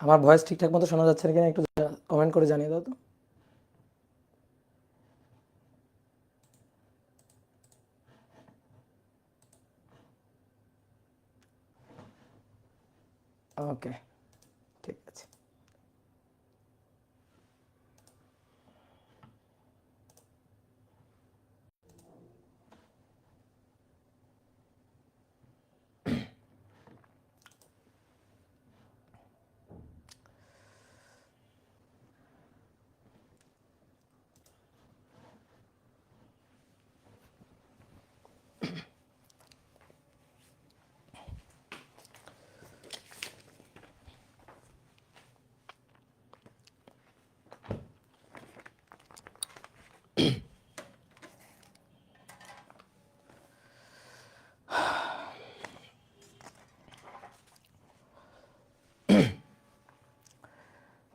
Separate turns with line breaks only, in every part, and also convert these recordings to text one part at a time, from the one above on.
আমার ভয়েস ঠিকঠাক মতো শোনা যাচ্ছে কিনা একটু কমেন্ট করে জানিয়ে দাও তো। ওকে, ঠিক আছে।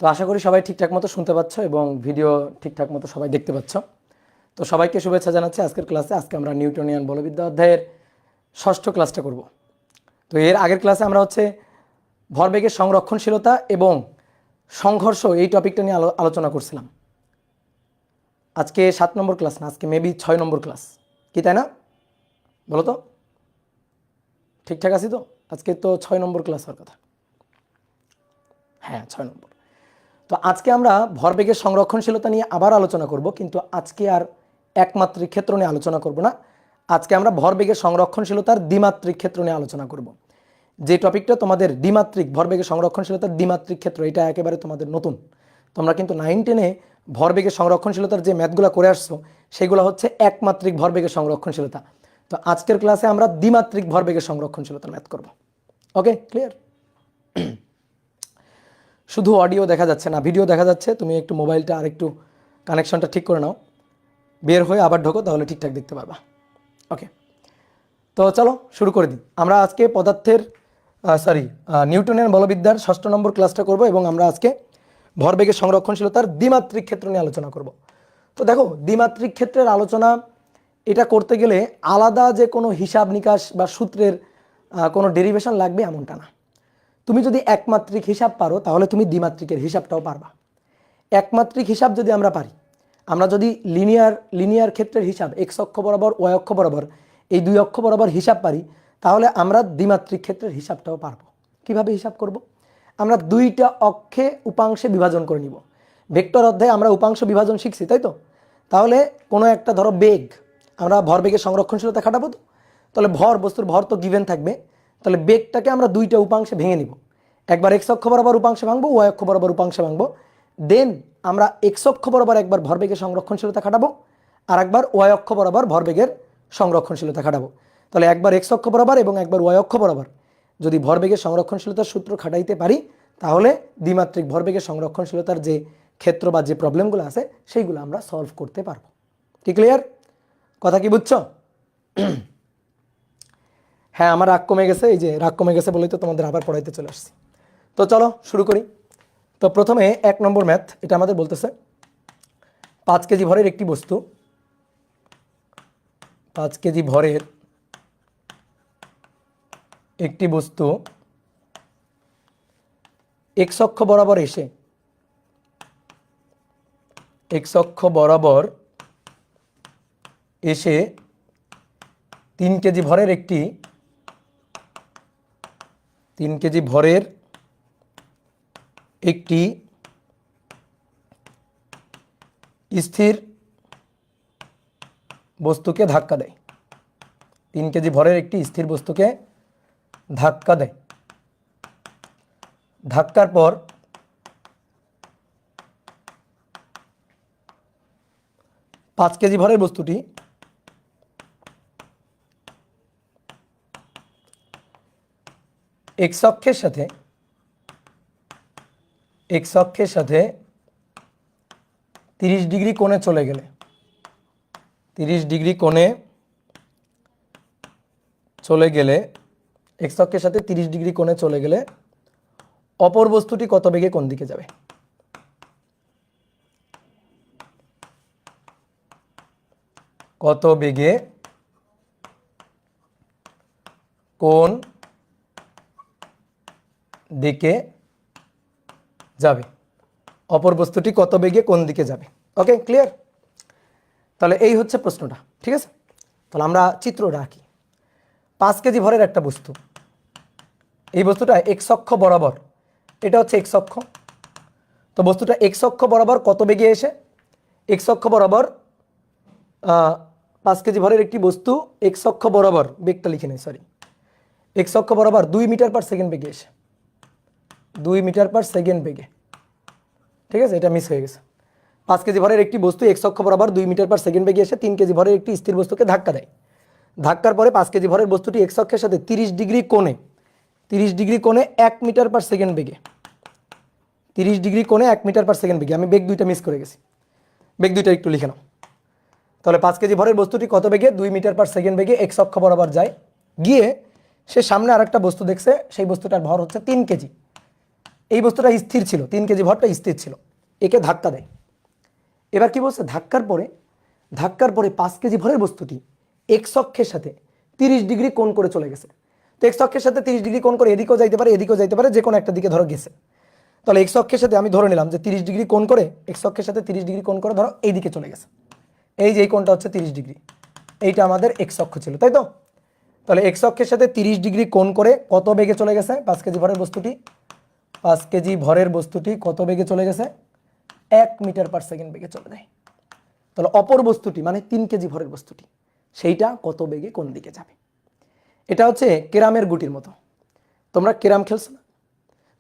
তো আশা করি সবাই ঠিকঠাক মতো শুনতে পাচ্ছ এবং ভিডিও ঠিকঠাক মতো সবাই দেখতে পাচ্ছ। তো সবাইকে শুভেচ্ছা জানাচ্ছি আজকের ক্লাসে। আজকে আমরা নিউটনিয়ান বলবিদ্যা অধ্যায়ের ষষ্ঠ ক্লাসটা করব। তো এর আগের ক্লাসে আমরা হচ্ছে ভরবেগের সংরক্ষণশীলতা এবং সংঘর্ষ এই টপিকটা নিয়ে আলোচনা করছিলাম। আজকে 7 নম্বর ক্লাস না, আজকে মেবি 6 নম্বর ক্লাস, কি তাই না? বলো তো, ঠিকঠাক আছি তো? আজকে তো 6 নম্বর ক্লাস হওয়ার কথা। হ্যাঁ, 6 নম্বর। তো আজকে আমরা ভরবেগের সংরক্ষণশীলতা নিয়ে আবার আলোচনা করব, কিন্তু আজকে আর একমাত্রিক ক্ষেত্র নিয়ে আলোচনা করব না। আজকে আমরা ভরবেগের সংরক্ষণশীলতার দ্বিমাত্রিক ক্ষেত্র নিয়ে আলোচনা করব। যে টপিকটা তোমাদের দ্বিমাত্রিক ভরবেগের সংরক্ষণশীলতার দ্বিমাত্রিক ক্ষেত্র, এটা একেবারে তোমাদের নতুন। তোমরা কিন্তু 9-10-এ ভরবেগের সংরক্ষণশীলতার যে ম্যাথগুলো করে আসছো সেগুলো হচ্ছে একমাত্রিক ভরবেগের সংরক্ষণশীলতা। তো আজকের ক্লাসে আমরা দ্বিমাত্রিক ভরবেগের সংরক্ষণশীলতার ম্যাথ করব। ওকে, ক্লিয়ার? শুধু অডিও দেখা যাচ্ছে না, ভিডিও দেখা যাচ্ছে। তুমি একটু মোবাইলটা আর একটু কানেকশনটা ঠিক করে নাও, বের হয়ে আবার ঢোকো, তাহলে ঠিকঠাক দেখতে পারবা। ওকে, তো চলো শুরু করে দিই। আমরা আজকে পদার্থের নিউটনিয়ান বলবিদ্যার 6 নম্বর ক্লাসটা করব এবং আমরা আজকে ভরবেগের সংরক্ষণশীলতার দ্বিমাত্রিক ক্ষেত্র নিয়ে আলোচনা করব। তো দেখো, দ্বিমাত্রিক ক্ষেত্রের আলোচনা এটা করতে গেলে আলাদা যে কোনো হিসাব নিকাশ বা সূত্রের কোনো ডেরিভেশন লাগবে এমনটা না। তুমি যদি একমাত্রিক হিসাব পারো তাহলে তুমি দ্বিমাত্রিকের হিসাবটাও পারবা। একমাত্রিক হিসাব যদি আমরা পারি, আমরা যদি লিনিয়ার ক্ষেত্রের হিসাব এক্স অক্ষ বরাবর ওয়াই অক্ষ বরাবর এই দুই অক্ষ বরাবর হিসাব পারি, তাহলে আমরা দ্বিমাত্রিক ক্ষেত্রের হিসাবটাও পারবো। কিভাবে হিসাব করব? আমরা দুইটা অক্ষে উপাংশে বিভাজন করে নিব। ভেক্টর অধ্যায়ে আমরা উপাংশ বিভাজন শিখছি, তাই তো? তাহলে কোনো একটা ধরো বেগ, আমরা ভরবেগের সংরক্ষণশীলতা খাটাবো তো, তাহলে বস্তুর ভর তো গিভেন থাকবে। তাহলে বেগটাকে আমরা দুইটা উপাংশে ভেঙে নিব। একবার এক্স অক্ষ বরাবর উপাংশে ভাঙবো, ওয়াই অক্ষ বরাবর উপাংশে ভাঙবো। দেন আমরা এক্স অক্ষ বরাবর একবার ভরবেগের সংরক্ষণশীলতা খাটাবো, আর একবার ওয়াই অক্ষ বরাবর ভরবেগের সংরক্ষণশীলতা খাটাবো। তাহলে একবার এক্স অক্ষ বরাবর এবং একবার ওয়াই অক্ষ বরাবর যদি ভরবেগের সংরক্ষণশীলতার সূত্র খাটাইতে পারি, তাহলে দ্বিমাত্রিক ভরবেগের সংরক্ষণশীলতার যে ক্ষেত্র বা যে প্রবলেমগুলো আছে সেইগুলো আমরা সলভ করতে পারবো। কি ক্লিয়ার? কথা কি বুঝছো? হ্যাঁ, আমার রাগ কমে গেছে। এই যে রাগ কমে গেছে বলেই তো তোমাদের আবার পড়াইতে চলে আসছি। তো চলো শুরু করি। তো প্রথমে 1 নম্বর ম্যাথ, এটা আমাদের বলতেছে 5 কেজি ভরের একটি বস্তু, 5 কেজি ভরের একটি বস্তু এক্স অক্ষ বরাবর এসে এক্স অক্ষ বরাবর এসে 3 কেজি ভরের একটি 3 কেজি ভরের একটি স্থির বস্তুকে ধাক্কা দেয়। 3 কেজি ভরের একটি স্থির বস্তুকে ধাক্কা দেয়। ধাক্কার পর 5 কেজি ভরের বস্তুটি এক্স অক্ষের সাথে 30 ডিগ্রি কোণে চলে গেলে 30 ডিগ্রি কোণে চলে গেলে এক্স অক্ষের সাথে 30 ডিগ্রি কোণে চলে গেলে অপর বস্তুটি কত বেগে কোন দিকে যাবে? কত বেগে কোন দিকে যাবে, অপর বস্তুটি কত বেগে কোন দিকে যাবে। ওকে, ক্লিয়ার? তাহলে এই হচ্ছে প্রশ্নটা, ঠিক আছে? তাহলে আমরা চিত্রটা আঁকি। 5 কেজি ভরের একটা বস্তু, এই বস্তুটা এক্স অক্ষ বরাবর, এটা হচ্ছে এক্স অক্ষ। তো বস্তুটা এক্স অক্ষ বরাবর কত বেগে এসে, এক্স অক্ষ বরাবর 5 কেজি ভরের একটি বস্তু এক্স অক্ষ বরাবর, বেগটা লিখে নেই সরি, এক্স অক্ষ বরাবর 2 মিটার পার সেকেন্ড বেগে এসে, 2 মিটার পার সেকেন্ড বেগে, ঠিক আছে? এটা মিস হয়ে গেছে। 5 কেজি ভরের একটি বস্তু এক্স অক্ষ বরাবর 2 মিটার পার সেকেন্ড বেগে এসে 3 কেজি ভরের একটি স্থির বস্তুকে ধাক্কা দেয়। ধাক্কার পরে 5 কেজি ভরের বস্তুটি এক্স অক্ষের সাথে 30 ডিগ্রি কোণে 1 মিটার পার সেকেন্ড বেগে, 30 ডিগ্রি কোণে 1 মিটার পার সেকেন্ড বেগে, আমি বেগ দুইটা মিস করে গেছি, বেগ দুইটা একটু লিখে নাও। তাহলে 5 কেজি ভরের বস্তুটি কত বেগে, 2 মিটার পার সেকেন্ড বেগে এক্স অক্ষ বরাবর যায়, গিয়ে সে সামনে আরেকটা বস্তু দেখছে, সেই বস্তুটার ভর হচ্ছে 3 কেজি। এই বস্তুটা স্থির ছিল, 3 কেজি ভরটা স্থির ছিল, একে ধাক্কা দেয়। এবার কি বলছে, ধাক্কার পরে 5 কেজি ভরের বস্তুটি এক্স অক্ষের সাথে 30 ডিগ্রি কোণ করে চলে গেছে। তো এক্স অক্ষের সাথে 30 ডিগ্রি কোণ করে এদিকেও যাইতে পারে এদিকেও যাইতে পারে, যে কোনো একটা দিকে ধরো গেছে। তাহলে এক্স অক্ষের সাথে আমি ধরে নিলাম যে 30 ডিগ্রি কোণ করে, এক্স অক্ষের সাথে 30 ডিগ্রি কোণ করে ধরো এই দিকে চলে গেছে, এই যে এই কোণটা হচ্ছে 30 ডিগ্রি, এইটা আমাদের এক্স অক্ষ ছিল, তাই তো? তাহলে এক্স অক্ষের সাথে 30 ডিগ্রি কোণ করে কত বেগে চলে গেছে 5 কেজি ভরের বস্তুটি, 5 কেজি ভরের বস্তুটি কত বেগে চলে গেছে, 1 মিটার পার সেকেন্ড বেগে চলে যায়। তাহলে অপর বস্তুটি মানে 3 কেজি ভরের বস্তুটি, সেইটা কত বেগে কোন দিকে যাবে। এটা হচ্ছে কেরামের গুটির মতো। তোমরা কেরাম খেলছো না?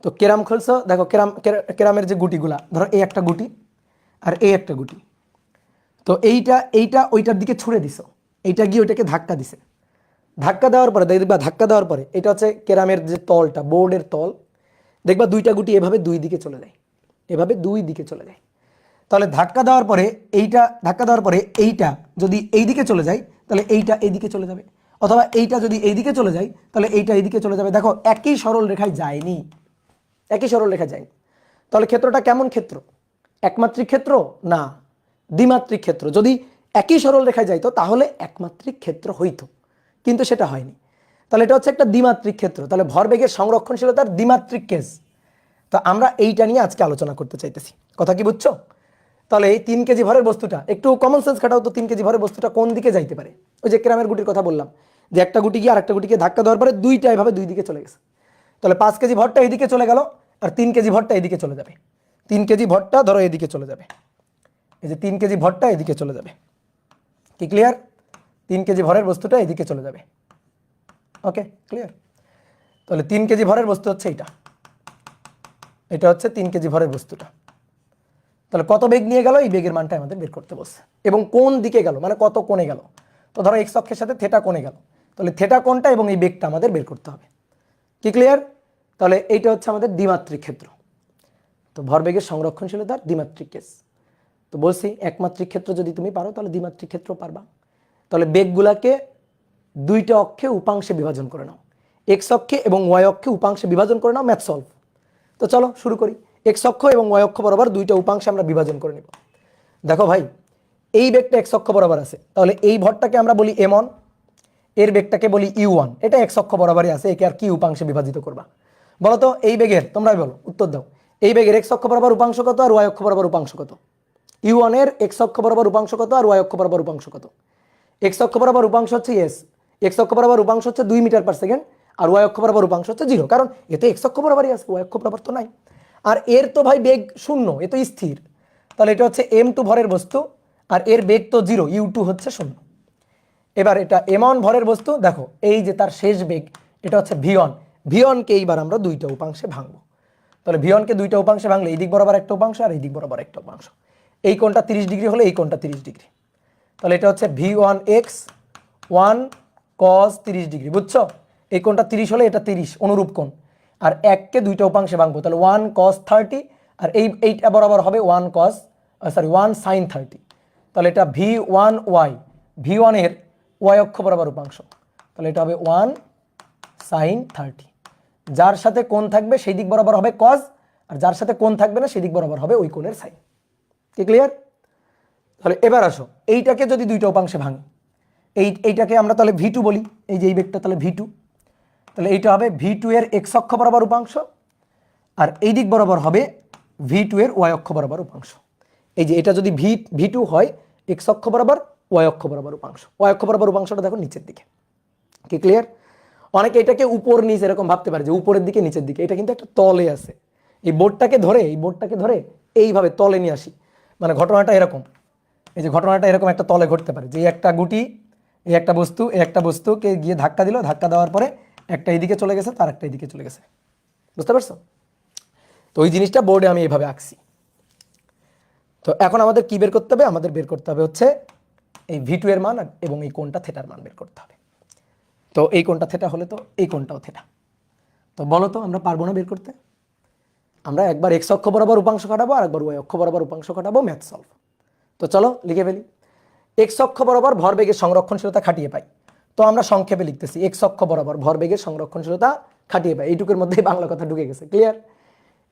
তো কেরাম খেলছো, দেখো কেরামের যে গুটিগুলা, ধরো এই একটা গুটি আর এই একটা গুটি, তো এইটা ওইটার দিকে ছুঁড়ে দিছো, এইটা গিয়ে ওইটাকে ধাক্কা দিছে। ধাক্কা দেওয়ার পরে দেখবা, ধাক্কা দেওয়ার পরে এটা হচ্ছে কেরামের যে তলটা, বোর্ডের তল, দেখবা দুইটা গুটি এভাবে দুই দিকে চলে যায়, এভাবে দুই দিকে চলে যায়। তাহলে ধাক্কা দেওয়ার পরে এইটা যদি এই দিকে চলে যায়, তাহলে এইটা এইদিকে চলে যাবে, অথবা এইটা যদি এইদিকে চলে যায়, তাহলে এইটা এইদিকে চলে যাবে। দেখো একই সরল রেখায় যায়নি, একই সরল রেখা যায়নি। তাহলে ক্ষেত্রটা কেমন ক্ষেত্র? একমাত্রিক ক্ষেত্র না, দ্বিমাত্রিক ক্ষেত্র। যদি একই সরল রেখায় যাইতো তাহলে একমাত্রিক ক্ষেত্র হইতো, কিন্তু সেটা হয়নি। তাহলে এটা হচ্ছে একটা দ্বিমাত্রিক ক্ষেত্র। তাহলে ভরবেগের সংরক্ষণশীলতার দ্বিমাত্রিক কেস। তো আমরা এইটা নিয়ে আজকে আলোচনা করতে চাইতেছি, কথা কি বুঝছো? তাহলে এই 3 কেজি ভরের বস্তুটা, একটু কমন সেন্স খাটাও তো, 3 কেজি ভরের বস্তুটা কোন দিকে যাইতে পারে? ওই যে কেরামের গুটির কথা বললাম, যে একটা গুটি গিয়ে আরেকটা গুটিকে ধাক্কা দেওয়ার পরে দুইটা এভাবে দুই দিকে চলে গেছে। তাহলে 5 কেজি ভরটা এদিকে চলে গেল, আর 3 কেজি ভরটা এদিকে চলে যাবে। 3 কেজি ভরটা ধরো এদিকে চলে যাবে, এই যে 3 কেজি ভরটা এদিকে চলে যাবে। কি ক্লিয়ার? 3 কেজি ভরের বস্তুটা এদিকে চলে যাবে। ওকে, ক্লিয়ার? তাহলে 3 কেজি ভরের বস্তু হচ্ছে এটা হচ্ছে 3 কেজি ভরের বস্তুটা। তাহলে কত বেগ নিয়ে গেল, এই বেগের মানটা আমাদের বের করতে বলছে, এবং কোন দিকে গেল মানে কত কোণে গেল। তো ধরো এক্স অক্ষের সাথে থেটা কোণে গেল, তাহলে থেটা কোণটা এবং এই বেগটা আমাদের বের করতে হবে। কি ক্লিয়ার? তাহলে এইটা হচ্ছে আমাদের দ্বিমাত্রিক ক্ষেত্র। তো ভরবেগের সংরক্ষণশীলতার দ্বিমাত্রিক কেস। তো বলছি একমাত্রিক ক্ষেত্র যদি তুমি পারো তাহলে দ্বিমাত্রিক ক্ষেত্র পারবা। তাহলে বেগগুলাকে দুইটা অক্ষে উপাংশে বিভাজন করে নাও, এক্স অক্ষে এবং ওয়াই অক্ষে উপাংশে বিভাজন করে নাও, ম্যাথ সলভ। তো চলো শুরু করি। এক্স অক্ষ এবং ওয়াই অক্ষ বরাবর দুইটা উপাংশে আমরা বিভাজন করে নিব। দেখো ভাই, এই বেগটা এক্স অক্ষ বরাবর আছে, তাহলে এই ভরটাকে আমরা বলি m1, এর বেগটাকে বলি u1, এটা এক্স অক্ষ বরাবরই আছে, একে আর কি উপাংশে বিভাজিত করবা বলো তো? এই বেগের তোমরাই বলো, উত্তর দাও। এই বেগের এক্স অক্ষ বরাবর উপাংশ কত আর ওয়াই অক্ষ বরাবর উপাংশ কত? u1 এর এক্স অক্ষ বরাবর উপাংশ কত আর ওয়াই অক্ষ বরাবর উপাংশ কত? এক্স অক্ষ বরাবর উপাংশ হচ্ছে এক্স অক্ষ বরাবর উপাংশ হচ্ছে 2 মিটার পার সেকেন্ড, আর ওয়াই অক্ষ বরাবর উপাংশ হচ্ছে 0, কারণ এতে এক্স অক্ষ বরাবরই আছে, ওয়াই অক্ষ বরাবর তো নাই। আর এর তো ভাই বেগ 0, এ তো স্থির। তাহলে এটা হচ্ছে m2 ভরের বস্তু, আর এর বেগ তো 0, u2 হচ্ছে 0। এবার এটা m1 ভরের বস্তু, দেখো এই যে তার শেষ বেগ, এটা হচ্ছে v1। v1কে এইবার আমরা দুইটা উপাংশে ভাঙবো। তাহলে v1কে দুইটা উপাংশে ভাঙলে এই দিক বরাবর একটা উপাংশ আর এই দিক বরাবর একটা উপাংশ। এই কোণটা 30 ডিগ্রি হলে এই কোণটা 30 ডিগ্রি। তাহলে এটা হচ্ছে v1x 1 cos 30 ডিগ্রি, বুঝছো? এই কোণটা 30 হলে এটা 30 অনুরূপ কোণ, আর 1কে দুইটা উপাংশে ভাঙবো, তাহলে 1 cos 30, আর এইটা বরাবর হবে 1 sin 30। তাহলে এটা v1y, v1 এর y অক্ষ বরাবর উপাংশ, তাহলে এটা হবে 1 sin 30। যার সাথে কোণ থাকবে সেই দিক বরাবর হবে cos, আর যার সাথে কোণ থাকবে না সেই দিক বরাবর হবে ওই কোণের সাইন। কি ক্লিয়ার? তাহলে এবার আসো, এইটাকে যদি দুইটা উপাংশে ভাঙি, এইটাকে আমরা তাহলে v2 বলি, এই যে এই বেগটা তাহলে v2, তাহলে এইটা হবে v2 এর x অক্ষ বরাবর উপাংশ, আর এই দিক বরাবর হবে v2 এর y অক্ষ বরাবর উপাংশ। এই যে এটা যদি v2 হয় x অক্ষ বরাবর y অক্ষ বরাবর উপাংশ, y অক্ষ বরাবর উপাংশটা দেখো নিচের দিকে। কি ক্লিয়ার? অনেকে এটাকে উপর নিচ এরকম ভাবতে পারে যে উপরের দিকে নিচের দিকে, এটা কিন্তু একটা তলে আছে। এই বোর্ডটাকে ধরে এইভাবে তলে নিয়ে আসি, মানে ঘটনাটা এরকম, এই যে ঘটনাটা এরকম একটা তলে ঘটতে পারে যে একটা গুটি, এই একটা বস্তুকে গিয়ে ধাক্কা দিল, ধাক্কা দেওয়ার পরে একটা এইদিকে চলে গেছে, তার একটা এইদিকে চলে গেছে। বুঝতে পারছো? তো ওই জিনিসটা বোর্ডে আমি এইভাবে আঁকছি। তো এখন আমাদের কি বের করতে হবে? আমাদের বের করতে হবে হচ্ছে এই v2 এর মান এবং এই কোণটা থিটার মান বের করতে হবে। তো এই কোণটা থিটা হলে তো এই কোণটাও থিটা। তো বলো তো আমরা পারবো না বের করতে? আমরা একবার x অক্ষ বরাবর উপাংশ কাটাবো আর একবার y অক্ষ বরাবর উপাংশ কাটাবো, ম্যাথ সলভ। তো চলো লিখে ফেলি। x অক্ষ বরাবর ভরবেগের সংরক্ষণশীলতা খাটিয়ে পাই। তো আমরা সংক্ষেপে লিখতেছি x অক্ষ বরাবর ভরবেগের সংরক্ষণশীলতা খাটিয়ে পাই। এইটুকুর মধ্যেই বাংলা কথা ঢুকে গেছে। ক্লিয়ার?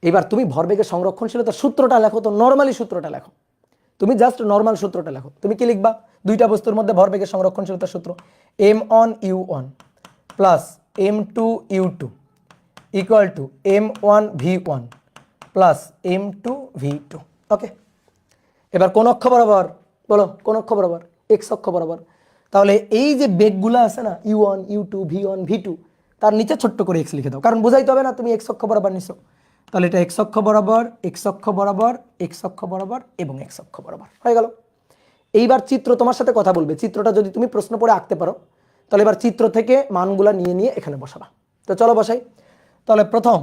এবার তুমি ভরবেগের সংরক্ষণশীলতার সূত্রটা লেখো, তো নর্মালি সূত্রটা লেখো, তুমি জাস্ট নর্মাল সূত্রটা লেখো। তুমি কি লিখবা? দুইটা বস্তুর মধ্যে ভরবেগের সংরক্ষণশীলতার সূত্র m1u1 plus m2u2 equal to m1v1 plus m2v2। ওকে, এবার কোন অক্ষ বরাবর? বলো কোন অক্ষ বরাবর? এক্স অক্ষ বরাবর। তাহলে এই যে বেগগুলো আছে না, u1 u2 v1 v2, তার নিচে ছোট্ট করে এক্স লিখে দাও, কারণ বোঝাইতে হবে না তুমি এক্স অক্ষ বরাবর নিছো। তাহলে এটা এক্স অক্ষ বরাবর, এক্স অক্ষ বরাবর, এক্স অক্ষ বরাবর এবং এক্স অক্ষ বরাবর হয়ে গেল। এইবার চিত্র তোমার সাথে কথা বলবে। চিত্রটা যদি তুমি প্রশ্ন পড়ে আঁকতে পারো, তাহলে এবার চিত্র থেকে মানগুলা নিয়ে নিয়ে এখানে বসাবা। তো চলো বসাই। তাহলে প্রথম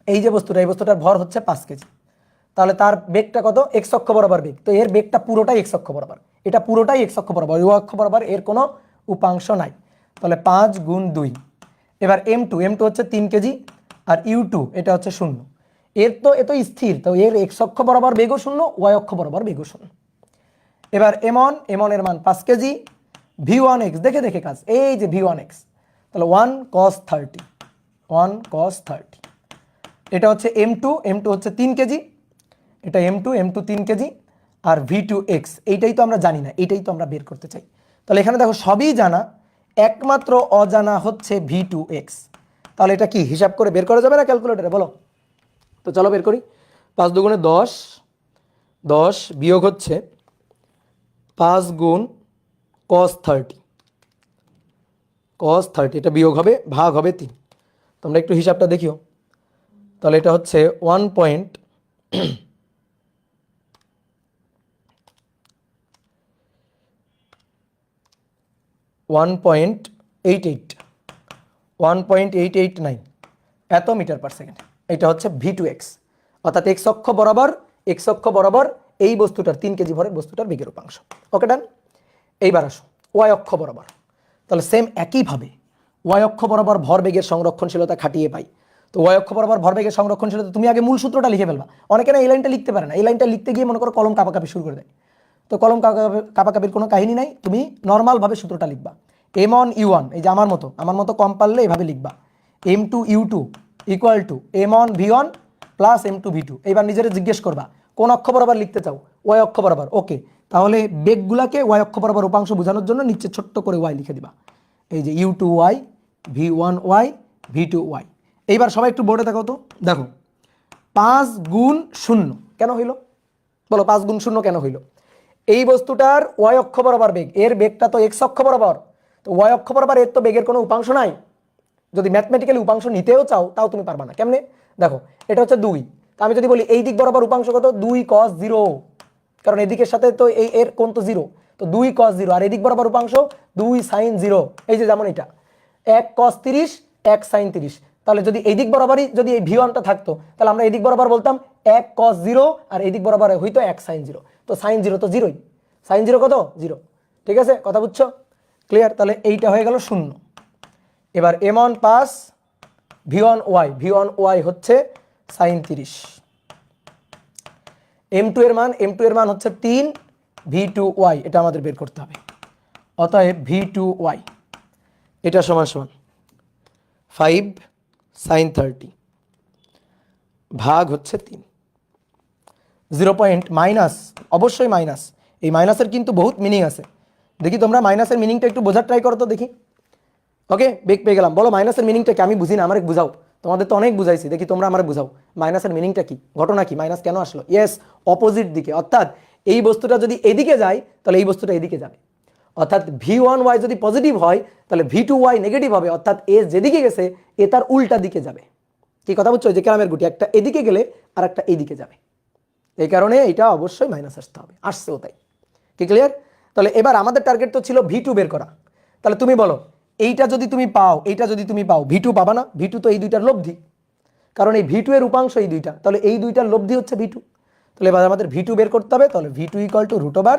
এই যে বস্তুটা, এই বস্তুটার ভর হচ্ছে 5 কেজি। তাহলে তার বেগটা কত? এক্স অক্ষ বরাবর বেগ। তো এর বেগটা পুরোটাই এক্স অক্ষ বরাবর, এটা পুরোটাই এক্স অক্ষ বরাবর, y অক্ষ বরাবর এর কোনো উপাংশ নাই। তাহলে 5 গুণ 2। এবার m2 হচ্ছে 3 কেজি আর u2 এটা হচ্ছে 0। এর তো এত স্থির, তো এর এক্স অক্ষ বরাবর বেগও 0, y অক্ষ বরাবর বেগও 0। এবার m1 এর মান 5 কেজি, v1x দেখে দেখে কাজ, এই যে v1x, তাহলে 1 cos 30। এটা হচ্ছে m2 হচ্ছে 3 কেজি, এটা m2 3 কেজি আর v2x এইটাই তো আমরা জানি না, এইটাই তো আমরা বের করতে চাই। তাহলে এখানে দেখো সবই জানা, একমাত্র অজানা হচ্ছে v2x। তাহলে এটা কি হিসাব করে বের করা যাবে না ক্যালকুলেটরে? বলো তো, চলো বের করি। 5 দুগুণে 10, 10 বিয়োগ হচ্ছে 5 গুণ cos 30, এটা বিয়োগ হবে, ভাগ হবে 3। তোমরা একটু হিসাবটা দেখিও। তাহলে এটা হচ্ছে 1.889 এত মিটার পার সেকেন্ড। এটা হচ্ছে v2x, অর্থাৎ এক্স অক্ষ বরাবর এই বস্তুটার 3 কেজি ভরের বস্তুটার বেগের উপাংশ। ওকে ডান। এইবার আসো y অক্ষ বরাবর। তাহলে সেম একইভাবে y অক্ষ বরাবর ভরবেগের সংরক্ষণশীলতা খাটিয়ে পাই। তো y অক্ষ বরাবর ভরবেগের সংরক্ষণশীলতা তুমি আগে মূল সূত্রটা লিখে ফেলবা। অনেকে না এই লাইনটা লিখতে পারে না, এই লাইনটা লিখতে গিয়ে মনে করো কলম কাঁপাকাঁপি শুরু করে দেয়। তো কলম কাঁপাকাঁপির কোনো কাহিনী নাই, তুমি নর্মালভাবে সূত্রটা লিখবা। m1u1 এই যে আমার মতো কম পারলে এভাবে লিখবা, m2u2 equal to m1v1 plus m2v2। এইবার নিজেরা জিজ্ঞেস করবা কোন অক্ষ বরাবর লিখতে চাও? y অক্ষ বরাবর। ওকে, তাহলে বেগগুলাকে y অক্ষ বরাবর উপাংশ বোঝানোর জন্য নিচে ছোট্ট করে y লিখে দিবা, এই যে u2y v1y v2y। এইবার সবাই একটু বোর্ডে দেখো তো, দেখো 5 গুণ 0 কেন হইল? বলো 5 গুণ 0 কেন হইল? এই বস্তুটার y অক্ষ বরাবর বেগ, এর বেগটা তো x অক্ষ বরাবর, তো y অক্ষ বরাবর এর তো বেগের কোনো উপাংশ নাই। যদি ম্যাথমেটিক্যালি উপাংশ নিতেও চাও তাও তুমি পারবা না। কেমনে? দেখো এটা হচ্ছে 2, তো আমি যদি বলি এই দিক বরাবর উপাংশ কত? 2 cos 0, কারণ এদিকের সাথে তো এই এর কোণ তো 0, তো 2 cos 0, আর এদিক বরাবর উপাংশ 2 sin 0। এই যে যেমন এটা 1 cos 30 1 sin 30, তাহলে যদি এই দিক বরাবরই যদি এই v1টা থাকতো, তাহলে আমরা এই দিক বরাবর বলতাম 1 cos 0 আর এই দিক বরাবর হইতো 1 sin 0। তো sin 0 তো 0ই, sin 0 কত? 0। ঠিক আছে, কথা বুঝছো? ক্লিয়ার? তাহলে এইটা হয়ে গেল 0। এবার m1 পাস v1y হচ্ছে sin 30। m2 এর মান হচ্ছে 3 v2y, এটা আমাদের বের করতে হবে। অতএব v2y এটা সমান সমান 5 sin 30 ভাগ হচ্ছে 3। 0 পয়েন্ট মাইনাস, অবশ্যই মাইনাস, এই মাইনাসের কিন্তু বহুত মিনিং আছে। দেখি তোমরা মাইনাসের মিনিংটা একটু বোঝার ট্রাই করো তো দেখি। ওকে, বেগ পেয়ে গেলাম। বলো মাইনাসের মিনিংটা কি? আমি বুঝি না, আমার বুঝাও। তোমাদের তো অনেক বুঝাইছি, দেখি তোমরা আমার বুঝাও মাইনাসের মিনিংটা কি, ঘটনা কি, মাইনাস কেন আসলো। ইয়েস, অপোজিট দিকে, অর্থাৎ এই বস্তুটা যদি এদিকে যায় তাহলে এই বস্তুটা এদিকে যাবে। অর্থাৎ v1y যদি পজিটিভ হয় তাহলে v2y নেগেটিভ হবে, অর্থাৎ এ যেদিকে গেছে এ তার উল্টা দিকে যাবে। কি কথা বুঝছো? যে ক্যারামের গুটি একটা এদিকে গেলে আর একটা এইদিকে যাবে, এই কারণে এটা অবশ্যই মাইনাস আসতে হবে, আসছেও তাই। কি ক্লিয়ার? তাহলে এবার আমাদের টার্গেট তো ছিল v2 বের করা। তাহলে তুমি বলো এইটা যদি তুমি পাও, এইটা যদি তুমি পাও, v2 পাবা না? v2 তো এই দুইটার লব্ধি, কারণ এই v2 এর উপাংশ এই দুইটা, তাহলে এই দুইটার লব্ধি হচ্ছে v2। তাহলে এবার আমাদের v2 বের করতে হবে। তাহলে v2 equal to root over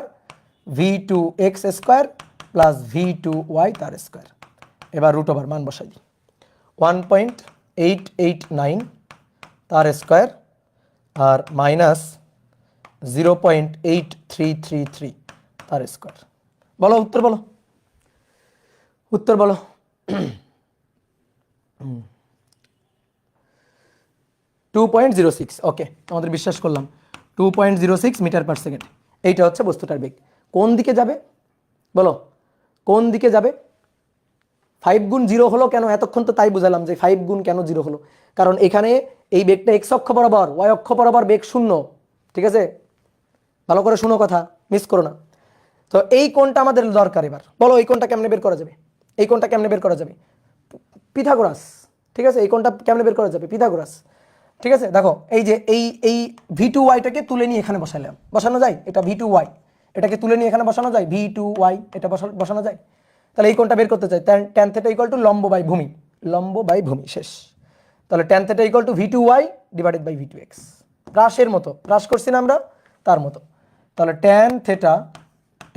v2x square plus v2y তার স্কোয়ার। এবার রুট ওভার মান বসাই দিই, 1.889 তার স্কোয়ার আর মাইনাস 0.8333 তার স্কোয়ার। বলো উত্তর, বলো উত্তর বলো। 2.06। ওকে, আমাদের বিশ্বাস করলাম 2.06 মিটার পার সেকেন্ড। এইটা হচ্ছে বস্তুটার বেগ। কোন দিকে যাবে বলো, কোন দিকে যাবে? 5 গুণ 0 হলো কেন? এতক্ষণ তো তাই বুঝালাম যে 5 গুণ কেন 0 হলো, কারণ এখানে এই বেগটা এক্স অক্ষ বরাবর, ওয়াই অক্ষ বরাবর বেগ 0। ঠিক আছে, ভালো করে শুনো, কথা মিস করো না। তো এই কোণটা আমাদের দরকার। এবার বলো এই কোণটা কেমনে বের করা যাবে? এই কোণটা কেমনে বের করা যাবে? পিথাগোরাস। ঠিক আছে, এই কোণটা কেমনে বের করা যাবে? পিথাগোরাস। ঠিক আছে, দেখো এই যে এই v2y-টাকে তুলে নিয়ে এখানে বসালাম, বসানো যায়? এটা v2y, এটাকে তুলে নিয়ে এখানে বসানো যায়, v2y এটা বসানো যায়। তাহলে এই কোণটা বের করতে চাই, tan θ ইকুয়াল টু লম্ব বাই ভূমি, লম্ব বাই ভূমি, শেষ। তাহলে tan θ equal to v2y divided by v2x, হ্রাসের মতো, হ্রাস করছি না আমরা, তার মতো। তাহলে tan θ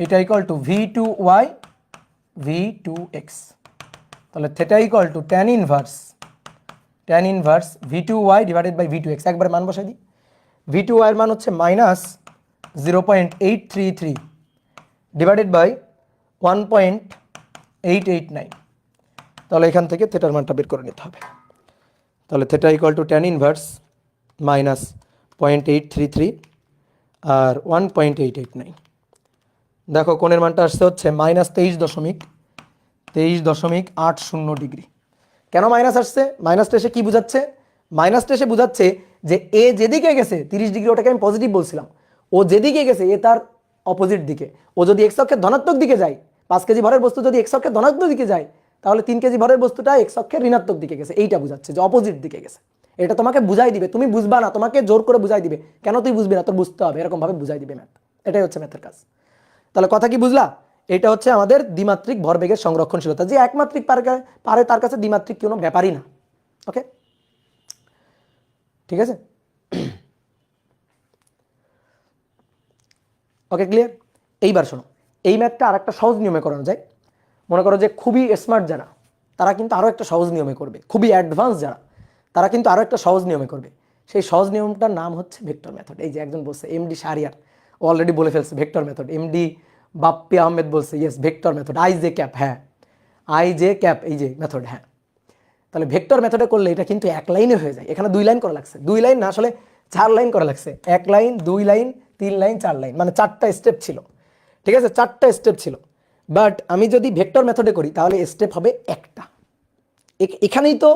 এটা ইকুয়াল টু v2y v2x। তাহলে θ equal to tan inverse v2y divided by v2x। একবার মান বসাই দিই, v2y এর মান হচ্ছে মাইনাস 0.833 ডিভাইডেড বাই 1.889। তাহলে এখান থেকে থেটার মানটা বের করে নিতে হবে। তাহলে theta equal to tan inverse minus 0.833 আর 1.889। দেখো কোণের মানটা আসছে হচ্ছে মাইনাস 23.80 ডিগ্রি। কেন মাইনাস আসছে? মাইনাসটা এসে কি বুঝাচ্ছে? মাইনাসটা এসে বুঝাচ্ছে যে এ যেদিকে গেছে 30 ডিগ্রি, ওটাকে আমি পজিটিভ বলছিলাম, ও যেদিকে গেছে এ তার অপোজিট দিকে। ও যদি এক্স অক্ষের ধনাত্মক দিকে যায়, 5 কেজি ভরের বস্তু যদি এক্স অক্ষের ধনাত্মক দিকে যায়, তাহলে 3 কেজি ভরের বস্তুটা এক্স অক্ষের ঋণাত্মক দিকে গেছে, এইটা বুঝাচ্ছে যে অপোজিট দিকে গেছে। এটা তোমাকে বুঝাই দিবে, তুমি বুঝবা না, তোমাকে জোর করে বুঝাই দিবে। কেন তুই বুঝবি না? তোর বুঝতে হবে, এরকম ভাবে বুঝাই দিবে ম্যাথ। এটাই হচ্ছে ম্যাথের কাজ। তাহলে কথা কি বুঝলা? এটা হচ্ছে আমাদের দ্বিমাত্রিক ভরবেগের সংরক্ষণশীলতা। যে একমাত্রিক পারে তার কাছে দ্বিমাত্রিক কোনো ব্যাপারই না। ওকে, ঠিক আছে, ওকে ক্লিয়ার। এইবার শোনো, এই ম্যাথটা আর একটা সহজ নিয়মে করানো যায়। মনে করো যে খুবই স্মার্ট যারা, তারা কিন্তু আরও একটা সহজ নিয়মে করবে। খুবই অ্যাডভান্স যারা, তারা কিন্তু আরও একটা সহজ নিয়মে করবে। সেই সহজ নিয়মটার নাম হচ্ছে ভেক্টর মেথড। এই যে একজন বলছে, এমডি শাহরিয়ার, অলরেডি বলে ফেলছে vector method. MD Bappi Ahmed বলছে yes vector method, i j cap, হ্যাঁ আই জে ক্যাপ, এই যে মেথড, হ্যাঁ। তাহলে ভেক্টর মেথডে করলে এটা কিন্তু এক লাইনে হয়ে যায়। এখানে 2 লাইন করা লাগছে, 2 লাইন না, আসলে 4 লাইন করা লাগছে। 1 লাইন, 2 লাইন, 3 লাইন, 4 লাইন, মানে 4টা স্টেপ ছিল। ঠিক আছে, 4টা স্টেপ ছিল। বাট আমি যদি ভেক্টর মেথডে করি তাহলে স্টেপ হবে একটা। এখানেই তো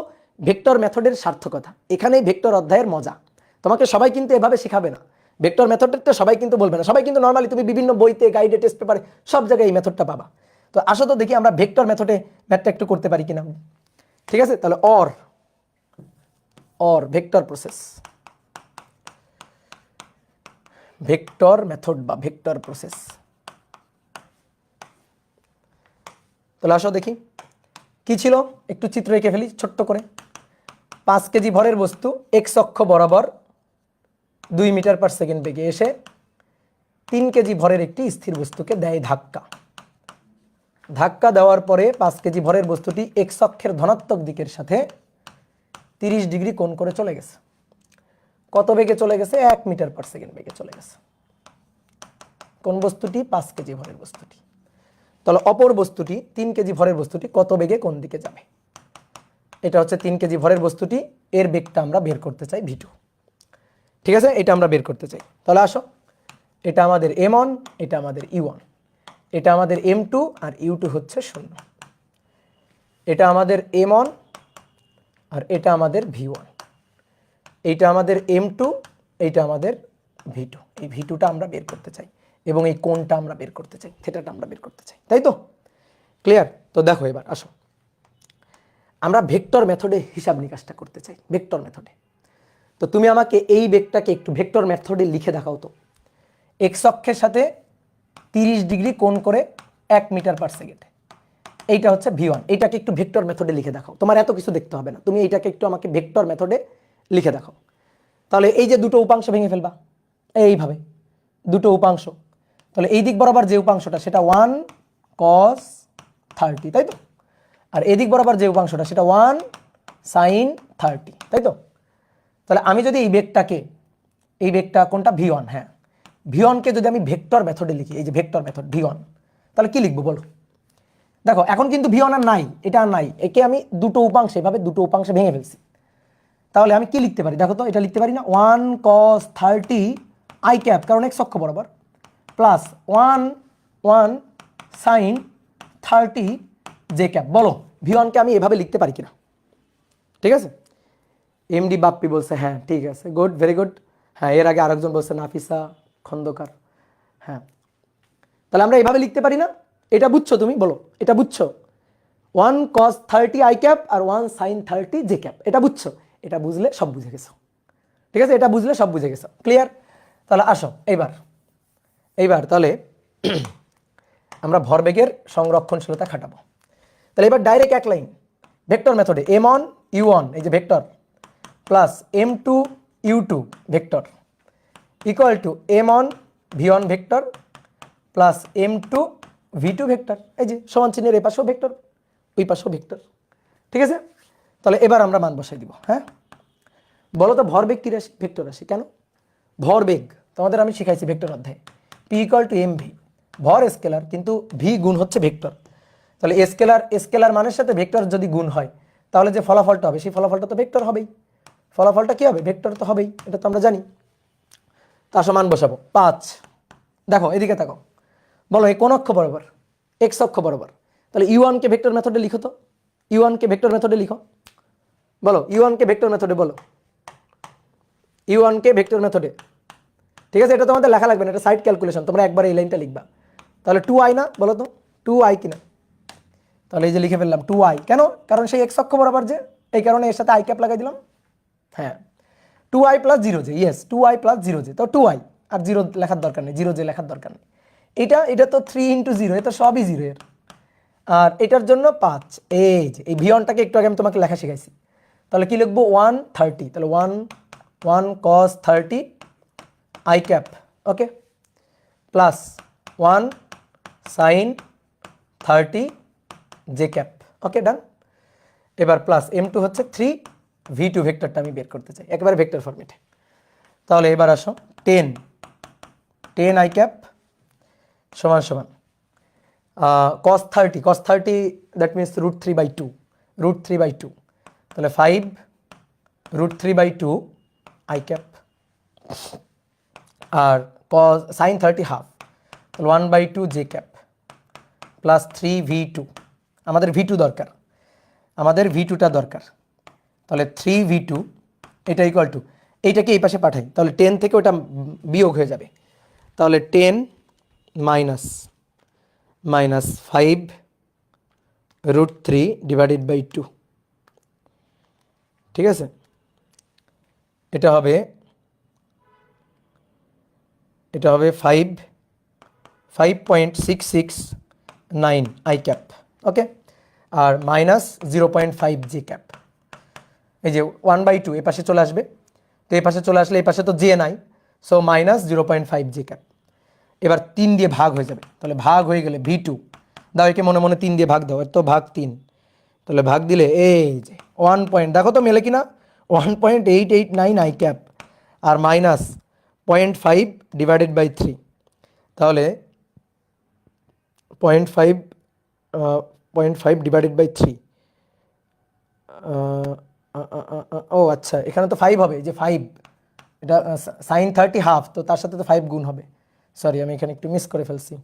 ভেক্টর মেথডের সার্থকতা, এখানেই ভেক্টর অধ্যায়ের মজা। তোমাকে সবাই কিন্তু এভাবে শেখাবে না, ভেক্টর মেথডটা সবাই কিন্তু বলবে না। সবাই কিন্তু নর্মালি তুমি বিভিন্ন বইতে, গাইডে, টেস্ট পেপারে সব জায়গায় এই মেথডটা পাবা। তো আসো তো দেখি আমরা ভেক্টর মেথডে ম্যাথটা একটু করতে পারি কিনা। ঠিক আছে, তাহলে or vector process, vector method বা ভেক্টর প্রসেস। তাহলে আসো দেখি কি ছিল, একটু চিত্র এঁকে ফেলি ছোট্ট করে। 5 কেজি ভরের বস্তু এক্স অক্ষ বরাবর 2 মিটার পার সেকেন্ড বেগে এসে 3 কেজি ভরের একটি স্থির বস্তুকে দেয় ধাক্কা। ধাক্কা দেওয়ার পরে 5 কেজি ভরের বস্তুটি এক্স অক্ষের ধনাত্মক দিকের সাথে 30 ডিগ্রি কোণ করে চলে গেছে। কত বেগে চলে গেছে? 1 মিটার পার সেকেন্ড বেগে চলে গেছে। কোন বস্তুটি? 5 কেজি ভরের বস্তুটি। তাহলে অপর বস্তুটি 3 কেজি ভরের বস্তুটি কত বেগে কোন দিকে যাবে? এটা হচ্ছে 3 কেজি ভরের বস্তুটি, এর বেগটা আমরা বের করতে চাই v2। ঠিক আছে, এটা আমরা বের করতে চাই। তাহলে আসো, এটা আমাদের m1, এটা আমাদের u1, এটা আমাদের m2 আর u2 হচ্ছে 0। এটা আমাদের m1 আর এটা আমাদের V1, এইটা আমাদের M2, এইটা আমাদের V2। এই V2টা আমরা বের করতে চাই এবং এই কোণটা আমরা বের করতে চাই, থিটাটা আমরা বের করতে চাই, তাই তো? ক্লিয়ার? তো দেখো এবার আসো, আমরা ভেক্টর মেথডে হিসাব নিকাশটা করতে চাই, ভেক্টর মেথডে। তো তুমি আমাকে এই বেগটাকে একটু ভেক্টর মেথডে লিখে দেখাও তো। এক্স অক্ষের সাথে 30 ডিগ্রি কোণ করে 1 মিটার পার সেকেন্ডে, এইটা হচ্ছে V1। এইটাকে একটু ভেক্টর মেথডে লিখে দেখাও, তোমার এত কিছু দেখতে হবে না, তুমি এইটাকে একটু আমাকে ভেক্টর মেথডে লিখে দেখাও। তাহলে এই যে দুটো উপাংশ ভেঙে ফেলবা এইভাবে, দুটো উপাংশ। তাহলে এই দিক বরাবর যে উপাংশটা সেটা 1 cos 30, তাই তো? আর এই দিক বরাবর যে উপাংশটা সেটা 1 sin 30, তাই তো? তাহলে আমি যদি এই বেগটা কোনটা V1, হ্যাঁ V1কে যদি আমি ভেক্টর মেথডে লিখি, এই যে ভেক্টর মেথড V1, তাহলে কি লিখবো বলো? দেখো এখন কিন্তু V1 আর নাই, এটা আর নাই, একে আমি দুটো উপাংশে এভাবে দুটো উপাংশে ভেঙে ফেলছি। তাহলে আমি কি লিখতে পারি দেখো তো, এটা লিখতে পারি না 1 cos 30 i ক্যাপ, কারণ x অক্ষ বরাবর, প্লাস 1 sin 30 j ক্যাপ। বলো V1কে আমি এভাবে লিখতে পারি কিনা? ঠিক আছে, এমডি বাপ্পি বলছে হ্যাঁ ঠিক আছে, গুড, ভেরি গুড। হ্যাঁ, এর আগে আরেকজন বলছে নাফিসা খন্দকার। হ্যাঁ, তাহলে আমরা এভাবে লিখতে পারি না? এটা বুঝছো তুমি? বলো এটা বুঝছো? 1 cos 30 i ক্যাপ আর 1 sin 30 j ক্যাপ, এটা বুঝছো? এটা বুঝলে সব বুঝে গেছো, ঠিক আছে? এটা বুঝলে সব বুঝে গেছো, ক্লিয়ার? তাহলে আসো এইবার তাহলে আমরা ভরবেগের সংরক্ষণশীলতা খাটাবো। তাহলে এবার ডাইরেক্ট এক লাইন ভেক্টর মেথডে m1 u1, এই যে vector, plus m2 u2 vector equal to m1 v1 vector plus m2 v2 vector, এই যে সমান চিহ্নের এই পাশেও ভেক্টর ওই পাশেও ভেক্টর, ঠিক আছে? তাহলে এবার আমরা মান বসাই দিব। হ্যাঁ, বলো তো ভরবেগ কি রাশি? ভেক্টর রাশি। কেন? ভরবেগ তোমাদের আমি শিখাইছি ভেক্টর অধ্যায়ে, p ইকুয়াল টু mv, ভর স্কেলার কিন্তু v গুণ হচ্ছে ভেক্টর। তাহলে স্কেলার মানের সাথে ভেক্টর যদি গুণ হয় তাহলে যে ফলাফলটা হবে সেই ফলাফলটা তো ভেক্টর হবেই, ফলাফলটা কি হবে? ভেক্টর তো হবেই, এটা তো আমরা জানি। তার সমান বসাবো 5। দেখো এদিকে তাকাও, বলো এই কোন অক্ষ বরাবর? এক্স অক্ষ বরাবর। তাহলে u1কে ভেক্টর মেথডে লিখো তো, u1কে ভেক্টর মেথডে লিখো, বলো u1কে ভেক্টর মেথডে, বলো u1কে ভেক্টর মেথডে। ঠিক আছে, এটা তোমাদের লেখা লাগবে না, এটা সাইড ক্যালকুলেশন, তোমরা একবার এই লাইনটা লিখবা। তাহলে 2i না, বলো তো 2i কিনা? তাহলে এই যে লিখে ফেললাম 2i, কেন? কারণ সেই এক্স অক্ষ বরাবর যে, এই কারণে এর সাথে i ক্যাপ লাগাই দিলাম। হ্যাঁ, 2i plus 0j, yes 2i plus 0j, তো 2i, আর 0 লেখার দরকার নেই, 0j লেখার দরকার নেই। এটা তো 3 × 0, এটা সবই 0 এর, আর এটার জন্য 5। এই যে এই v1টাকে একটু আগে আমি তোমাকে লেখা শিখাইছি, তাহলে কি লিখবো? 130, তাহলে 1 cos 30 i cap, okay, plus 1 sin 30 j cap, okay done. এবার প্লাস m2 হচ্ছে 3 v2 ভেক্টরটা আমি বের করতে চাই একেবারে ভেক্টর ফরম্যাটে। তাহলে এবার আসো 10 i ক্যাপ সমান সমান cos 30 দ্যাট মিনস √3/2, √3/2, তাহলে 5 √3/2 i ক্যাপ, আর cos sin 30 হাফ, তাহলে 1/2 j ক্যাপ, প্লাস 3 v2, আমাদের v2 দরকার, আমাদের v2টা দরকার, তাহলে 3 v2 এটা ইকুয়াল টু, এইটাকে এই পাশে পাঠাই, তাহলে 10 থেকে ওটা বিয়োগ হয়ে যাবে, তাহলে 10 মাইনাস 5 √3/2, ঠিক আছে? এটা হবে 5.669 i ক্যাপ, ওকে, আর মাইনাস 0.5 j ক্যাপ। এই যে 1/2 এই পাশে চলে আসবে, তো এই পাশে চলে আসলে এই পাশে তো j নাই, সো মাইনাস 0.5 j ক্যাপ। এবার 3 দিয়ে ভাগ হয়ে যাবে, তাহলে ভাগ হয়ে গেলে v2, দাও একে মনে মনে 3 দিয়ে ভাগ দাও, এর তো ভাগ 3, তাহলে ভাগ দিলে এই যে 1 পয়েন্ট, দেখো তো মেলে কিনা, 1.889 i ক্যাপ আর মাইনাস 0.5/3, তাহলে 0.5/3, ও আচ্ছা, এখানে তো 5 হবে, যে 5, এটা sin 30 হাফ, তো তার সাথে তো 5 গুণ হবে, সরি আমি এখানে একটু মিস করে ফেলছি,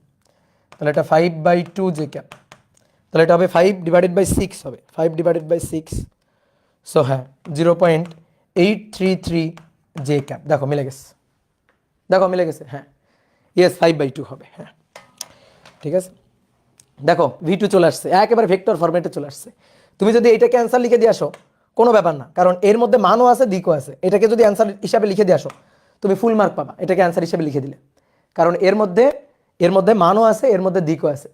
তাহলে এটা 5/2 j ক্যাপ, তাহলে এটা হবে 5/6 হবে, 5/6, সো হ্যাঁ 0.833 জে ক্যাপ, দেখো মিলে গেছে, দেখো মিলে গেছে, হ্যাঁ ইয়েস 5/2 হবে, হ্যাঁ ঠিক আছে। দেখো V2 চলে আসছে, একেবারে ভেক্টর ফরম্যাটে চলে আসছে। তুমি যদি এটাকে অ্যান্সার লিখে দিয়ে আসো কোনো ব্যাপার না, কারণ এর মধ্যে মানও আছে দিকও আছে। এটাকে যদি অ্যান্সার হিসাবে লিখে দিয়ে আসো তুমি ফুল মার্ক পাবা, এটাকে অ্যান্সার হিসাবে লিখে দিলে, কারণ এর মধ্যে মানও আছে, এর মধ্যে দিকও আছে,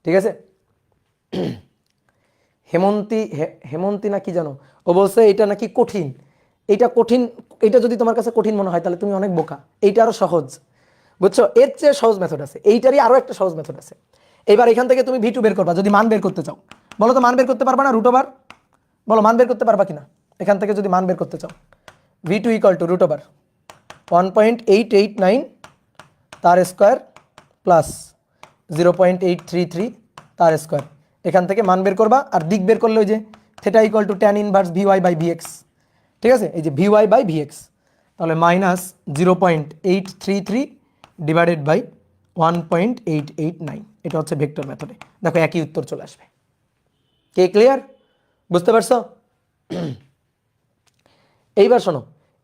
ঠিক আছে। হেমন্তী না কি জানো, ও বলছে এটা নাকি কঠিন, এইটা কঠিন, এটা যদি তোমার কাছে কঠিন মনে হয় তাহলে তুমি অনেক বোকা, এইটা আরো সহজ, বুঝছো, এর চেয়ে সহজ মেথড আছে, এইটারই আরো একটা সহজ মেথড আছে। এবার এখান থেকে তুমি V2 বের করবা, যদি মান বের করতে চাও, বলো তো মান বের করতে পারবা না রুট ওভার, বলো মান বের করতে পারবা কিনা, এখান থেকে যদি মান বের করতে চাও V2 = রুট ওভার 1.889 তার স্কোয়ার প্লাস 0.833 তার স্কোয়ার, এখান থেকে মান বের করবা, আর দিক বের করলে ওই যে থিটা = tan ইনভার্স Vy/Vx, ঠিক আছে, এই যে Vy/Vx, তাহলে -0.833 ডিভাইডেড বাই 1.889, এটা হচ্ছে ভেক্টর মেথডে। দেখো একই উত্তর চলে আসবে। কে ক্লিয়ার, বুঝতে পারছো? এইবার শোনো,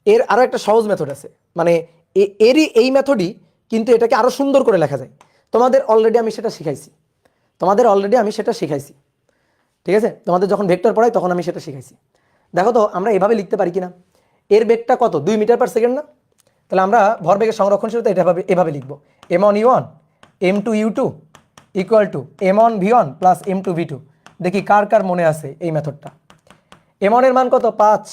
এর আরো একটা সহজ মেথড আছে, মানে এরই এই মেথডই, কিন্তু এটাকে আরো সুন্দর করে লেখা যায়। তোমাদের অলরেডি আমি সেটা শিখাইছি, ঠিক আছে, তোমাদের যখন ভেক্টর পড়াই তখন আমি সেটা শিখাইছি। দেখো তো আমরা এভাবে লিখতে পারি কিনা, এর বেগটা কত 2 মিটার/সেকেন্ড না, তাহলে আমরা ভরবেগের সংরক্ষণশীলতা এভাবে লিখবো m1u1 m2u2 = m1v1 plus m2v2। দেখি কার কার মনে আছে এই মেথডটা। m1 এর মান কত 5,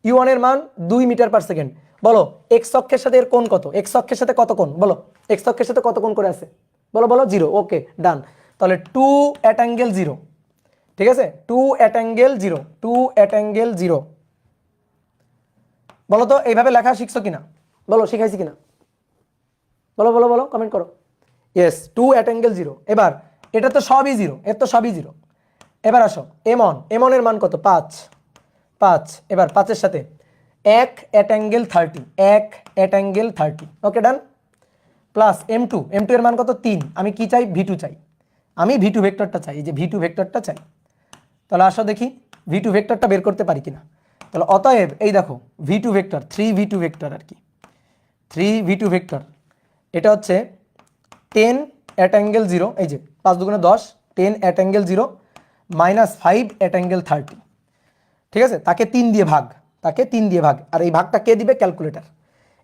u1 এর মান 2 মিটার/সেকেন্ড। বলো x অক্ষের সাথে এর কোণ কত, x অক্ষের সাথে কত কোণ, বলো x অক্ষের সাথে কত কোণ করে আছে, বলো 0, ওকে ডান। তাহলে 2 at angle 0, ঠিক আছে, 2 at angle 0, 2 at angle 0। বলো তো এইভাবে লেখা শিখছো কিনা, বলো শিখাইছি কিনা, বলো বলো বলো কমেন্ট করো। Yes 2 at angle 0। এবার এটা তো সবই 0, এর তো সবই 0। এবার আসো m1 এর মান কত 5, এবার 5 এর সাথে 1 at angle 30, 1 at angle 30, okay done, plus m2 এর মান কত 3, আমি কি চাই V2 চাই, আমি V2 ভেক্টরটা চাই, এই যে V2 ভেক্টরটা চাই। তাহলে আসো দেখি V2 ভেক্টরটা বের করতে পারি কিনা। তাহলে অতএব এই দেখো V2 ভেক্টর 3V2 ভেক্টর আর কি, 3V2 ভেক্টর এটা হচ্ছে 10 at angle 0, এই যে 5 দুগুণে 10, 10 at angle 0 minus 5 at angle 30, ঠিক আছে, তাকে 3 দিয়ে ভাগ, আর এই ভাগটা কে দিবে, ক্যালকুলেটর,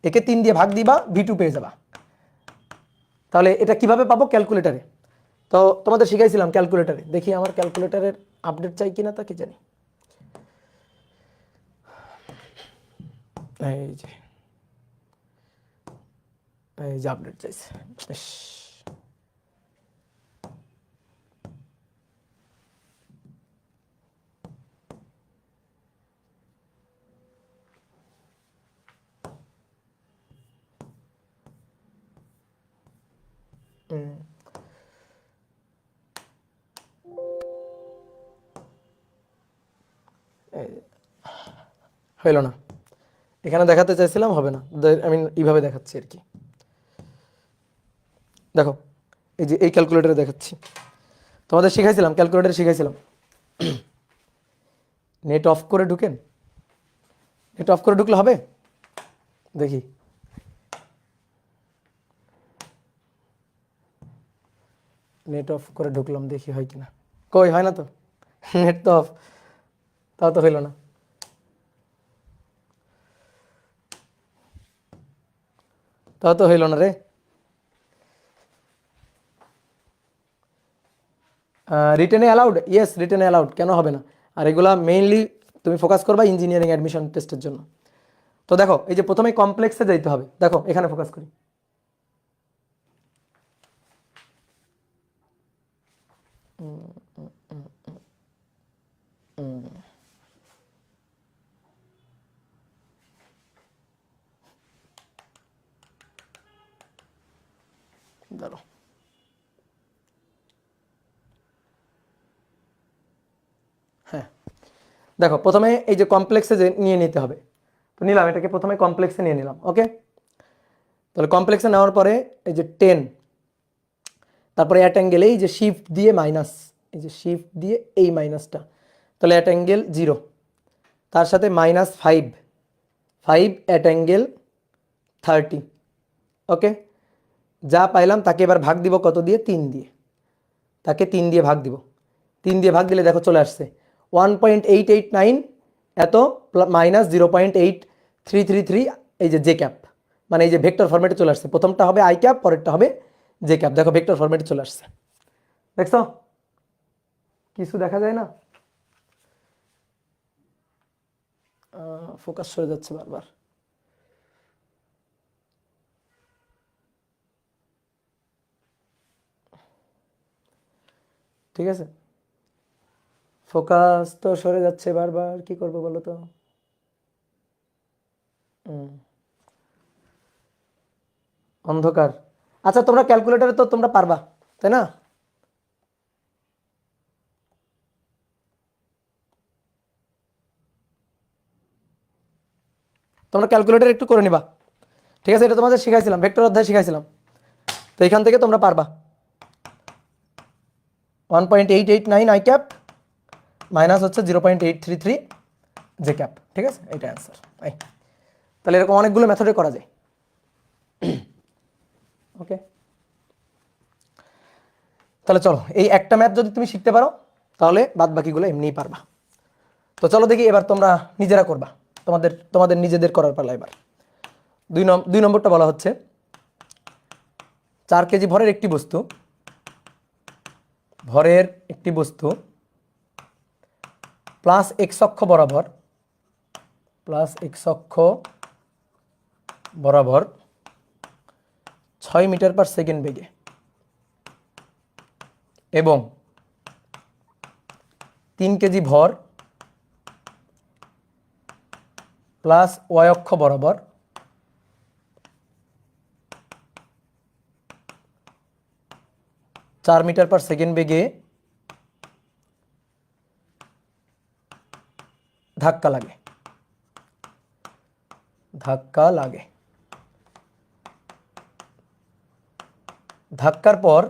একে 3 দিয়ে ভাগ দিবা V2 পেয়ে যাবা। তাহলে এটা কিভাবে পাবো, ক্যালকুলেটরে, তো তোমাদের শিখাইছিলাম ক্যালকুলেটরে, দেখি আমার ক্যালকুলেটরের আপডেট চাই কিনা তা কি জানি, এই যে আপডেট চাইছে, হইল না, এখানে দেখাতে চাইছিলাম হবে না, আমি এইভাবে দেখাচ্ছি আর কি। দেখো এই যে এই ক্যালকুলেটরে দেখাচ্ছি, তোমাদের শিখাইছিলাম ক্যালকুলেটরে শিখাইছিলাম। নেট অফ করে ঢুকেন, নেট অফ করে ঢুকলে হবে, দেখি নেট অফ করে ঢুকলাম, দেখি হয় কিনা, কই হয় না তো, নেট তো অফ, তাও তো হইল না, তাও তো হইল না রে। রিটেনে অ্যালাউড, ইয়েস রিটেনে অ্যালাউড, কেন হবে না। আর এগুলা মেইনলি তুমি ফোকাস করবা ইঞ্জিনিয়ারিং অ্যাডমিশন টেস্টের জন্য। তো দেখো এই যে প্রথমে কমপ্লেক্সে যাইতে হবে, দেখো এখানে ফোকাস করি, দাঁড়ো হ্যাঁ, দেখো প্রথমে এই যে কমপ্লেক্সে যে নিয়ে নিতে হবে, তো নিলাম এটাকে, প্রথমে কমপ্লেক্সে নিয়ে নিলাম, ওকে। তাহলে কমপ্লেক্সে নেওয়ার পরে এই যে 10, তারপরে অ্যাট অ্যাঙ্গেল এই যে শিফট দিয়ে মাইনাস, এই যে শিফট দিয়ে এই মাইনাসটা, তাহলে অ্যাট অ্যাঙ্গেল 0, তার সাথে -5, 5 অ্যাট অ্যাঙ্গেল 30। ওকে, যা পাইলাম তাকে এবার ভাগ দিব কত দিয়ে? 3 দিয়ে। তাকে 3 দিয়ে ভাগ দিব। 3 দিয়ে ভাগ দিলে দেখো চলে আসছে 1.889 এত -0.8333, এই যে জে ক্যাপ, মানে এই যে ভেক্টর ফরম্যাটে চলে আসছে। প্রথমটা হবে আই ক্যাপ, পরেরটা হবে জে ক্যাপ। দেখো ভেক্টর ফরম্যাটে চলে আসছে, দেখছো? কিছু দেখা যায় না, ফোকাস সরে যাচ্ছে বারবার। ঠিক আছে, ফোকাস তো সরে যাচ্ছে বারবার, কি করবো বলো তো? অন্ধকার। আচ্ছা, তোমরা ক্যালকুলেটরে তো তোমরা পারবা, তাই না? তোমরা ক্যালকুলেটর একটু করে নিবা, ঠিক আছে? এটা তোমাদের শিখাইছিলাম, ভেক্টর অধ্যায় শিখাইছিলাম, তো এখান থেকে তোমরা পারবা। 1.889 আই ক্যাপ মাইনাস হচ্ছে 0.833 জে ক্যাপ। ঠিক আছে, এটা অ্যান্সার। তাহলে এরকম অনেকগুলো মেথডে করা যায়। ওকে, তাহলে চলো, এই একটা ম্যাথ যদি তুমি শিখতে পারো তাহলে বাদ বাকিগুলো এমনিই পারবা। তো চলো দেখি এবার তোমরা নিজেরা করবা, তোমাদের নিজেদের করার পালা। এবার 2 নম্বরটা বলা হচ্ছে 4 কেজি ভরের একটি বস্তু প্লাস এক্স অক্ষ বরাবর 6 মিটার পার সেকেন্ড বেগে এবং 3 কেজি ভর প্লাস ওয়াই অক্ষ বরাবর 4 মিটার পার সেকেন্ড বেগে ধাক্কা লাগে। ধাক্কার পর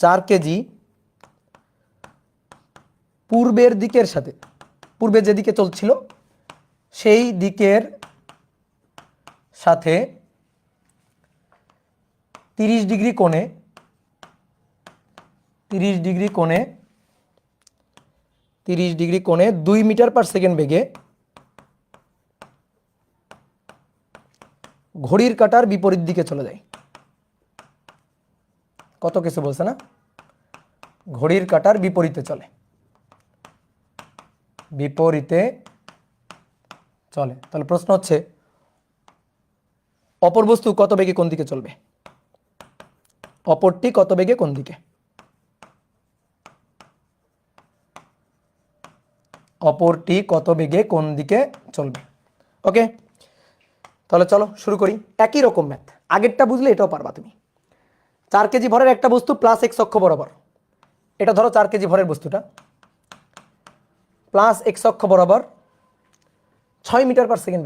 4 কেজি পূর্বে যেদিকে চলছিল সেই দিকের সাথে 30 ডিগ্রি কোণে 2 মিটার পার সেকেন্ড বেগে ঘড়ির কাঁটার বিপরীত দিকে চলে যায়। কত কিছু বলছে না? ঘড়ির কাঁটার বিপরীতে চলে। তাহলে প্রশ্ন হচ্ছে অপর বস্তু কত বেগে কোন দিকে চলবে? অপরটি কত বেগে কোন দিকে? চলবে। ওকে, তাহলে চলো শুরু করি। একই রকম ম্যাথ, আগেরটা বুঝলে এটাও পারবা তুমি। 4 কেজি ভরের একটা বস্তু প্লাস এক্স অক্ষ বরাবর, এটা ধরো 4 কেজি ভরের বস্তুটা প্লাস এক্স অক্ষ বরাবর 6 মিটার পার সেকেন্ড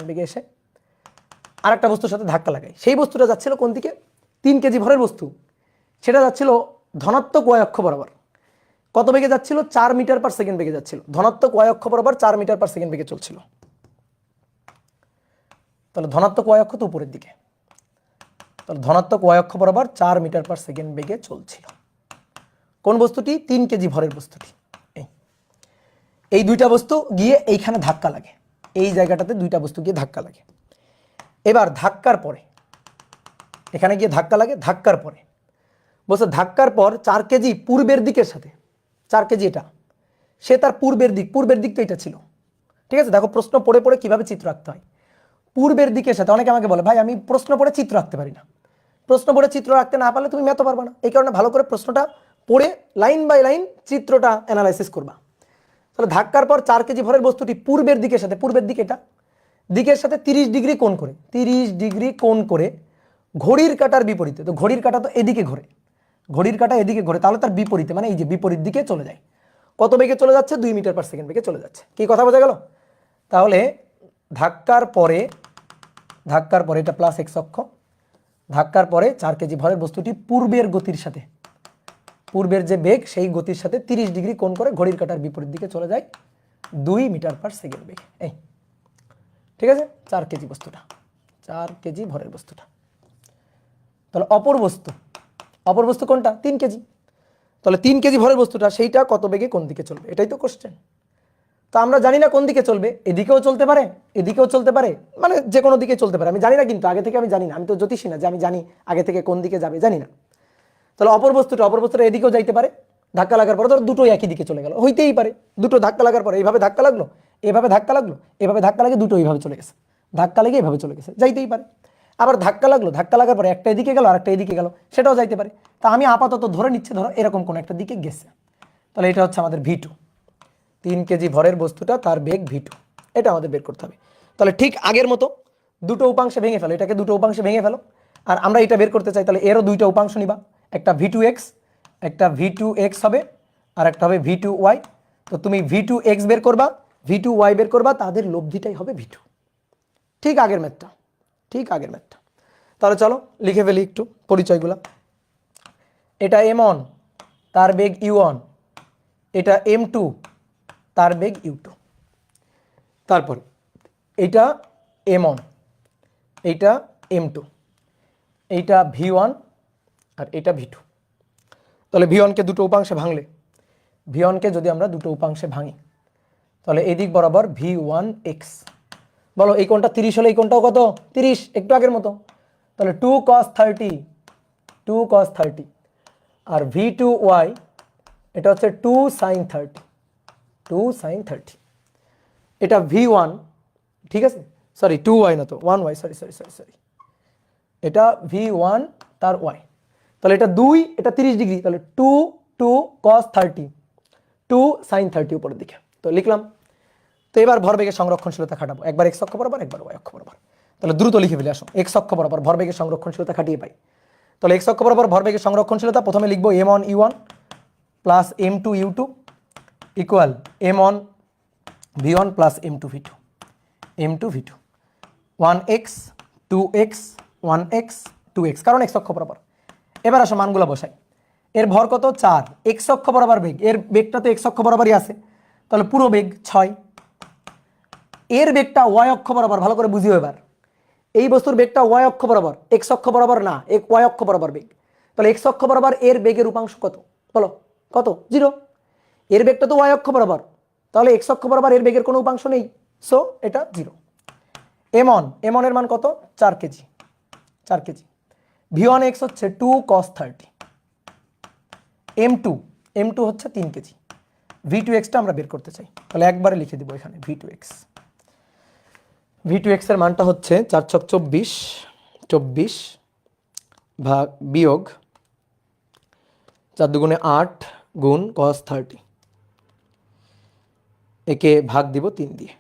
বেগে এসে আর একটা বস্তুর সাথে ধাক্কা লাগায়। সেই বস্তুটা যাচ্ছিল কোন দিকে? 3 কেজি ভরের বস্তু, সেটা যাচ্ছিল ধনাত্মক ওয়াই অক্ষ বরাবর। কত বেগে যাচ্ছিল? 4 মিটার পার সেকেন্ড বেগে যাচ্ছিল। ধনাত্মক ওয়াই অক্ষ বরাবর 4 মিটার পার সেকেন্ড বেগে চলছিল। তাহলে ধনাত্মক ওয়াই অক্ষ তো উপরের দিকে, তাহলে ধনাত্মক ওয়াই অক্ষ বরাবর 4 মিটার পার সেকেন্ড বেগে চলছিল। কোন বস্তুটি? 3 কেজি ভরের বস্তুটি। এই দুইটা বস্তু গিয়ে এইখানে ধাক্কা লাগে, এই জায়গাটাতে দুইটা বস্তু গিয়ে ধাক্কা লাগে। এবার ধাক্কার পরে এখানে গিয়ে ধাক্কা লাগে। ধাক্কার পর 4 কেজি পূর্বের দিকের সাথে, 4 কেজি এটা, সে তার পূর্বের দিক তো এটা ছিল। ঠিক আছে, দেখো প্রশ্ন পড়ে কিভাবে চিত্র আঁকতে হয়। পূর্বের দিকের সাথে, অনেকে আমাকে বলে ভাই আমি প্রশ্ন পড়ে চিত্র আঁকতে পারি না। প্রশ্ন পড়ে চিত্র আঁকতে না পারলে তুমি ম্যাথও পারবা না। এই কারণে ভালো করে প্রশ্নটা পড়ে লাইন বাই লাইন চিত্রটা অ্যানালাইসিস করবা। তাহলে ধাক্কার পর 4 কেজি ভরের বস্তুটি পূর্বের দিক এটা, দিকের সাথে 30 ডিগ্রি কোণ করে ঘড়ির কাঁটার বিপরীতে, তো ঘড়ির কাঁটা তো এদিকে ঘোরে, তাহলে তার বিপরীতে, মানে এই যে বিপরীত দিকে চলে যায়। কত বেগে চলে যাচ্ছে? 2 মিটার পার সেকেন্ড বেগে চলে যাচ্ছে। কি কথা বোঝা গেল? তাহলে ধাক্কার পরে এটা প্লাস এক্স অক্ষ, ধাক্কার পরে 4 কেজি ভরের বস্তুটি পূর্বের গতির সাথে পূর্বের যে বেগ সেই গতির সাথে 30 ডিগ্রি কোণ করে ঘড়ির কাঁটার বিপরীত দিকে চলে যায় 2 মিটার পার সেকেন্ড বেগে। এই ঠিক আছে, 4 কেজি বস্তুটা, 4 কেজি ভরের বস্তুটা। তাহলে অপর বস্তু কোনটা? 3 কেজি। তাহলে 3 কেজি ভরের বস্তুটা সেইটা কত বেগে কোন দিকে চলবে, এটাই তো কোশ্চেন। তো আমরা জানি না কোন দিকে চলবে, এদিকেও চলতে পারে এদিকেও চলতে পারে, মানে যে কোনো দিকে চলতে পারে, আমি জানি না, কিন্তু আগে থেকে আমি জানি না, আমি তো জ্যোতিষী না যে আমি জানি আগে থেকে কোন দিকে যাবে, জানি না। তাহলে অপর বস্তুটা এদিকেও যাইতে পারে, ধাক্কা লাগার পরে ধরো দুটোই একই দিকে চলে গেল, হইতেই পারে। দুটো ধাক্কা লাগার পরে এইভাবে ধাক্কা লাগলো, এভাবে ধাক্কা লাগলো, এভাবে ধাক্কা লাগে, দুটো এইভাবে চলে গেছে, ধাক্কা লেগে এভাবে চলে গেছে, যাইতেই পারে। আবার ধাক্কা লাগলো, ধাক্কা লাগার পরে একটা এদিকে গেল আর একটা এদিকে গেল, সেটাও যাইতে পারে। তা আমি আপাতত ধরে নিচ্ছি ধরো এরকম কোন একটা দিকে গেছে। তাহলে এটা হচ্ছে আমাদের V2, 3 কেজি ভরের বস্তুটা, তার বেগ V2, এটা আমাদের বের করতে হবে। তাহলে ঠিক আগের মতো দুটো উপাংশে ভেঙে ফেলো, এটাকে দুটো উপাংশে ভেঙে ফেলো। আর আমরা এটা বের করতে চাই, তাহলে এরও দুইটা উপাংশ নিবা, একটা V2x, একটা V2x হবে, আর একটা হবে V2y। তো তুমি V2x বের করবা, V2y বের করবা, তাদের লব্ধিটাই হবে V2। ঠিক আগের ম্যাথটা, তাহলে চলো লিখে ফেলি একটু পরিচয়গুলা। এটা M1, তার বেগ U1, এটা M2, তার বেগ U2। তারপর এটা M1, এইটা M2, এইটা V1 আর এটা V2। তাহলে V1কে দুটো উপাংশে ভাঙলে, V1কে যদি আমরা দুটো উপাংশে ভাঙি, তাহলে এই দিক বরাবর V1x, বলো এই কোণটা 30 হলে এই কোণটাও কত? 30, একটু আগের মতো। তাহলে 2 cos 30, আর V2y এটা হচ্ছে 2 sin 30, এটা V1, ঠিক আছে, সরি 2y না তো 1y, সরি, এটা V1 তার y। তাহলে এটা 2, এটা 30 ডিগ্রি, তাহলে 2 cos 30, 2 sin 30 উপরের দিকে, তো লিখলাম। তো এবার ভরবেগের সংরক্ষণশীলতা খাটাবো, একবার x অক্ষ বরাবর, একবার y অক্ষ বরাবর। তাহলে দ্রুত লিখে ফেলে আসো, x অক্ষ বরাবর ভরবেগের সংরক্ষণশীলতা খাটিয়ে পাই। তাহলে x অক্ষ বরাবর ভরবেগের সংরক্ষণশীলতা প্রথমে লিখবো M1 U1 plus M2 U2 equal M1 V1 plus M2 V2, 1x 2x 1x 2x, কারণ x অক্ষ বরাবর। এবার আসো মানগুলো বসাই। এর ভর কত? 4, x অক্ষ বরাবর বেগ, এর বেগটা তো x অক্ষ বরাবরই আছে, তাহলে পুরো বেগ 6। এর বেগটা y অক্ষ বরাবর, ভালো করে বুঝিও এবার, এই বস্তুর বেগটা y অক্ষ বরাবর, x অক্ষ বরাবর না, y অক্ষ বরাবর বেগ। তাহলে x অক্ষ বরাবর এর বেগের উপাংশ কত? বলো কত? 0। এর বেগটা তো y অক্ষ বরাবর, তাহলে x অক্ষ বরাবর এর বেগের কোনো উপাংশ নেই, সো এটা 0। M1 এর মান কত? 4 কেজি। V1x হচ্ছে 2 cos 30, M2 হচ্ছে 3 কেজি। V2x-টা আমরা বের করতে চাই, তাহলে একবারে লিখে দিব এখানে V2x এর মানটা হচ্ছে 4 ছক 24 ভাগ বিয়োগ 4 দুগুণে 8 গুণ cos 30, একে ভাগ দিব 3 দিয়ে,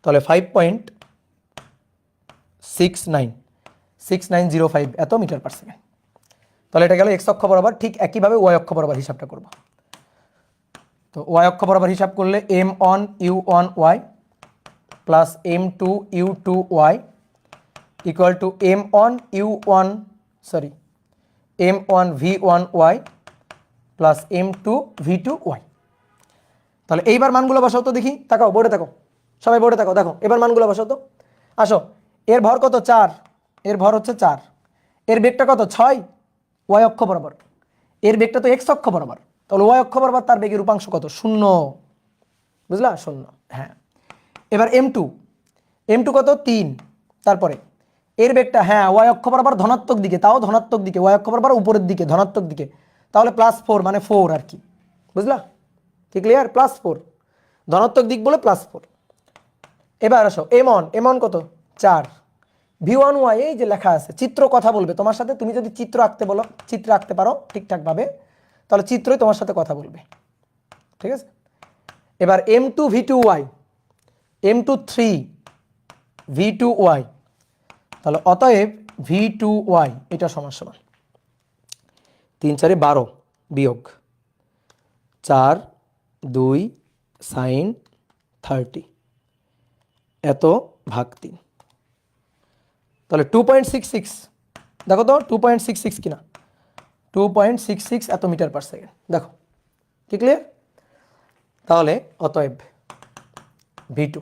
তাহলে 5.6905 এত মিটার পার সেকেন্ড। তাহলে এটা গেল x অক্ষ বরাবর। ঠিক একইভাবে y অক্ষ বরাবর হিসাবটা করব। তো y অক্ষ বরাবর হিসাব করলে M1 U1y plus M2 U2y equal to M1 V1y plus M2 V2y। তাহলে এইবার মানগুলো বসাও তো দেখি, তাকাও বোর্ডে, তাকাও সবাই বোর্ডে, তাকাও, দেখো এবার মানগুলো বসাও তো। আসো, এর ভর কত? 4, এর ভর হচ্ছে 4, এর বেগটা কত? 6 y অক্ষ বরাবর, এর বেগটা তো x অক্ষ বরাবর, তাহলে y অক্ষ বরাবর তার বেগের উপাংশ কত? 0, বুঝলা? 0, হ্যাঁ। এবার M2 কত? 3, তারপরে এর বেগটা, হ্যাঁ, y অক্ষ বরাবর ধনাত্মক দিকে, তাও ধনাত্মক দিকে, y অক্ষ বরাবর উপরের দিকে ধনাত্মক দিকে, তাহলে +4, মানে 4 আর কি, বুঝলা? কি ক্লিয়ার? +4, ধনাত্মক দিক বলে +4। এবার আসো M1 কত? 4, V1y এই যে লেখা আছে, চিত্র কথা বলবে তোমার সাথে, তুমি যদি চিত্র আঁকতে বলো, চিত্র আঁকতে পারো ঠিকঠাক ভাবে, তাহলে চিত্রই তোমার সাথে কথা বলবে, ঠিক আছে? এবার M2 V2y, M2 3 V2y, তাহলে অতএব V2y এটা সমান 3 4 12 বিয়োগ 4 2 sin 30 এত ভাগ 3, তাহলে 2.66, দেখো তো 2.66 কিনা, 2.66 এত মিটার পার সেকেন্ড। দেখো কি ক্লিয়ার? তাহলে অতএব v2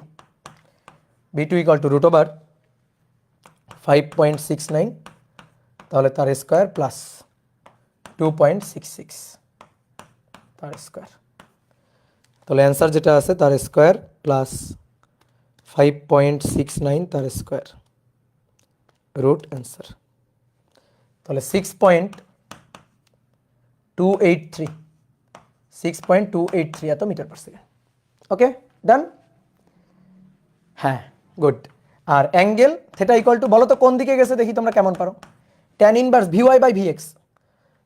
ইকুয়াল টু √5.69, তাহলে তার স্কোয়ার প্লাস 2.66 তার স্কোয়ার। তাহলে অ্যান্সার যেটা আছে তার স্কোয়ার প্লাস 5.69 তার স্কোয়ার রুট অ্যান্সার। তাহলে 6.283 এত metre per second. Okay done. হ্যাঁ গুড। আর অ্যাঙ্গেল থেটা ইকুয়াল টু, বলো তো কোন দিকে গেছে দেখি তোমরা কেমন পারো। Tan inverse VY by VX,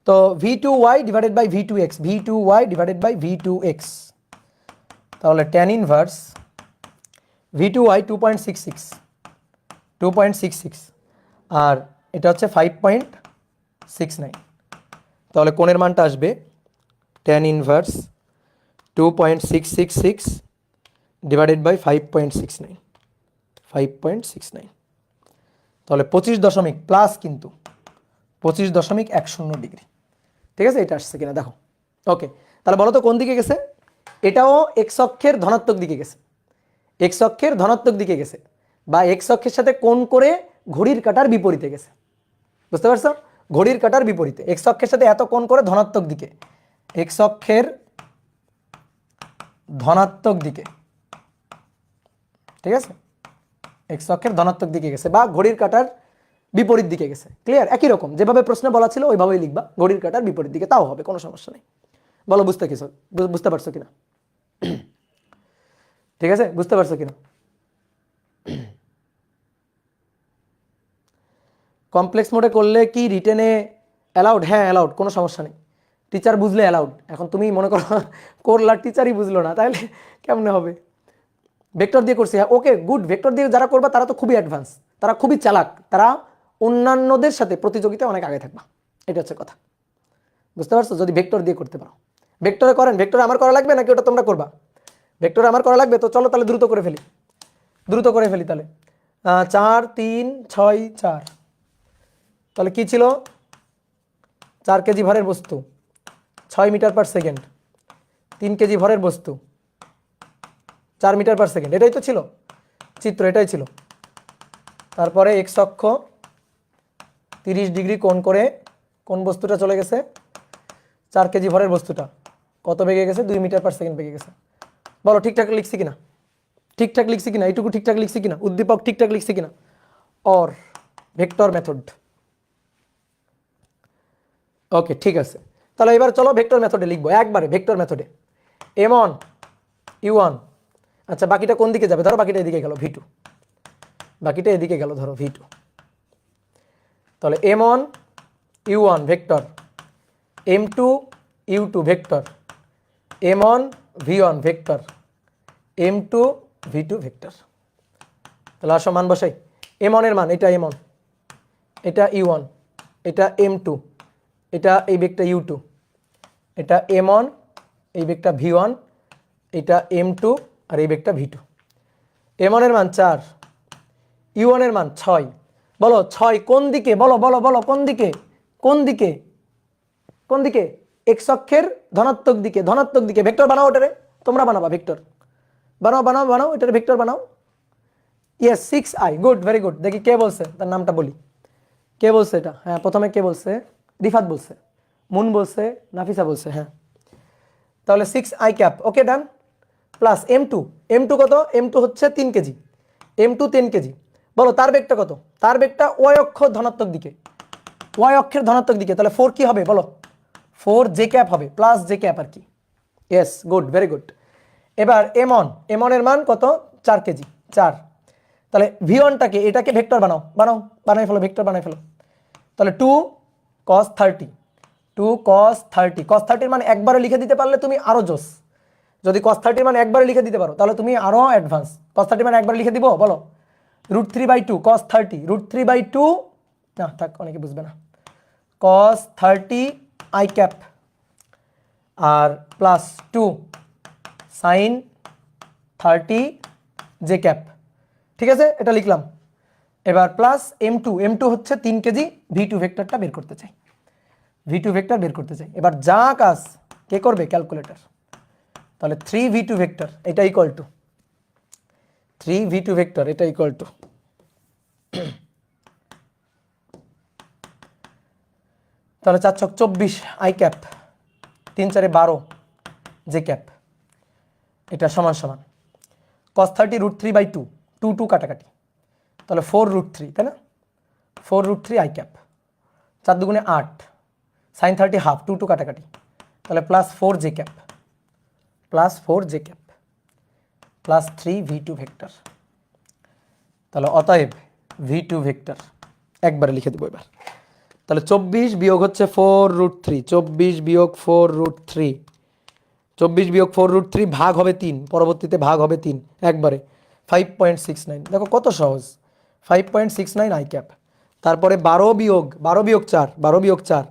তো V2Y divided by V2X, V2Y divided by V2X। তাহলে ট্যান ইনভার্স V2Y 2.66 আর এটা হচ্ছে 5.69, তাহলে কোণের মানটা আসবে ট্যান ইনভার্স 2.666 ডিভাইডেড বাই 5.69, তাহলে 25 প্লাস কিন্তু 25.10 ডিগ্রি। ঠিক আছে, এটা আসছে কিনা দেখো। ওকে, তাহলে বলো তো কোন দিকে গেছে? এটাও এক্স অক্ষের ধনাত্মক দিকে গেছে, এক্স অক্ষের ধনাত্মক দিকে গেছে, বা এক্স অক্ষের সাথে কোণ করে ঘড়ির কাঁটার বিপরীতে গেছে। বুঝতে পারছো? ঘড়ির কাঁটার বিপরীতে, এক্স অক্ষের সাথে এত কোণ করে ধনাত্মক দিকে, এক্স অক্ষের ধনাত্মক দিকে। ঠিক আছে, এক্স অক্ষের ধনাত্মক দিকে গেছে বা ঘড়ির কাঁটার বিপরীত দিকে গেছে। ক্লিয়ার? একই রকম যেভাবে প্রশ্নে বলা ছিল ওইভাবেই লিখবা, ঘড়ির কাঁটার বিপরীত দিকে, তাও হবে, কোনো সমস্যা নেই। বলো বুঝতে পারছো কিনা? ঠিক আছে, বুঝতে পারছো কিনা? কমপ্লেক্স মোডে করলে কি রিটেনে অ্যালাউড? হ্যাঁ অ্যালাউড, কোনো সমস্যা নেই। টিচার বুঝলে অ্যালাউড। এখন তুমি মনে করো করলার টিচারই বুঝলো না, তাহলে কেমনে হবে? ভেক্টর দিয়ে করছি, হ্যাঁ ওকে গুড। ভেক্টর দিয়ে যারা করবা তারা তো খুবই অ্যাডভান্স, তারা খুবই চালাক, তারা অন্যান্যদের সাথে প্রতিযোগিতায় অনেক আগে থাকবা, এটা হচ্ছে কথা। বুঝতে পারছো? যদি ভেক্টর দিয়ে করতে পারো। ভেক্টরে করেন, ভেক্টরে আমার করা লাগবে নাকি ওটা তোমরা করবা? ভেক্টরে আমার করা লাগবে, তো চলো তাহলে দ্রুত করে ফেলি তাহলে 4 3 6 4। তাহলে কি ছিল? 4 কেজি ভরের বস্তু 6 মিটার পার সেকেন্ড, 3 কেজি ভরের বস্তু 4 মিটার পার সেকেন্ড, এটাই তো ছিল চিত্র, এটাই ছিল। তারপরে এক্স অক্ষ 30 ডিগ্রি কোণ করে কোন বস্তুটা চলে গেছে? 4 কেজি ভরের বস্তুটা কত বেগে গেছে? 2 মিটার পার সেকেন্ড বেগে গেছে। বলো ঠিকঠাক লিখছি কিনা? এইটুকু ঠিকঠাক লিখছি কিনা? উদ্দীপক ঠিকঠাক লিখছি কিনা? Or vector method. ওকে ঠিক আছে, তাহলে এবার চলো ভেক্টর মেথডে লিখবো একবারে। ভেক্টর মেথডে m1 u1, আচ্ছা বাকিটা কোন দিকে যাবে? ধরো বাকিটা এদিকে গেল v2, বাকিটা এদিকে গেল ধরো v2। তাহলে m1 u1 vector, m2 u2 vector, m1 v1 vector, m2 v2 vector. তাহলে আসো মান বসাই। m1 এর মান এটা m1, এটা u1, এটা m2, এটা এই বেগটা u2, এটা m1, এই বেগটা v1, এটা m2 আর এই বেগটা v2। m1 এর মান 4, u1 এর মান 6। বলো 6 কোন দিকে? বলো বলো বলো কোন দিকে? কোন দিকে? কোন দিকে? এক্স অক্ষের ধনাত্মক দিকে, ধনাত্মক দিকে। ভেক্টর বানাও ওটারে, তোমরা বানাবা ভেক্টর, বানাও এটারে ভেক্টর বানাও। Yes 6i, good, very good. দেখি কে বলছে, তার নামটা বলি। কে বলছে এটা? হ্যাঁ প্রথমে কে বলছে? রিফাত বলছে, মুন বলছে, নাফিসা বলছে। হ্যাঁ তাহলে 6i ক্যাপ। ওকে ডান। প্লাস m2 কত? m2 হচ্ছে 3 কেজি, m2 10 কেজি। বলো তার বেগটা কত? তার বেগটা y অক্ষ ধনাত্মক দিকে, y অক্ষের ধনাত্মক দিকে। তাহলে 4 কি হবে বলো? 4 জে ক্যাপ হবে, প্লাস জে ক্যাপ আর কি। Yes good, very good. এবার m1 এর মান কত? 4 কেজি, 4। তাহলে v1টাকে, এটাকে ভেক্টর বানাই ফেলো, ভেক্টর বানাই ফেলো। তাহলে 2 cos 30, 2 cos 30। cos 30 মান একবারে লিখে দিতে পারলে তুমি আরো জোস। যদি cos 30 মান একবারে লিখে দিতে পারো তাহলে তুমি আরো অ্যাডভান্স। cos 30 মান একবারে লিখে দিব, বলো √3/2 cos 30, √3/2 না থাক, অনেকে বুঝবে না। cos 30 i ক্যাপ আর প্লাস 2 sin 30 j ক্যাপ। ঠিক আছে, এটা লিখলাম। এবার প্লাস m2 হচ্ছে 3 কেজি, v2 ভেক্টরটা বের করতে চাই। v2 ভেক্টর বের করতে চাই। এবার যা কাজ কে করবে? ক্যালকুলেটর। তাহলে 3v2 ভেক্টর এটা ইকুয়াল টু 3v2 ভেক্টর এটা ইকুয়াল টু তাহলে 4 ছক 24 আই ক্যাপ 3 4 12 জে ক্যাপ এটা সমান সমান cos 30 √3/2 2 2 কাটাকাটি তাহলে 4 √3 তাই না 4 √3 আই ক্যাপ 4 দুগুণে 8 sin 30 হাফ 2 2 কাটাকাটি তাহলে plus 4 J cap plus 4 J cap plus 3v2 vector. তাহলে অতএব v2 ভেক্টর একবারে লিখে দেবো এবার। তাহলে 24 বিয়োগ হচ্ছে 4 √3 24 বিয়োগ 4 √3 24 বিয়োগ 4 √3 ভাগ হবে 3 পরবর্তীতে ভাগ হবে 3 একবারে 5.69 দেখো কত সহজ 5.69 আই ক্যাপ। তারপরে 12 বিয়োগ 4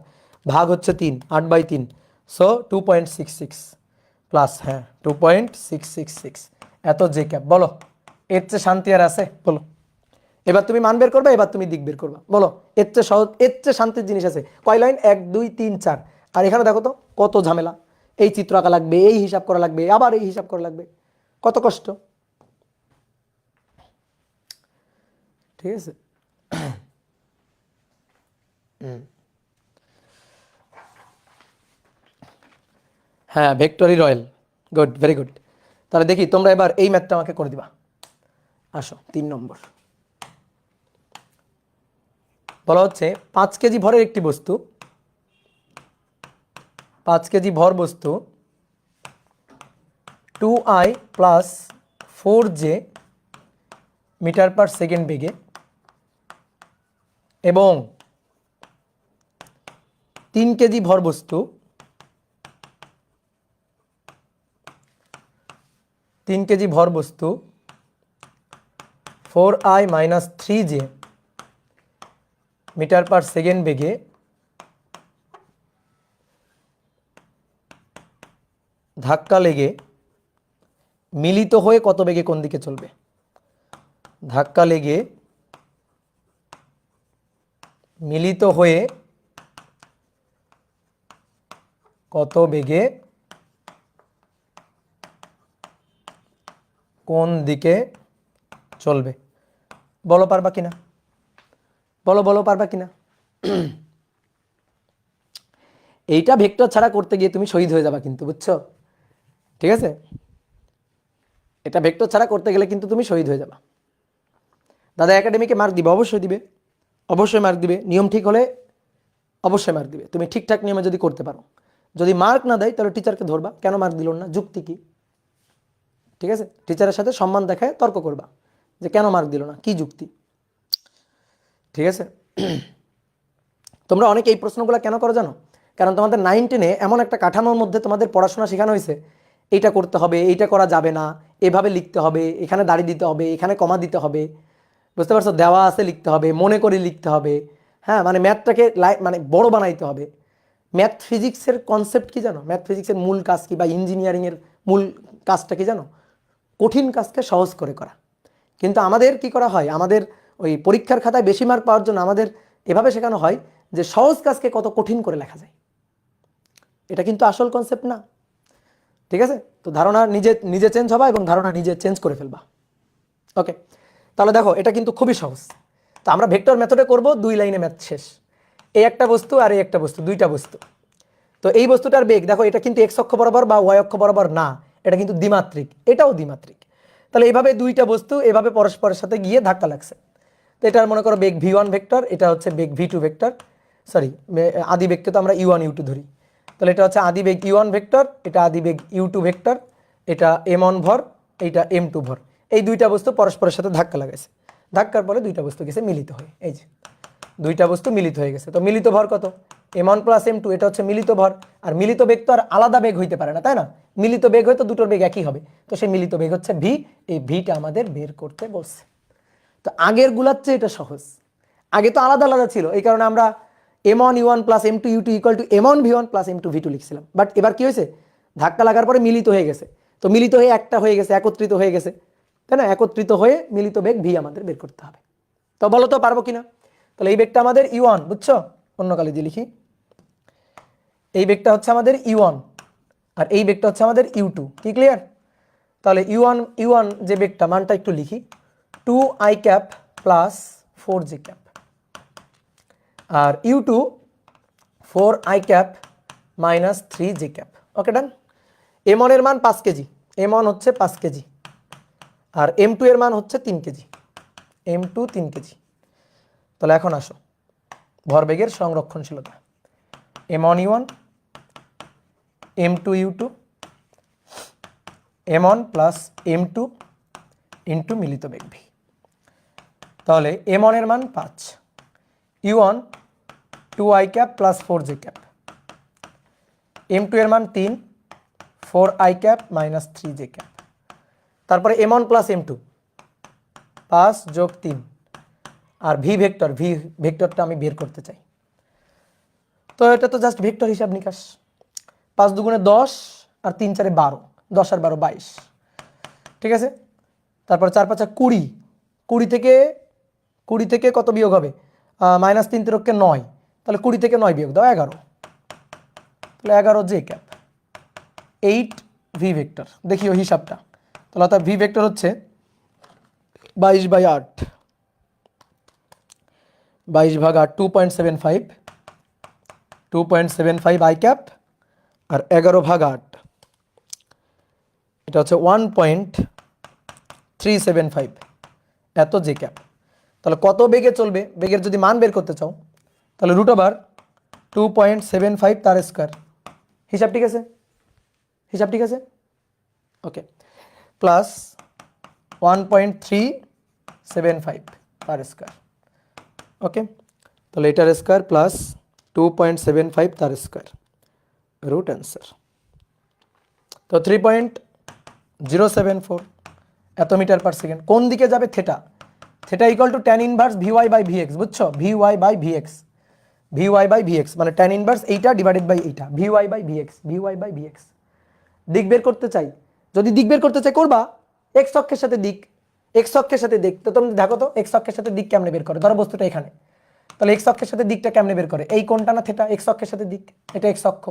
ভাগ হচ্ছে 3 8/3 সো 2.66 প্লাস 2.666 এত জে ক্যাপ। বলো এর চেয়ে শান্তি আর আছে? বলো এবার তুমি মান বের করবে, এবার তুমি দিক বের করবা। বলো এর চেয়ে সহজ এর চেয়ে শান্তির জিনিস আছে? কয় লাইন? 1 2 3 4। আর এখানে দেখো তো কত ঝামেলা, এই চিত্র আঁকা লাগবে, এই হিসাব করা লাগবে, আবার এই হিসাব করা লাগবে, কত কষ্ট। ঠিক আছে হ্যাঁ victory royal good very good. তাহলে দেখি তোমরা এবার এই ম্যাথটা আমাকে করে দিবা। আসো 3 নম্বর বলা হচ্ছে 5 কেজি ভরের একটি বস্তু 5 কেজি ভর বস্তু 2i plus 4j metre per second বেগে এবং 3 কেজি ভর বস্তু 3 কেজি ভর বস্তু 4i minus 3j metre per second বেগে ধাক্কা লেগে মিলিত হয়ে কত বেগে কোন দিকে চলবে? ধাক্কা লেগে মিলিত হয়ে কত বেগে কোন দিকে চলবে? বলো পারবা কিনা? বলো পারবা কিনা? এইটা ভেক্টর ছাড়া করতে গিয়ে তুমি শহীদ হয়ে যাবা কিন্তু, বুঝছো? ঠিক আছে, এটা ভেক্টর ছাড়া করতে গেলে কিন্তু তুমি শহীদ হয়ে যাবা। দাদা একাডেমিকে মার্ক দিবে? অবশ্যই দিবে, অবশ্যই মার্ক দিবে। নিয়ম ঠিক হলে অবশ্যই মার্ক দিবে, তুমি ঠিকঠাক নিয়মে যদি করতে পারো। যদি মার্ক না দেয় তাহলে টিচারকে ধরবা, কেন মার্ক দিল না, যুক্তি কি? ঠিক আছে, টিচারের সাথে সম্মান দেখায় তর্ক করবা যে কেন মার্ক দিল না, কি যুক্তি। ঠিক আছে, তোমরা অনেকে এই প্রশ্নগুলো কেন করো জানো? কারণ তোমাদের 9 10-এ এমন একটা কাঠামোর মধ্যে তোমাদের পড়াশোনা শেখানো হয়েছে, এইটা করতে হবে, এইটা করা যাবে না, এভাবে লিখতে হবে, এখানে দাড়ি দিতে হবে, এখানে কমা দিতে হবে, বুঝতে পারছো? দেওয়া আছে লিখতে হবে, মনে করে লিখতে হবে। হ্যাঁ, মানে ম্যাথটাকে মানে বড় বানাইতে হবে। ম্যাথ ফিজিক্সের কনসেপ্ট কি জানো? ম্যাথ ফিজিক্সের মূল কাজ কি, বা ইঞ্জিনিয়ারিংয়ের মূল কাজটা কি জানো? কঠিন কাজকে সহজ করে করা। কিন্তু আমাদের কি করা হয়, আমাদের ওই পরীক্ষার খাতায় বেশি মার্ক পাওয়ার জন্য আমাদের এভাবে শেখানো হয় যে সহজ কাজকে কত কঠিন করে লেখা যায়। এটা কিন্তু আসল কনসেপ্ট না। ঠিক আছে, তো ধারণা নিজে নিজে চেঞ্জ হবা এবং ধারণা নিজে চেঞ্জ করে ফেলবা। ওকে, তাহলে দেখো এটা কিন্তু খুবই সহজ। তো আমরা ভেক্টর মেথডে করব, 2 লাইনে ম্যাথ শেষ। এই একটা বস্তু আর এই একটা বস্তু, দুইটা বস্তু। তো এই বস্তুটার বেগ দেখো, এটা কিন্তু এক্স অক্ষ বরাবর বা ওয়াই অক্ষ বরাবর না, এটা কিন্তু দ্বিমাত্রিক, এটাও দ্বিমাত্রিক। তাহলে এইভাবে দুইটা বস্তু এভাবে পরস্পরের সাথে গিয়ে ধাক্কা লাগছে। তো এটার মনে করো বেগ v1 ভেক্টর, এটা হচ্ছে বেগ v2 ভেক্টর, সরি আদি বেগকে তো আমরা u1 u2 ধরি। তাহলে এটা হচ্ছে আদি বেগ u1 ভেক্টর, এটা আদি বেগ u2 ভেক্টর, এটা m1 ভর, এইটা m2 ভর। এই দুইটা বস্তু পরস্পরের সাথে ধাক্কা লাগাইছে, ধাক্কার পরে দুইটা বস্তু গেছে মিলিত হয়ে, এই যে দুইটা বস্তু মিলিত হয়ে গেছে। তো মিলিত ভর কত? m1 প্লাস m2, এটা হচ্ছে মিলিত ভর। আর মিলিত বেগ তো আর আলাদা বেগ হইতে পারে না, তাই না? মিলিত বেগ হয়তো দুটোর বেগ একই হবে, তো সেই মিলিত বেগ হচ্ছে v। এই ভিটা আমাদের বের করতে বলছে। তো আগের গুলার চেয়ে এটা সহজ। আগে তো আলাদা আলাদা ছিল, এই কারণে আমরা m1 u1 plus m2 u2 equal to m1 v1 plus m2 v2 লিখছিলাম। বাট এবার কি হয়েছে, ধাক্কা লাগার পরে মিলিত হয়ে গেছে। তো মিলিত হয়ে একটা হয়ে গেছে, একত্রিত হয়ে গেছে, তাই না? একত্রিত হয়ে মিলিত বেগ v আমাদের বের করতে হবে। তো বলো তো পারবো কিনা? তাহলে এই বেগটা আমাদের u1, বুঝছো? অন্য কালি দিয়ে লিখি, এই বেগটা হচ্ছে আমাদের u1 আর এই বেগটা হচ্ছে আমাদের u2। কি ক্লিয়ার? তাহলে u1 যে বেগটা মানটা একটু লিখি, 2i cap plus 4j cap, আর u2 4i cap minus 3j cap. Okay done. m1 এর মান 5 কেজি, m1 হচ্ছে 5 কেজি, আর m2 এর মান হচ্ছে 3 কেজি, m2 3 কেজি। তাহলে এখন আসো ভরবেগের সংরক্ষণশীলতা, m1 u1 m2 u2 m1 plus m2 into মিলিত বেগ ভি। তাহলে m1 এর মান 5, u1 2i cap plus 4j cap, m2 এর মান 3, 4i cap minus 3j cap. তারপরে m1 প্লাস m2 5 যোগ 3, আর ভি ভেক্টরটা আমি বের করতে চাই। তো এটা তো জাস্ট ভেক্টর হিসাব নিকাশ। 5 দুগুণে 10 আর 3 4 12, 10 আর 12 22। ঠিক আছে, তারপর 4 5 20, 20 থেকে কত বিয়োগ হবে? মাইনাস 3 তিরককে 9, তাহলে 20 থেকে 9 বিয়োগ দাও 11, তাহলে 11j ক্যাপ, 8 ভি ভেক্টর। দেখিও হিসাবটা, তাহলে অর্থাৎ ভি ভেক্টর হচ্ছে 22/8, 22/8 2.75 i ক্যাপ, আর 11/8 এটা হচ্ছে 1.375 এত জে ক্যাপ। তাহলে কত বেগে চলবে, বেগের যদি মান বের করতে চাও তাহলে √2.75 তার স্কয়ার। হিসাব ঠিক আছে? হিসাব ঠিক আছে? ওকে, প্লাস 1.375 তার স্কয়ার। ওকে, তাহলে এটার স্কয়ার প্লাস 2.75 তার স্কয়ার, রুট অ্যান্সার। তো 3.074 এত মিটার পার সেকেন্ড। কোন দিকে যাবে? Theta. Theta equal to tan inverse VY by v x, বুঝছো? V y by v x, v y by v x মানে ট্যান ইনভার্স এইটা ডিভাইডেড বাই এইটা, v y by v x, v y by v x. দিক বের করতে চাই, যদি দিক বের করতে চাই করবা এক্স অক্ষের সাথে দিক, এক্স অক্ষের সাথে দিক। তো তুমি দেখো তো এক্স অক্ষের সাথে দিক কেমনে বের করে, ধরো বস্তুটা এখানে, তাহলে এক্স অক্ষের সাথে দিকটা কেমনে বের করে? এই কোণটা না থেটা, এক্স অক্ষের সাথে দিক, এটা এক্স অক্ষ।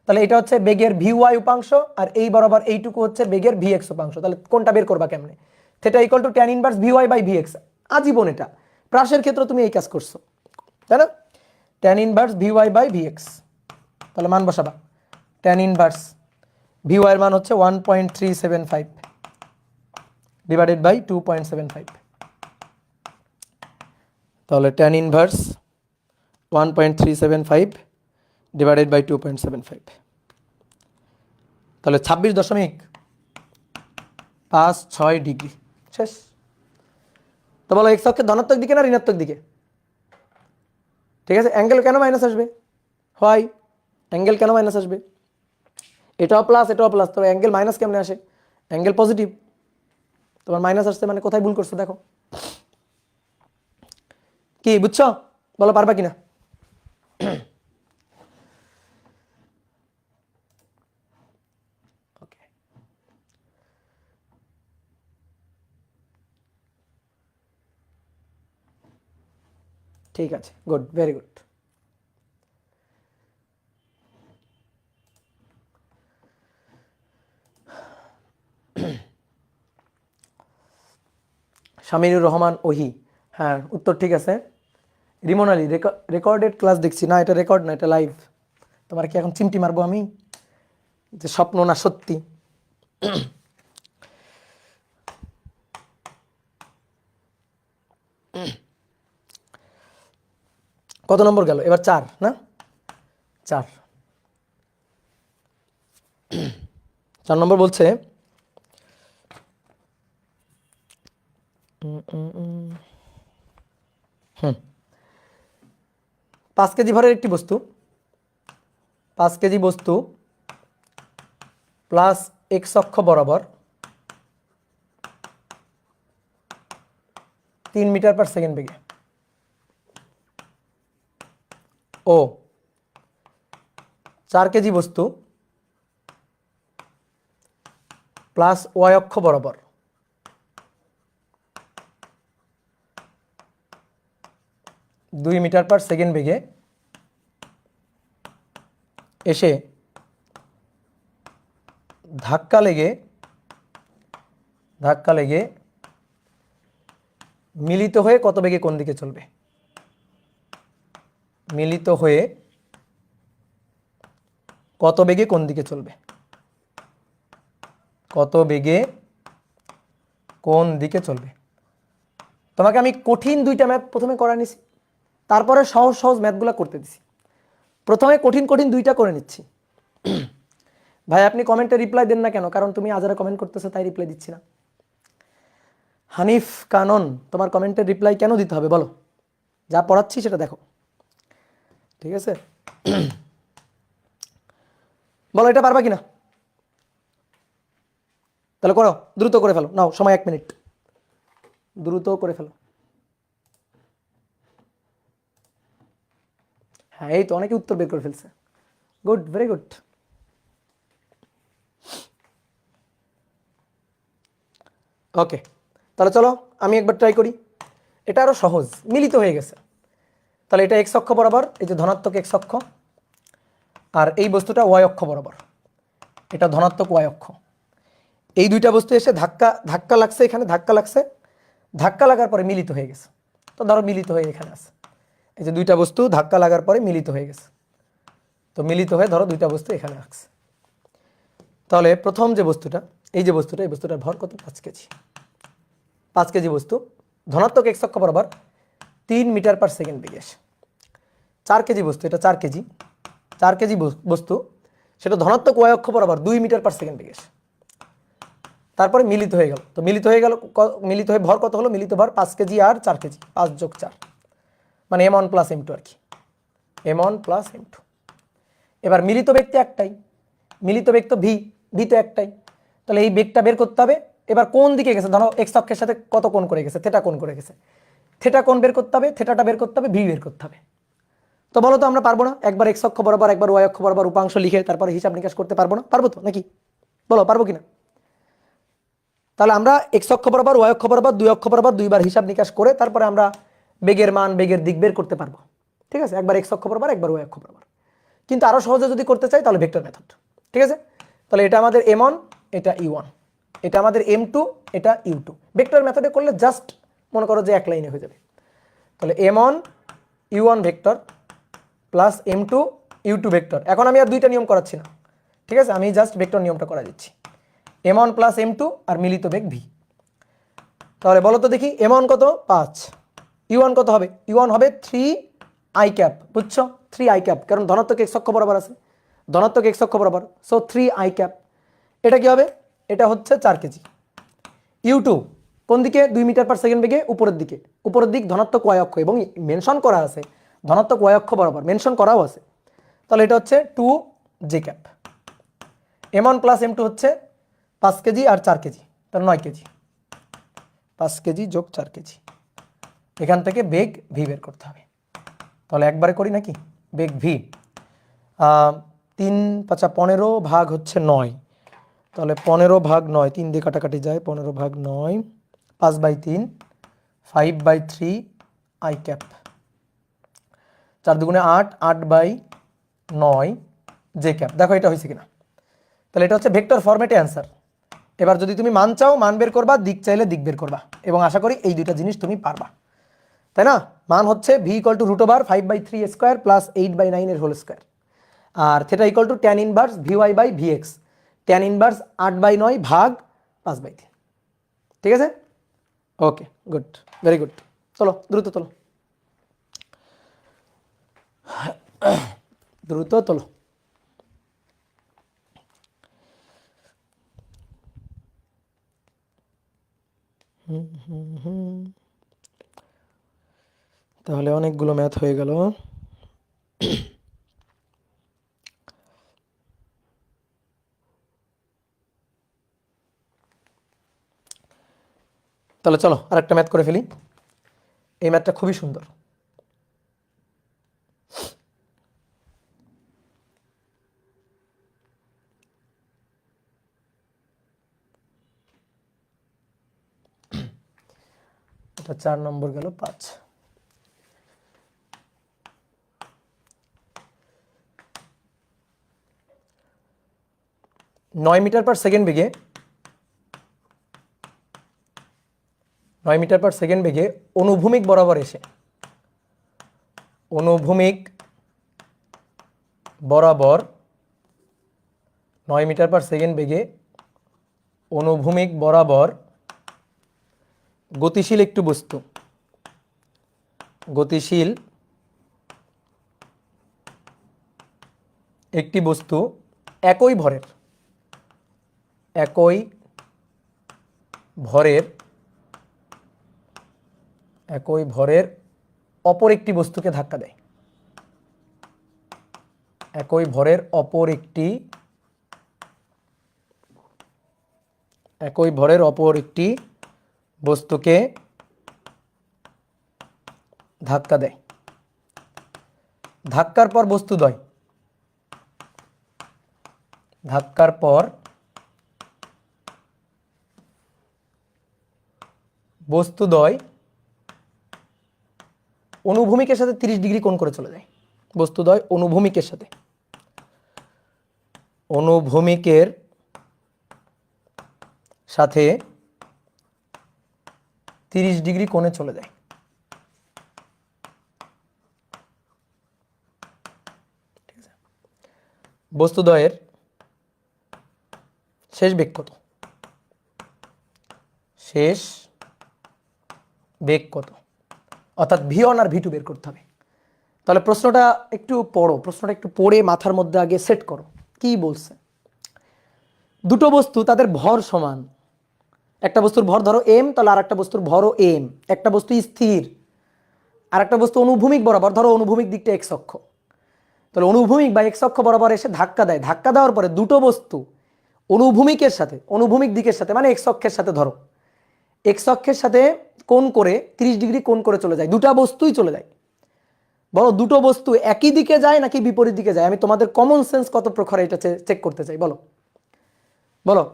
তাহলে এটা হচ্ছে বেগের ভিওয়াই উপাংশ, আর এই বরাবর এইটুকু হচ্ছে বেগের ভিএক্স উপাংশ। তাহলে কোনটা বের করবা কেমনে? Theta equal to tan inverse VY by VX. আজীবন এটা প্রাসের ক্ষেত্রে তুমি এই কাজ করছো, তাই না? Tan inverse VY by VX, তাহলে মান বসাবা। ট্যান ইনভার্স ভিওয়াই এর মান হচ্ছে 1.375 ডিভাইডেড বাই 2.75, তাহলে ট্যান ইনভার্স 1.375 ডিভাইডেড বাই 2.75, তাহলে 26.56 ডিগ্রি। শেষ। তো বলো এক্স অক্ষের ধনাত্মক দিকে না ঋণাত্মক দিকে? ঠিক আছে, অ্যাঙ্গেল কেন মাইনাস আসবে? হয়, অ্যাঙ্গেল কেন মাইনাস আসবে? এটাও প্লাস এটাও প্লাস, তো অ্যাঙ্গেল মাইনাস কেমনে আসে? অ্যাঙ্গেল পজিটিভ, তোমার মাইনাস আসছে মানে কোথায় ভুল করছো দেখো। কি বুঝছো? বলো পারবা কিনা? ওকে, ঠিক আছে, good, very good. Saminur Rahman ওহি, হ্যাঁ উত্তর ঠিক আছে। রিমন আলী, রেকর্ডেড ক্লাস দেখছি না, এটা রেকর্ড না, এটা লাইভ। তোমার কি এখন চিমটি মারবো আমি যে স্বপ্ন না সত্যি? কত নম্বর গেল এবার? 4 না? 4 নম্বর বলছে হুম 5 কেজি ভরের একটি বস্তু, 5 কেজি বস্তু প্লাস এক্স অক্ষ বরাবর 3 মিটার পার সেকেন্ড বেগে ও 4 কেজি বস্তু প্লাস ওয়াই অক্ষ বরাবর 2 মিটার পার সেকেন্ড বেগে এসে ধাক্কা লেগে মিলিত হয়ে কত বেগে কোন দিকে চলবে? মিলিত হয়ে কত বেগে কোন দিকে চলবে? কত বেগে কোন দিকে চলবে? তোমাকে আমি কঠিন দুইটা ম্যাথ প্রথমে করা নিছি, তারপরে সহজ সহজ ম্যাথগুলো করতে দিছি। প্রথমে কঠিন কঠিন দুইটা করে নিচ্ছি। ভাই আপনি কমেন্টে রিপ্লাই দেন না কেন? কারণ তুমি আজারা কমেন্ট করতেছো তাই রিপ্লাই দিচ্ছি না। হানিফ কানন, তোমার কমেন্টের রিপ্লাই কেন দিতে হবে বলো? যা পড়াচ্ছি সেটা দেখো, ঠিক আছে? বলো এটা পারবা কিনা? তাহলে করো, দ্রুত করে ফেলো, নাও সময় 1 মিনিট, দ্রুত করে ফেলো। হ্যাঁ এই তো অনেকে উত্তর বের করে ফেলছে, গুড, ভেরি গুড। ওকে, তাহলে চলো আমি একবার ট্রাই করি। এটা আরো সহজ, মিলিত হয়ে গেছে। তাহলে এটা এক্স অক্ষ বরাবর, এই যে ধনাত্মক এক্স অক্ষ, আর এই বস্তুটা ওয়াই অক্ষ বরাবর, এটা ধনাত্মক ওয়াই অক্ষ। এই দুইটা বস্তু এসে ধাক্কা লাগছে, এখানে ধাক্কা লাগার পরে মিলিত হয়ে গেছে। তো ধরো মিলিত হয়ে এখানে আছে, এই যে দুইটা বস্তু ধাক্কা লাগার পরে মিলিত হয়ে গেছে। তো মিলিত হয়ে ধরো দুইটা বস্তু এখানে রাখছে। তাহলে প্রথম যে বস্তুটা, এই বস্তুটার ভর কত? 5 কেজি। 5 কেজি বস্তু ধনাত্মক এক্স অক্ষ বরাবর 3 মিটার পার সেকেন্ড বেগে আসে। 4 কেজি বস্তু, এটা 4 কেজি, 4 কেজি বস্তু সেটা ধনাত্মক ওয়াই অক্ষ বরাবর 2 মিটার পার সেকেন্ড বেগে আসে। তারপরে মিলিত হয়ে গেল। তো মিলিত হয়ে ভর কত হলো? মিলিত ভর 5 কেজি আর 4 কেজি, 5 যোগ 4 মানে m1 প্লাস m2 আর কি, m1 প্লাস m2। এবার মিলিত বেগ তো একটাই, মিলিত বেগ তো ভি তো একটাই, তাহলে এই বেগটা বের করতে হবে। এবার কোন দিকে গেছে? ধরো এক্স অক্ষের সাথে কত কোণ করে গেছে? থেটা কোণ করে গেছে। থেটা কোণ বের করতে হবে, থেটাটা বের করতে হবে, ভি বের করতে হবে। তো বলো তো আমরা পারবো না? একবার এক্স অক্ষ বরাবর একবার ওয়াই অক্ষ বরাবর উপাংশ লিখে তারপরে হিসাব নিকাশ করতে পারবো না? পারবো তো নাকি? বলো পারবো কিনা? তাহলে আমরা এক্স অক্ষ বরাবর ওয়াই অক্ষ বরাবর দুই অক্ষ বরাবর দুইবার হিসাব নিকাশ করে তারপরে আমরা বেগের মান বেগের দিক বের করতে পারবো, ঠিক আছে? একবার এক্স অক্ষ বরাবর একবার ওয়াই অক্ষ বরাবর। কিন্তু আরো সহজে যদি করতে চাই তাহলে ভেক্টর মেথড, ঠিক আছে? তাহলে এটা আমাদের m1, এটা e1, এটা আমাদের m2, এটা u2। ভেক্টর মেথডে করলে জাস্ট মনে করো যে এক লাইনে হয়ে যাবে। তাহলে m1 u1 vector plus m2 u2 vector. এখন আমি আর দুইটা নিয়ম করাচ্ছি না, ঠিক আছে? আমি জাস্ট ভেক্টর নিয়মটা করা দিচ্ছি। m1 প্লাস m2 আর মিলিত বেগ v। তাহলে বলো তো দেখি m1 কত? 5, u1 কত হবে? u1 হবে 3i ক্যাপ, বুঝছো? 3i ক্যাপ, কারণ ধনাত্মক এক্স অক্ষ বরাবর আছে, ধনাত্মক এক্স অক্ষ বরাবর, সো 3i ক্যাপ। এটা কি হবে? এটা হচ্ছে 4 কেজি। u2 কোন দিকে? 2 মিটার পার সেকেন্ড বেগে উপরের দিকে, উপরের দিক ধনাত্মক ওয়াই অক্ষ, এবং মেনশন করা আছে ধনাত্মক ওয়াই অক্ষ বরাবর, মেনশন করাও আছে। তাহলে এটা হচ্ছে 2j cap. m1 plus m2 হচ্ছে 5 কেজি আর 4 কেজি, তাহলে 9 কেজি। 5 কেজি যোগ 4 কেজি, এখান থেকে বেগ ভি বের করতে হবে। তাহলে একবারে করি নাকি? বেগ ভি 3 5 15 ভাগ হচ্ছে 9, তাহলে 15 ভাগ 9, 3 দিয়ে কাটাকাটি যায়, 15 ভাগ 9, 5/3, 5/3 আই ক্যাপ, 4 দুগুণে 8, 8/9 জে ক্যাপ। দেখো এটা হয়েছে কিনা? তাহলে এটা হচ্ছে ভেক্টর ফরম্যাটে অ্যান্সার। এবার যদি তুমি মান চাও মান বের করবা, দিক চাইলে দিক বের করবা, এবং আশা করি এই দুইটা জিনিস তুমি পারবা, তাই না? মান হচ্ছে v = √5/3 স্কোয়ার প্লাস 8/9 এর হোল স্কোয়ার, আর theta = tan inverse vy/vx, tan inverse 8/9 ভাগ 5/3, ঠিক আছে? Okay, good, very good. চলো দ্রুত তোলো, দ্রুত তোলো। তাহলে অনেকগুলো ম্যাথ হয়ে গেল। তাহলে চলো আরেকটা ম্যাথ করে ফেলি। এই ম্যাথটা খুবই সুন্দর। এটা 4 নম্বর গেল, 5। 9 মিটার পার সেকেন্ড বেগে 9 মিটার পার সেকেন্ড বেগে অনুভূমিক বরাবর এসে অনুভূমিক বরাবর 9 মিটার পার সেকেন্ড বেগে অনুভূমিক বরাবর গতিশীল একটি বস্তু গতিশীল একটি বস্তু একই ভরের অপর একটি বস্তুকে ধাক্কা দেয় একই ভরের অপর একটি বস্তুকে ধাক্কা দেয়। ধাক্কার পর বস্তুদ্বয় অনুভূমিকের সাথে 30 ডিগ্রি কোণ করে চলে যায়। বস্তুদ্বয় অনুভূমিকের সাথে 30 ডিগ্রি কোণে চলে যায়। ঠিক আছে, বস্তুদ্বয়ের শেষ বেগ কত? অর্থাৎ V1 আর V2 বের করতে হবে। তাহলে প্রশ্নটা একটু পড়ে মাথার মধ্যে আগে সেট করো। কি বলছে? দুটো বস্তু তাদের ভর সমান। একটা বস্তুর ভর ধরো m, তাহলে আর একটা বস্তুর ভরও m। একটা বস্তু স্থির, আর একটা বস্তু অনুভূমিক বরাবর, ধরো অনুভূমিক দিকটা x অক্ষ, তাহলে অনুভূমিক বা x অক্ষ বরাবর এসে ধাক্কা দেয়। ধাক্কা দেওয়ার পরে দুটো বস্তু অনুভূমিক দিকের সাথে মানে x অক্ষের সাথে, ধরো x অক্ষের সাথে কোণ করে 30 ডিগ্রি কোণ করে চলে যায়। দুটো বস্তুই চলে যায়। বলো দুটো বস্তু একই দিকে যায় নাকি বিপরীত দিকে যায়? আমি তোমাদের কমন সেন্স কত প্রখর এটা চেক করতে চাই। বলো।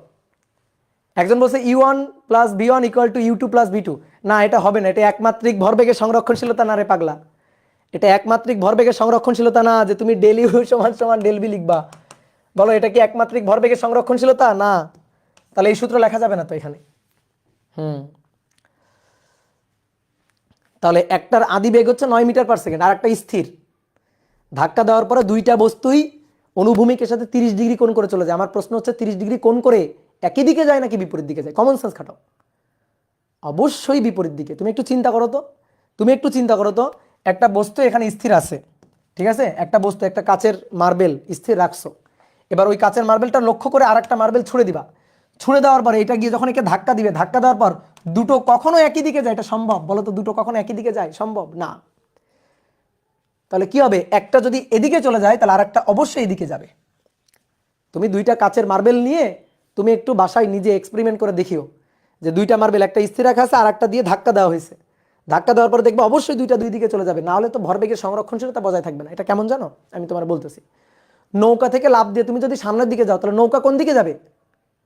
একজন বলছে u1 plus v1 equal to u2 plus v2। না, এটা হবে না। এটা একমাত্রিক ভরবেগের সংরক্ষণশীলতা না রে পাগলা। এটা একমাত্রিক ভরবেগের সংরক্ষণশীলতা না যে তুমি ডেল ইউ সমান সমান ডেল বি লিখবা। বলো, এটা কি একমাত্রিক ভরবেগের সংরক্ষণশীলতা? না। তাহলে এই সূত্র লেখা যাবে না তো এখানে। তাহলে একটার আদি বেগ হচ্ছে 9 মিটার পার সেকেন্ড, আর একটা স্থির। ধাক্কা দেওয়ার পরে দুইটা বস্তুই অনুভূমিকের সাথে 30 ডিগ্রি কোণ করে চলে যায়। আমার প্রশ্ন হচ্ছে 30 ডিগ্রি কোণ করে একই দিকে যায় নাকি বিপরীত দিকে যায়? কমন সেন্স খাটাও। অবশ্যই বিপরীত দিকে। তুমি একটু চিন্তা করো তো একটা বস্তু এখানে স্থির আছে, ঠিক আছে? একটা বস্তু, একটা কাচের মার্বেল স্থির রাখছো। এবার ওই কাচের মার্বেলটা লক্ষ্য করে আর একটা মার্বেল ছুঁড়ে দিবা। ছুঁড়ে দেওয়ার পরে এটা গিয়ে যখন একে ধাক্কা দিবে, ধাক্কা দেওয়ার পর দুটো কখনো একই দিকে যায়? এটা সম্ভব? বলো তো, দুটো কখনো একই দিকে যায়? সম্ভব না। তাহলে কি হবে? একটা যদি এদিকে চলে যায় তাহলে আরেকটা অবশ্যই এদিকে যাবে। তুমি দুইটা কাচের মার্বেল নিয়ে তুমি একটু বাসায় নিজে এক্সপেরিমেন্ট করে দেখিও যে দুইটা মার্বেল একটা স্থির রাখা আছে আর একটা দিয়ে ধাক্কা দেওয়া হয়েছে। ধাক্কা দেওয়ার পরে দেখবে অবশ্যই দুইটা দুই দিকে চলে যাবে, না হলে তো ভরবেগের সংরক্ষণশীলতা বজায় থাকবে না। এটা কেমন জানো? আমি তোমার বলতেছি। নৌকা থেকে লাফ দিয়ে তুমি যদি সামনের দিকে যাও তাহলে নৌকা কোন দিকে যাবে?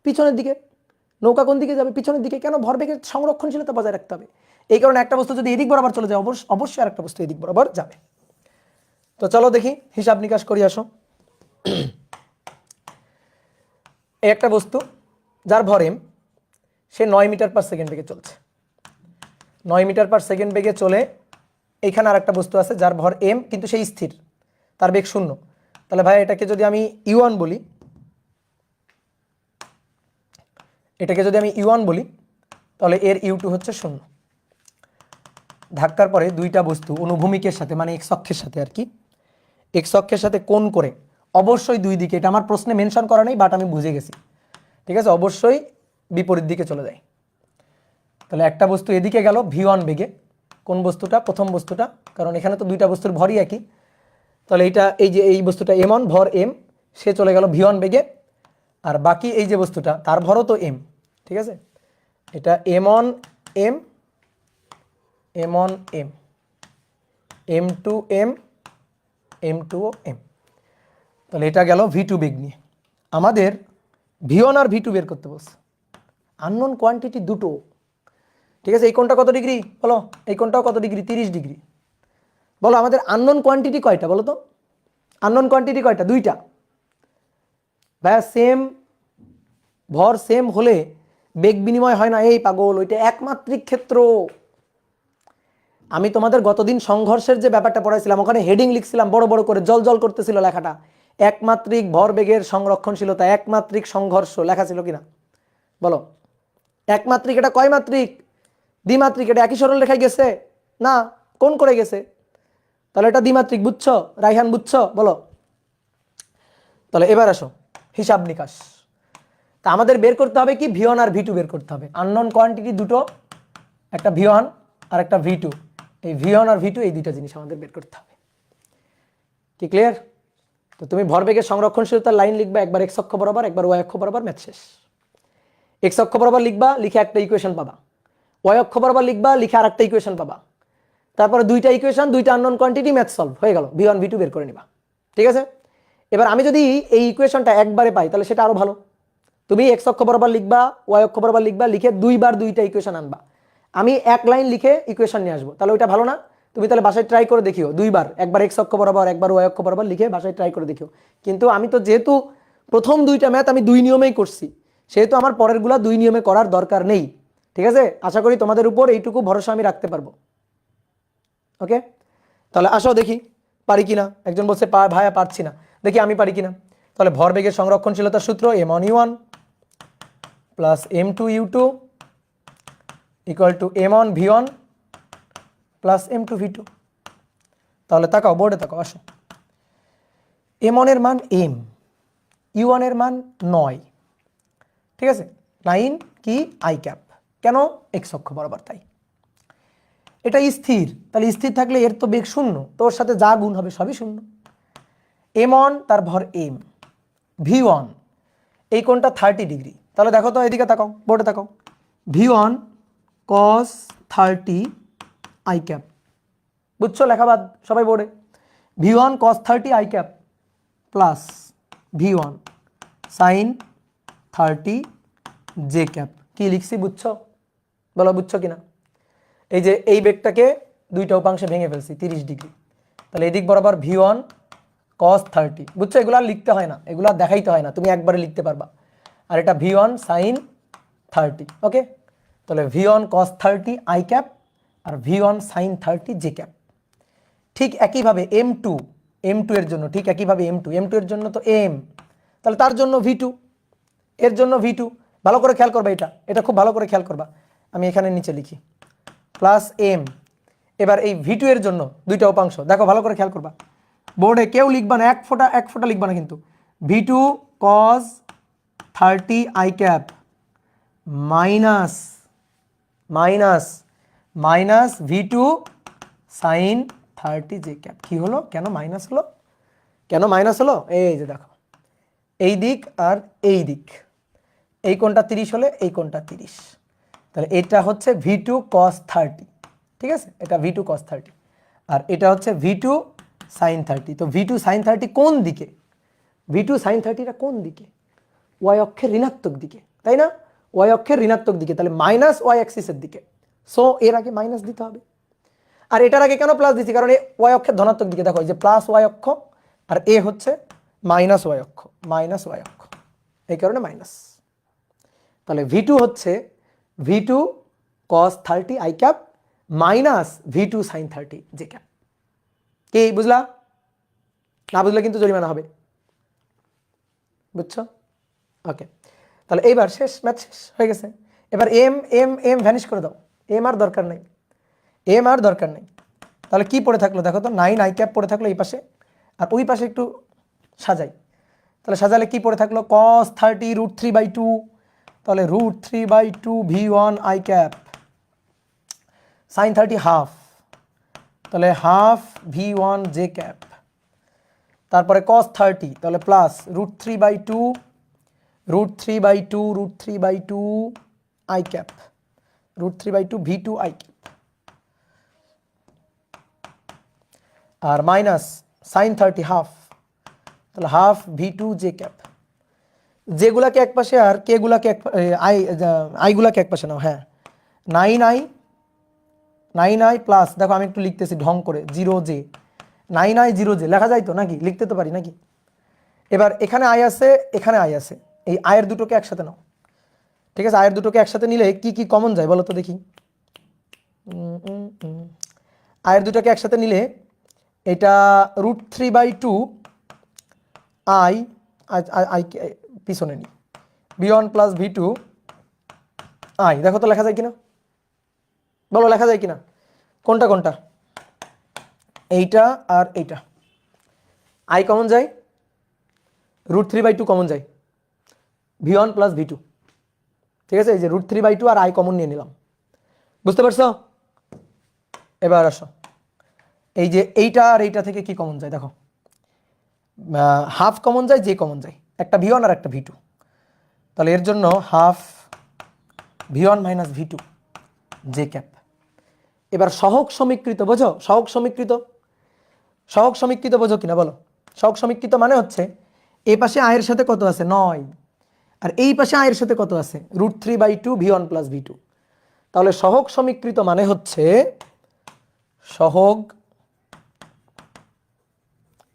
পিছনের দিকে। নৌকা কোন দিকে যাবে? পিছনের দিকে। কেন? ভরবেগের সংরক্ষণশীলতা বজায় রাখতে হবে। এই কারণে একটা বস্তু যদি এদিক বরাবর চলে যায় অবশ্যই আর একটা বস্তু এদিক বরাবর যাবে। তো চলো দেখি, হিসাব নিকাশ করি আসো। এই একটা বস্তু যার ভর m, সে 9 মিটার পার সেকেন্ড বেগে চলছে। 9 মিটার পার সেকেন্ড বেগে চলে। এইখানে আর একটা বস্তু আছে যার ভর m, কিন্তু সেই স্থির, তার বেগ 0। তাহলে ভাই এটাকে যদি আমি u1 বলি, তাহলে এর u2 হচ্ছে 0। ধাক্কার পরে দুইটা বস্তু অনুভূমিকের সাথে মানে x অক্ষের সাথে আর কি, x অক্ষের সাথে কোণ করে অবশ্যই দুই দিকে, এটা আমার প্রশ্নে মেনশন করা নেই বাট আমি বুঝে গেছি, ঠিক আছে, অবশ্যই বিপরীত দিকে চলে যায়। তাহলে একটা বস্তু এদিকে গেল v1 বেগে। কোন বস্তুটা? প্রথম বস্তুটা, কারণ এখানে তো দুইটা বস্তুর ভরই একই। তাহলে এই বস্তুটা m1 ভর m, সে চলে গেল v1 বেগে। আর বাকি এই যে বস্তুটা তার ভরও তো m, ঠিক আছে, এটা m1 m, m1 m, m2 m, m2 m। তাহলে এটা গেল v2 বেগ নিয়ে। আমাদের v1 আর v2 বের করতে বলছে। আননোন কোয়ান্টিটি দুটো, ঠিক আছে। এই কোণটা কত ডিগ্রি বলো? এই কোণটাও কত ডিগ্রি? 30 ডিগ্রি। বলো আমাদের আননোন কোয়ান্টিটি কয়টা বলো তো? আননোন কোয়ান্টিটি কয়টা? দুইটা। ভাইয়া সেম ভর সেম হলে বেগ বিনিময় হয় না, এই পাগল, ওইটা একমাত্রিক ক্ষেত্র। আমি তোমাদের গতদিন সংঘর্ষের যে ব্যাপারটা পড়াইছিলাম, ওখানে হেডিং লিখছিলাম বড় বড় করে, জল জল করতেছিল লেখাটা, একমাত্রিক ভরবেগের সংরক্ষণশীলতা, একমাত্রিক সংঘর্ষ লেখা ছিল কিনা বলো? একমাত্রিক, এটা কয় মাত্রিক? দ্বিমাত্রিক। এটা একই সরল রেখায় গেছে না, কোন করে গেছে? তাহলে এটা দ্বিমাত্রিক, বুঝছো রাইহান, বুঝছো? বলো। তাহলে এবার আসো হিসাব নিকাশ। তা আমাদের বের করতে হবে কি? V1 আর V2 বের করতে হবে। আননোন কোয়ান্টিটি দুটো, একটা V1 আর একটা V2। এই V1 আর V2 এই দুইটা জিনিস আমাদের বের করতে হবে। কি ক্লিয়ার? তো তুমি ভরবেগের সংরক্ষণশীলতার লাইন লিখবা, একবার এক্স অক্ষ বরাবর, একবার ওয়াই অক্ষ বরাবর, ম্যাথ শেষ। এক্স অক্ষ বরাবর লিখবা, লিখে একটা ইকুয়েশন পাবা। ওয়াই অক্ষ বরাবর লিখবা, লিখে আর একটা ইকুয়েশন পাবা। তারপরে দুইটা ইকুয়েশন, দুইটা আননোন কোয়ান্টিটি, ম্যাথ সলভ হয়ে গেল। V1 V2 বের করে নিবা। ঠিক আছে? এবার আমি যদি এই ইকুয়েশনটা একবারে পাই তাহলে সেটা আরো ভালো। তুমি এক্স অক্ষ বরাবর লিখবা, ওয়াই অক্ষ বরাবর লিখবা, লিখে দুইবার দুইটা ইকুয়েশন আনবা। আমি এক লাইন লিখে ইকুয়েশন নিয়ে আসবো, তাহলে ওইটা ভালো না? তুমি তাহলে বাসায় ট্রাই করে দেখিও দুইবার, একবার এক্স অক্ষ বরাবর, একবার ওয়াই অক্ষ বরাবর লিখে বাসায় ট্রাই করে দেখিও। কিন্তু আমি তো যেহেতু প্রথম দুইটা ম্যাথ আমি দুই নিয়মেই করছি, সেহেতু আমার পরেরগুলা দুই নিয়মে করার দরকার নেই। ঠিক আছে? আশা করি তোমাদের উপর এইটুকু ভরসা আমি রাখতে পারবো। ওকে, তাহলে আসো দেখি পারি কিনা। একজন বলছে ভাইয়া পারছি না, দেখি আমি পারি কিনা। তাহলে ভরবেগের সংরক্ষণশীলতার সূত্র m1u1 plus m2u2 equal to m1v1 plus m2v2। তাহলে তাকাও, বোর্ডে তাকাও, আসো। m1 এর মান m, u1 এর মান 9। ঠিক আছে? 9 কি? I cap. কেন? এক্স অক্ষ বরাবর, তাই। এটা স্থির, তাহলে স্থির থাকলে এর তো বেগ শূন্য, তোর সাথে যা গুণ হবে সবই শূন্য। m1 তার ভর m, v1 এই কোণটা 30 ডিগ্রি। তাহলে দেখো তো, এদিকে তাকাও, বোর্ডে তাকাও, v1 cos 30 আই ক্যাপ। বুঝছো লেখাবাদ সবাই বোর্ডে? v1 cos 30 i cap plus v1 sin 30 j cap. কি লিখছি বুঝছো? বলো বুঝছো কিনা? এই যে এই বেগটাকে দুইটা উপাংশে ভেঙে ফেলছি 30 ডিগ্রি, তাহলে এদিক বরাবর v1 cos 30। বুঝছো? এগুলো আর লিখতে হয় না, এগুলো আর দেখাইতে হয় না, তুমি একবারে লিখতে পারবা। আর এটা v1 sin 30। ওকে, তাহলে v1 cos 30 আই ক্যাপ আর v1 sin 30 জে ক্যাপ। ঠিক একইভাবে m2 এর জন্য, ঠিক একইভাবে m2 এর জন্য তো m, তাহলে তার জন্য v2, এর জন্য v2। ভালো করে খেয়াল করবা, এটা খুব ভালো করে খেয়াল করবা। আমি এখানে নিচে লিখি প্লাস m। এবার এই v2 এর জন্য দুইটা উপাংশ, দেখো ভালো করে খেয়াল করবা। বোর্ডে কেউ লিখবা না, এক ফোঁটা লিখবা না কিন্তু। v2 cos 30 i cap minus v2 sin 30 j cap. কি হলো? কেন মাইনাস হলো? কেন মাইনাস হলো? এই যে দেখো, এই দিক আর এই দিক, এই কোণটা 30 হলে এই কোণটা 30, তাহলে এটা হচ্ছে v2 cos 30। ঠিক আছে? এটা v2 cos 30 আর এটা হচ্ছে v2 sin 30। তো v2 sin 30 কোন দিকে? v2 sin 30টা কোন দিকে? ওয়াই অক্ষের ঋণাত্মক দিকে, তাই না? ওয়াই অক্ষের ঋণাত্মক দিকে, তাহলে মাইনাস ওয়াই অ্যাক্সিসের দিকে। সো এর আগে মাইনাস দিতে হবে। আর এটার আগে কেন প্লাস দিচ্ছি? কারণ এই ওয়াই অক্ষের ধনাত্মক দিকে, দেখো এই যে প্লাস ওয়াই অক্ষ আর এ হচ্ছে মাইনাস ওয়াই অক্ষ, এই কারণে মাইনাস। তাহলে v2 হচ্ছে v2 cos 30 i cap minus v2 sin 30 j cap. কি বুঝলা? না বুঝলে কিন্তু জরিমানা হবে। বুঝছো? ওকে, তাহলে এইবার শেষ, ম্যাথ শেষ হয়ে গেছে। এবার এম ভ্যানিশ করে দাও, এম আর দরকার নেই। তাহলে কি পড়ে থাকলো দেখো তো? 9 আই ক্যাপ পড়ে থাকলো এই পাশে, আর ওই পাশে একটু সাজাই। তাহলে সাজালে কি পড়ে থাকলো? cos 30 √3/2, তাহলে √3/2 v1 i cap, sin 30 half, তাহলে হাফ v1 জে ক্যাপ, তারপরে cos 30 তাহলে plus √3/2 i cap, √3/2 v2 i cap, আর মাইনাস sin 30 হাফ, তাহলে হাফ v2 জে ক্যাপ। যেগুলাকে এক পাশে আর কে গুলাকে আইগুলাকে এক পাশে নাও। হ্যাঁ, 9i প্লাস, দেখো আমি একটু লিখতেছি ঢং করে, 0j, 9i 0j লেখা যায় তো নাকি? লিখতে তো পারি নাকি? এবার এখানে আই আছে, এখানে আই আছে, এই আয়ের দুটোকে একসাথে নাও, ঠিক আছে, আয়ের দুটোকে একসাথে নিলে কি কি কমন যায় বলো তো দেখি। আয়ের দুটোকে একসাথে নিলে এটা √3/2 আই আই পিছনে নি v1 প্লাস v2 আই। দেখো তো লেখা যায় কিনা, বলো লেখা যায় কিনা, কোনটা কোনটা, এইটা আর এইটা। আই কমন যায়, √3/2 কমন যায়, v1 প্লাস v2। ঠিক আছে, এই যে √3/2 আর আই কমন নিয়ে নিলাম, বুঝতে পারছো? এবার আসো, এই যে এইটা আর এইটা থেকে কি কমন যায় দেখো, হাফ কমন যায়, যে কমন যায়, একটা v1 আর একটা v2। তাহলে এর জন্য half v1 minus v2 j cap. এবার সহগ সমীকৃত বোঝো, সহগ সমীকৃত, সহগ সমীকৃত বোঝো কিনা বলো। সহগ সমীকৃত মানে হচ্ছে এই পাশে আয়ের সাথে কত আছে 9, আর এই পাশে আয়ের সাথে কত আছে √3/2 v1 প্লাস v2। তাহলে সহগ সমীকৃত মানে হচ্ছে সহগ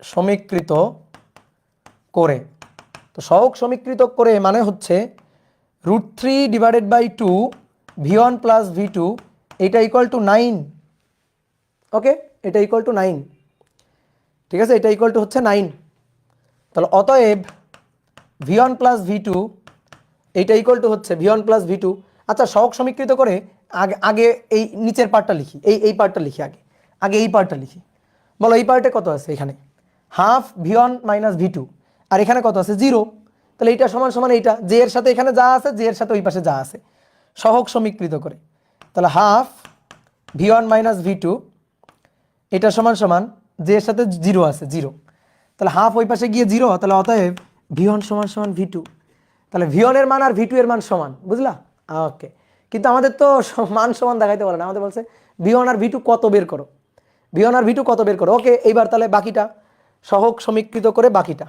সমীকৃত করে। তো সহগ সমীকৃত করে মানে হচ্ছে √3/2 v1 প্লাস v2, এটা ইকুয়াল টু 9। ওকে, এটা ইকুয়াল টু 9, ঠিক আছে, এটা ইকুয়াল টু হচ্ছে 9। তাহলে অতএব v1 প্লাস v2 এইটা ইকুয়াল টু হচ্ছে v1 প্লাস v2। আচ্ছা, সহগ সমীকৃত করে আগে আগে এই নিচের পার্টটা লিখি, এই পার্টটা লিখি, আগে আগে এই পার্টটা লিখি। বলো এই পার্টে কত আছে, এখানে হাফ v1 মাইনাস v2, আর এখানে কত আছে 0। তাহলে এইটা সমান সমান এইটা, যে এর সাথে এখানে যা আছে, যে এর সাথে ওই পাশে যা আছে, সহগ সমীকৃত করে। তাহলে হাফ v1 মাইনাস v2 এটা সমান সমান, যে এর সাথে 0 আছে 0, তাহলে হাফ ওই পাশে গিয়ে 0, তাহলে অতএব v1 সমান সমান v2। তাহলে v1 এর মান আর v2 এর মান সমান, বুঝলা? ওকে, কিন্তু আমাদের তো মান সমান দেখাইতে পারে না, আমাদের বলছে v1 আর v2 কত বের করো, v1 আর v2 কত বের করো। ওকে, এইবার তাহলে বাকিটা সহগ সমীকৃত করে বাকিটা।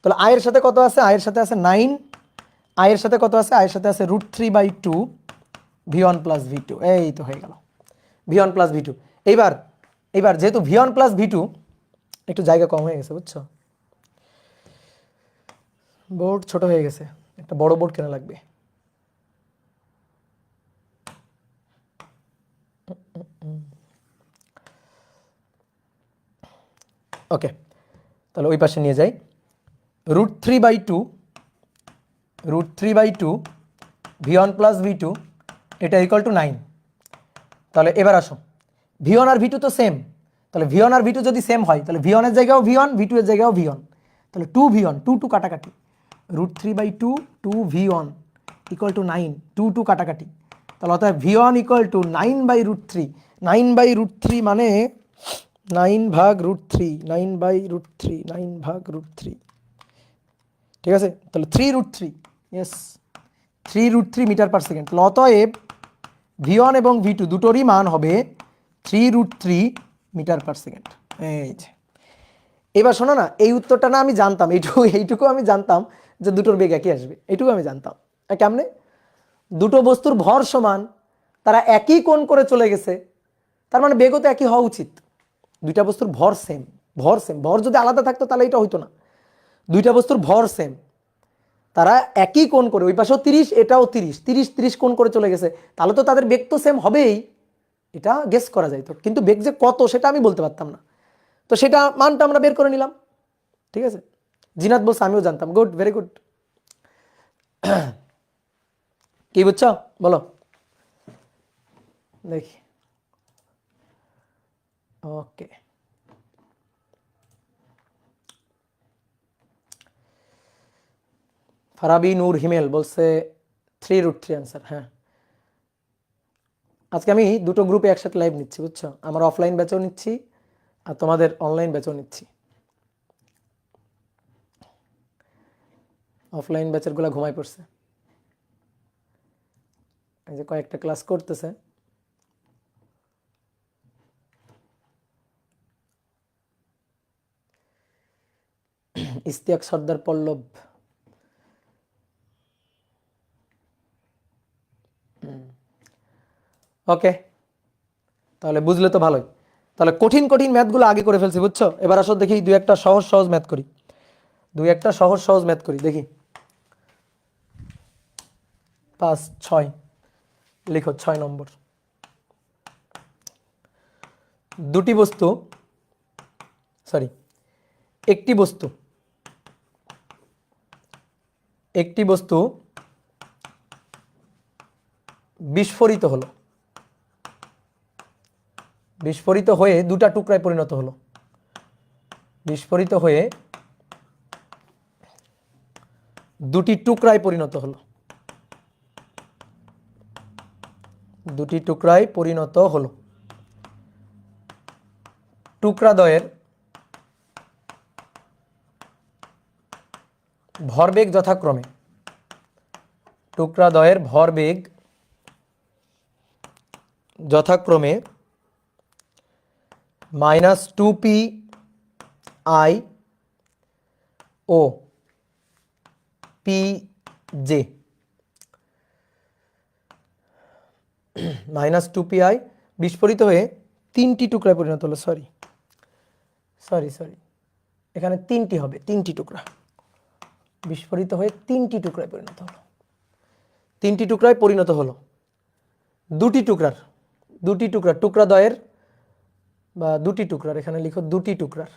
তাহলে আয়ের সাথে কত আছে, আয়ের সাথে আছে 9, আয়ের সাথে কত আছে, আয়ের সাথে আছে √3/2 v1 প্লাস v2। এই তো হয়ে গেল v1 প্লাস v2। এইবার এইবার যেহেতু v1 প্লাস v2 একটু জায়গা কম হয়ে গেছে, বুঝছো, বোর্ড ছোট হয়ে গেছে, একটা বড় বোর্ড কেনা লাগবে। ওকে, তাহলে ওই পাশে নিয়ে যাই, √3/2 v1 প্লাস v2 এটা ইকুয়াল টু 9। তাহলে এবার আসো, v1 আর v2 তো সেম, তাহলে v1 আর v2 যদি সেম হয়, তাহলে v1 এর জায়গাও v1, v2 এর জায়গাও v1, তাহলে 2v1, 2 কাটাকাটি, √3/2 2v1 ইকুয়াল টু 9, 2 কাটাকাটি। তাহলে অর্থাৎ v1 ইকুয়াল টু 9/√3, 9/√3 মানে 9/√3, 9/√3, 9/√3, ঠিক আছে। তাহলে 3√3, ইয়েস 3√3 মিটার পার সেকেন্ড। অতএব v1 এবং v2 দুটোরই মান হবে 3√3 মিটার পার সেকেন্ড। এই যে এবার শোনো না, এই উত্তরটা না আমি জানতাম, এইটুকু আমি জানতাম যে দুটোর বেগ একই আসবে, এইটুকু আমি জানতাম। কেমনে? দুটো বস্তুর ভর সমান, তারা একই কোণ করে চলে গেছে, তার মানে বেগও তো একই হওয়া উচিত। দুইটা বস্তুর ভর সেম, ভর সেম, ভর যদি আলাদা থাকতো তাহলে এটা হইতো না। দুইটা বস্তুর ভর সেম, তারা একই কোণ করে, ওই পাশেও 30 এটাও 30, 30 30 কোণ করে চলে গেছে, তাহলে তো তাদের বেগ তো সেম হবেই, এটা গেস করা যায়। তো কিন্তু বেগ যে কত সেটা আমি বলতে পারতাম না, তো সেটা মানটা আমরা বের করে নিলাম। ঠিক আছে, জিনাত বলছে আমিও জানতাম, গুড, ভেরি গুড। কি বুঝছো বলো দেখি। ওকে, ফারাবি নূর হিমেল বলছে 3√3 অ্যান্সার। হ্যাঁ, আজকে আমি দুটো গ্রুপে একসাথে লাইভ নিচ্ছি, বুঝছো, আমার অফলাইন ব্যাচও নিচ্ছি আর তোমাদের অনলাইন ব্যাচও নিচ্ছি। অফলাইন ব্যাচের গুলা ঘুমাই পড়ছে, এই যে কয়েকটা ক্লাস করতেছে। ইস্তিয়াক সর্দার পল্লব, ওকে, তাহলে বুঝলে তো ভালোই। তাহলে কঠিন কঠিন ম্যাথগুলো আগে করে ফেলছি, বুঝছো। এবার আসো দেখি দুই একটা সহজ সহজ ম্যাথ করি, দুই একটা সহজ সহজ ম্যাথ করি দেখি। 5 6, লিখো 6 নম্বর। দুটি বস্তু, সরি একটি বস্তু বিস্ফোরিত হলো, বিস্ফোরিত হয়ে দুটা টুকরায় পরিণত হলো, বিস্ফোরিত হয়ে দুটি টুকরায় পরিণত হলো, দুটি টুকরায় পরিণত হলো। টুকরাদ্বয়ের ভরবেগ যথাক্রমে, টুকরাদ্বয়ের ভরবেগ যথাক্রমে -2p_i ও pj, -2p_i বিস্ফোরিত হয়ে তিনটি টুকরায় পরিণত হলো। সরি এখানে তিনটি হবে, তিনটি টুকরা বিস্ফোরিত হয়ে তিনটি টুকরায় পরিণত হলো, তিনটি টুকরায় পরিণত হলো। দুটি টুকরা টুকরাদ্বয়ের বা দুটি টুকরার, এখানে লিখো দুটি টুকরার,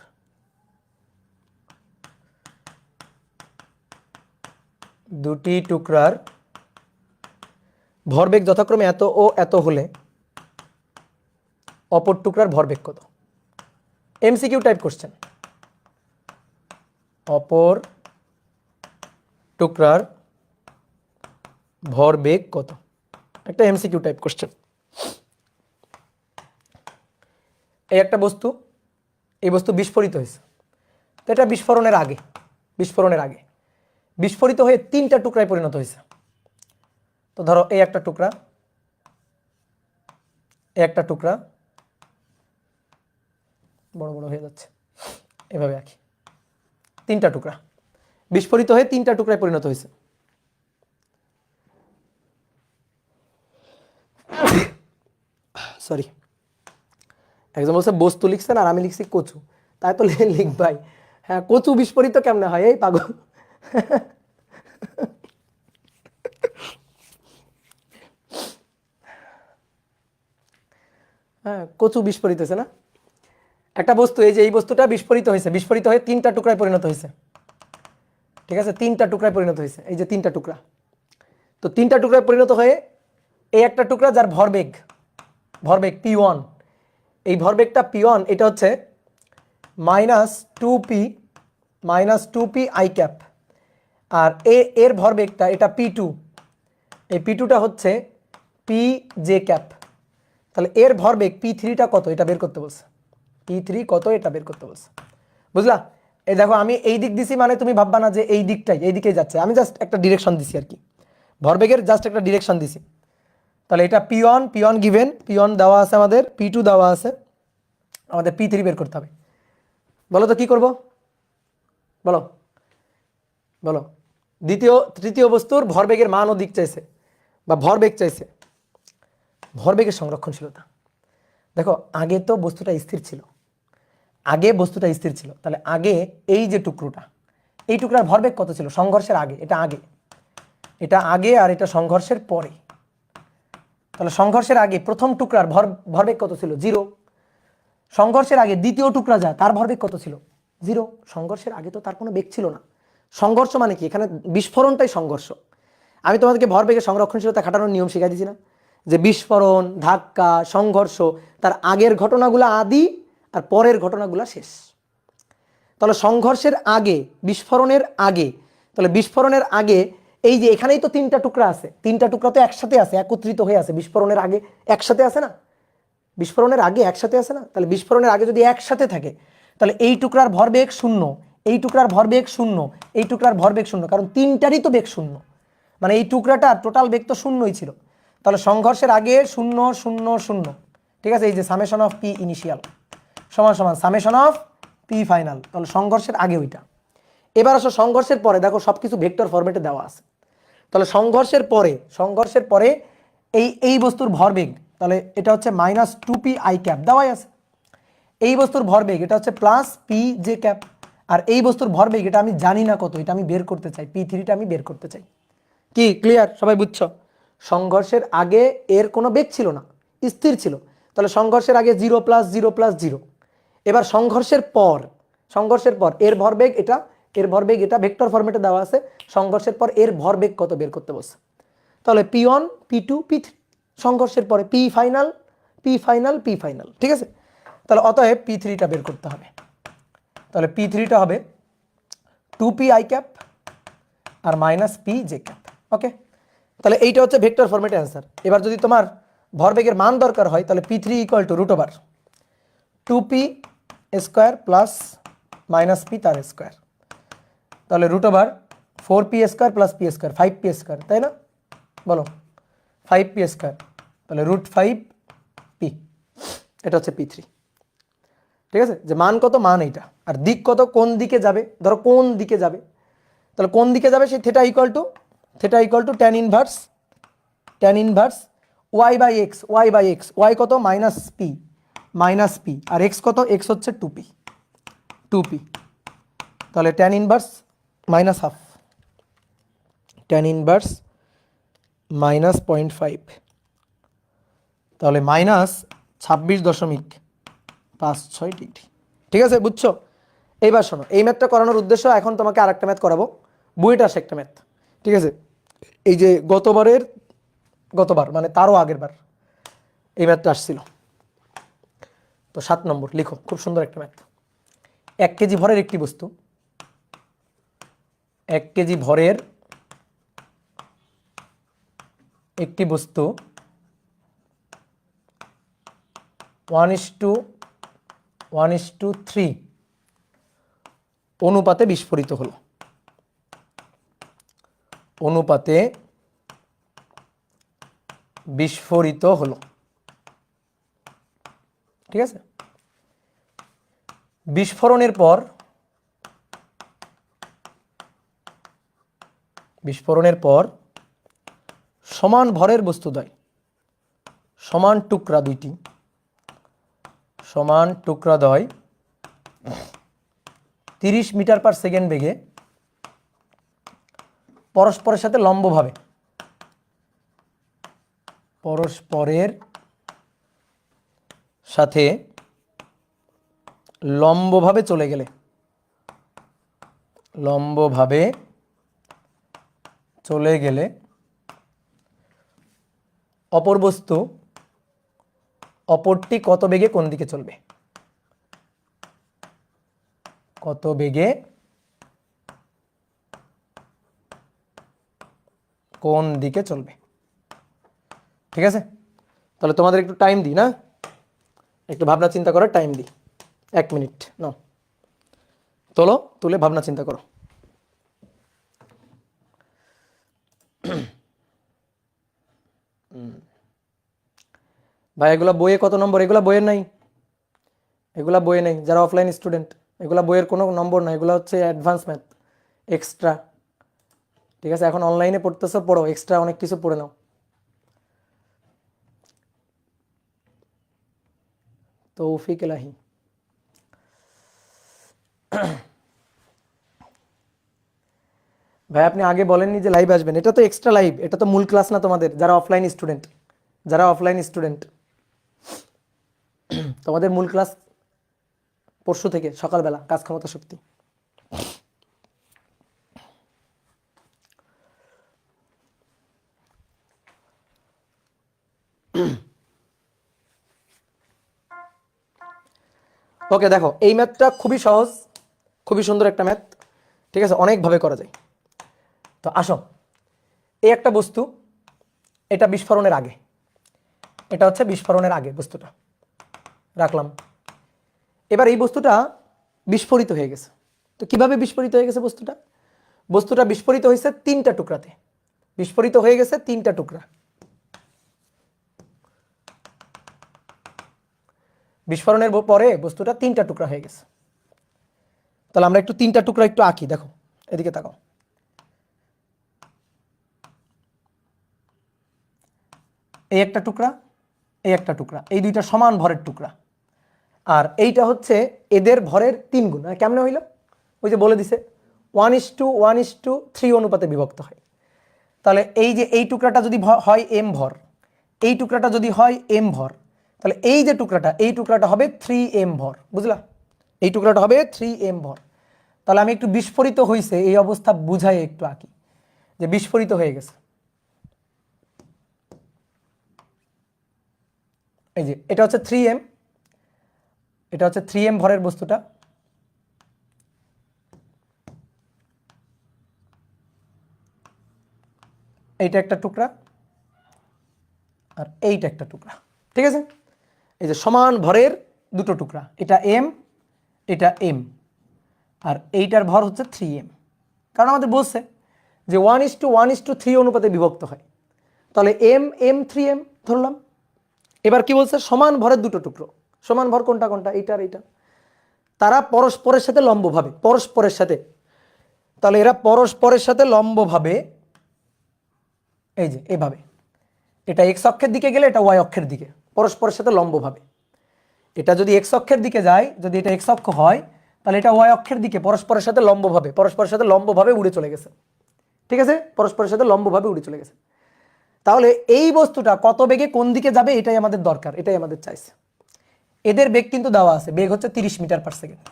দুটি টুকরার ভরবেগ যথাক্রমে এত ও এত হলে অপর টুকরার ভরবেগ কত? MCQ type question. অপর টুকরার ভরবেগ কত? একটা এমসিকিউ টাইপ কোশ্চেন। এই একটা বস্তু, এই বস্তু বিস্ফোরিত হয়েছে, তো এটা বিস্ফোরণের আগে বিস্ফোরিত হয়ে তিনটা টুকরায় পরিণত হয়েছে। তো ধরো এই একটা টুকরা, বড় বড় হয়ে যাচ্ছে, এভাবে আঁকি, তিনটা টুকরা বিস্ফোরিত হয়ে তিনটা টুকরায় পরিণত হয়েছে। সরি, একজন বলছে বস্তু লিখছেন আর আমি লিখছি কচু, তাই তো লিখবাই। হ্যাঁ, কচু বিস্ফোরিত কেমনে হয়? এই পাগল। হ্যাঁ, কচু বিস্ফোরিত হয়েছে না একটা বস্তু, এই যে এই বস্তুটা বিস্ফোরিত হয়েছে, বিস্ফোরিত হয়ে তিনটা টুকরায় পরিণত হয়েছে। ঠিক আছে, তিনটা টুকরায় পরিণত হয়েছে, এই যে তিনটা টুকরা। তো তিনটা টুকরায় পরিণত হয়ে এই একটা টুকরা যার ভরবেগ p1, এই ভরবেগটা p1, এটা হচ্ছে -2p i cap, আর এর ভরবেগটা এটা p2, এই p2টা হচ্ছে pj cap। তাহলে এর ভরবেগ p3টা কত এটা বের করতে বলছে, p3 কত এটা বের করতে বলছে। বুঝলা? এই দেখো আমি এই দিক দিছি, মানে তুমি ভাববা না যে এই দিকেই যাচ্ছে, আমি জাস্ট একটা ডিরেকশন দিছি আর কি, ভরবেগের জাস্ট একটা ডিরেকশন দিছি। তাহলে এটা p1 গিভেন, p1 দেওয়া আছে আমাদের, p2 দেওয়া আছে, আমাদের p3 বের করতে হবে। বলো তো কি করব? বলো। তৃতীয় বস্তুর ভরবেগের মান ও দিক চাইছে, বা ভরবেগ চাইছে, ভরবেগের সংরক্ষণশীলতা। দেখো আগে তো বস্তুটা স্থির ছিল, তাহলে আগে এই যে টুকরোটা, এই টুকরার ভরবেগ কত ছিল সংঘর্ষের আগে? এটা আগে আর এটা সংঘর্ষের পরে। তাহলে সংঘর্ষের আগে প্রথম টুকরার ভরবেগ কত ছিল? 0। সংঘর্ষের আগে দ্বিতীয় টুকরা যায়, তার ভরবেগ কত ছিল? 0। সংঘর্ষের আগে তো তার কোনো বেগ ছিল না। সংঘর্ষ মানে কি? এখানে বিস্ফোরণটাই সংঘর্ষ। আমি তোমাদেরকে ভরবেগের সংরক্ষণশীলতা খাটানোর নিয়ম শিখাই দিয়েছি না, যে বিস্ফোরণ, ধাক্কা, সংঘর্ষ, তার আগের ঘটনাগুলো আদি আর পরের ঘটনাগুলো শেষ। তাহলে সংঘর্ষের আগে, বিস্ফোরণের আগে, তাহলে বিস্ফোরণের আগে এই যে এখানেই তো তিনটা টুকরা আছে, তিনটা টুকরা তো একসাথে আছে, একত্রিত হয়ে আছে, বিস্ফোরণের আগে একসাথে আছে না, বিস্ফোরণের আগে একসাথে আছে না। তাহলে বিস্ফোরণের আগে যদি একসাথে থাকে, তাহলে এই টুকরার ভরবেগ 0, এই টুকরার ভরবেগ 0, এই টুকরার ভরবেগ 0, কারণ তিনটারই তো বেগ 0, মানে এই টুকরাটার টোটাল বেগ তো 0ই ছিল। তাহলে সংঘর্ষের আগে 0 0 0, ঠিক আছে, এই যে সামেশন অফ পি ইনিশিয়াল সমান সামেশন অফ পি ফাইনাল। তাহলে সংঘর্ষের আগে ওইটা। এবার আসো সংঘর্ষের পরে, দেখো সবকিছু ভেক্টর ফরম্যাটে দেওয়া আছে। তাহলে সংঘর্ষের পরে এই বস্তুর ভরবেগ, তাহলে এটা হচ্ছে -2p i cap দেওয়াই আছে। এই বস্তুর ভরবেগ এটা হচ্ছে +pj cap, আর এই বস্তুর ভরবেগ এটা আমি জানি না কত, এটা আমি বের করতে চাই, p3টা আমি বের করতে চাই। কি ক্লিয়ার? সবাই বুঝছো? সংঘর্ষের আগে এর কোনো বেগ ছিল না, স্থির ছিল। তাহলে সংঘর্ষের আগে 0 + 0 + 0। এবার সংঘর্ষের পর এর ভরবেগ এটা, এর ভরবেগ এটা, ভেক্টর ফরম্যাটে দেওয়া আছে। সংঘর্ষের পর এর ভরবেগ কত বের করতে বলছে। তাহলে P1 P2 P3, সংঘর্ষের পরে P final P final P final, ঠিক আছে। তাহলে অতএব P3টা বের করতে হবে। তাহলে P3টা হবে 2P i ক্যাপ আর -P j ক্যাপ। ওকে, তাহলে এইটা হচ্ছে ভেক্টর ফরম্যাটে অ্যান্সার। এবার যদি তোমার ভরবেগের মান দরকার হয় তাহলে P3 = √2P² + -P তার স্কোয়ার। তাহলে √4P² + P², 5P², তাই না? বলো 5P², তাহলে √5P, এটা হচ্ছে P3। ঠিক আছে, যে মান কত, মান এইটা, আর দিক কত, কোন দিকে যাবে, ধরো কোন দিকে যাবে, তাহলে কোন দিকে যাবে সেই θ = tan ইনভার্স y/x, y কত, -P, আর x কত, x হচ্ছে 2P, তাহলে tan ইনভার্স -½ tan ইনভার্স -0.5, তাহলে -26.56 ডিগ্রি। ঠিক আছে, বুঝছো? এইবার শোনো, এই ম্যাথটা করানোর উদ্দেশ্য, এখন তোমাকে আরেকটা ম্যাথ করাবো, বুয়েটে আসে একটা ম্যাথ। ঠিক আছে, এই যে গতবার মানে তারও আগের বার এই ম্যাথটা আসছিল। তো 7 নম্বর লিখো, খুব সুন্দর একটা ম্যাথ। 1 কেজি ভরের একটি বস্তু, 1 কেজি ভরের একটি বস্তু 1:1:3 অনুপাতে বিস্ফোরিত হলো। ঠিক আছে, বিস্ফোরণের পর সমান ভরের বস্তুদ্বয়, সমান টুকরাদ্বয় 30 মিটার/সেকেন্ড বেগে পরস্পরের সাথে লম্বভাবে চলে গেলে অপরটি কত বেগে কোন দিকে চলবে? ঠিক আছে, তাহলে তোমাদের একটু টাইম দিই না, একটু ভাবনা চিন্তা করার টাইম দিই, 1 মিনিট নাও, তুলে ভাবনা চিন্তা করো। ভাই এগুলা বইয়ে কত নম্বর? এগুলা বইয়ের নাই, যারা অফলাইন স্টুডেন্ট, এগুলা বইয়ের কোনো নম্বর নাই, এগুলা হচ্ছে অ্যাডভান্স ম্যাথ, এক্সট্রা। ঠিক আছে, এখন অনলাইনে পড়তেছো, পড়ো, এক্সট্রা অনেক কিছু পড়ে নাও। তৌফিক এলাহি, ভাই আপনি আগে বলেননি যে লাইভ আসবেন, এটা তো এক্সট্রা লাইভ, এটা তো মূল ক্লাস না তোমাদের, যারা অফলাইন স্টুডেন্ট তোমাদের মূল ক্লাস পরশু থেকে সকালবেলা, কাজ ক্ষমতা শক্তি। ওকে, দেখো এই ম্যাথটা খুবই সহজ, খুবই সুন্দর একটা ম্যাথ। ঠিক আছে, অনেকভাবে করা যায়। তো আসো, এই একটা বস্তু, এটা বিস্ফোরণের আগে, এটা হচ্ছে বিস্ফোরণের আগে বস্তুটা রাখলাম। এবার এই বস্তুটা বিস্ফোরিত হয়ে গেছে। তো কিভাবে বিস্ফোরিত হয়ে গেছে বস্তুটা বিস্ফোরিত হয়েছে 3টা টুকরাতে, বিস্ফোরিত হয়ে গেছে 3টা টুকরা। বিস্ফোরণের পরে বস্তুটা 3টা টুকরা হয়ে গেছে। তাহলে আমরা একটু 3টা টুকরা একটু আঁকি, দেখো এদিকে তাকাও। এই একটা টুকরা, এই একটা টুকরা, এই দুইটা সমান ভরের টুকরা, আর এইটা হচ্ছে এদের ভরের 3 গুণ। কেমনে হইল? ওই যে বলে দিছে 1:1:3 অনুপাতে বিভক্ত হয়। তাহলে এই যে এই টুকরাটা যদি হয় এম ভর, এই টুকরাটা যদি হয় এম ভর, তাহলে এই যে টুকরাটা, এই টুকরাটা হবে 3m ভর, বুঝলা? এই টুকরাটা হবে 3m ভর। তাহলে আমি একটু বিস্ফোরিত হয়েছে এই অবস্থা বুঝাই একটু আঁকি, যে বিস্ফোরিত হয়ে গেছে। এই যে এটা হচ্ছে 3m, এটা হচ্ছে 3m ভরের বস্তুটা, এইটা একটা টুকরা আর এইটা একটা টুকরা, ঠিক আছে? এই যে সমান ভরের দুটো টুকরা, এটা m, এটা m, আর এইটার ভর হচ্ছে 3m। কারণ আমাদের বলছে যে 1:1:3 অনুপাতে বিভক্ত হয়, তাহলে m m 3m ধরলাম। এবার কি বলছে? সমান ভরের দুটো টুকরো। সমান ভর কোনটা কোনটা? এইটা আর এইটা। তারা পরস্পরের সাথে লম্বভাবে, পরস্পরের সাথে, তাহলে এরা পরস্পরের সাথে লম্বভাবে এই যে এভাবে, এটা এক্স অক্ষের দিকে গেলে এটা ওয়াই অক্ষের দিকে, পরস্পরের সাথে লম্বভাবে। এটা যদি এক্স অক্ষের দিকে যায়, যদি এটা এক্স অক্ষ হয়, তাহলে এটা ওয়াই অক্ষের দিকে পরস্পরের সাথে লম্বভাবে, পরস্পরের সাথে লম্বভাবে উড়ে চলে গেছে, ঠিক আছে? পরস্পরের সাথে লম্বভাবে উড়ে চলে গেছে। তাহলে এই বস্তুটা কত বেগে কোন দিকে যাবে এটাই আমাদের দরকার, এটাই আমাদের চাইছে। এদের বেগ কিন্তু দেওয়া আছে, বেগ হচ্ছে 30 মিটার পার সেকেন্ড,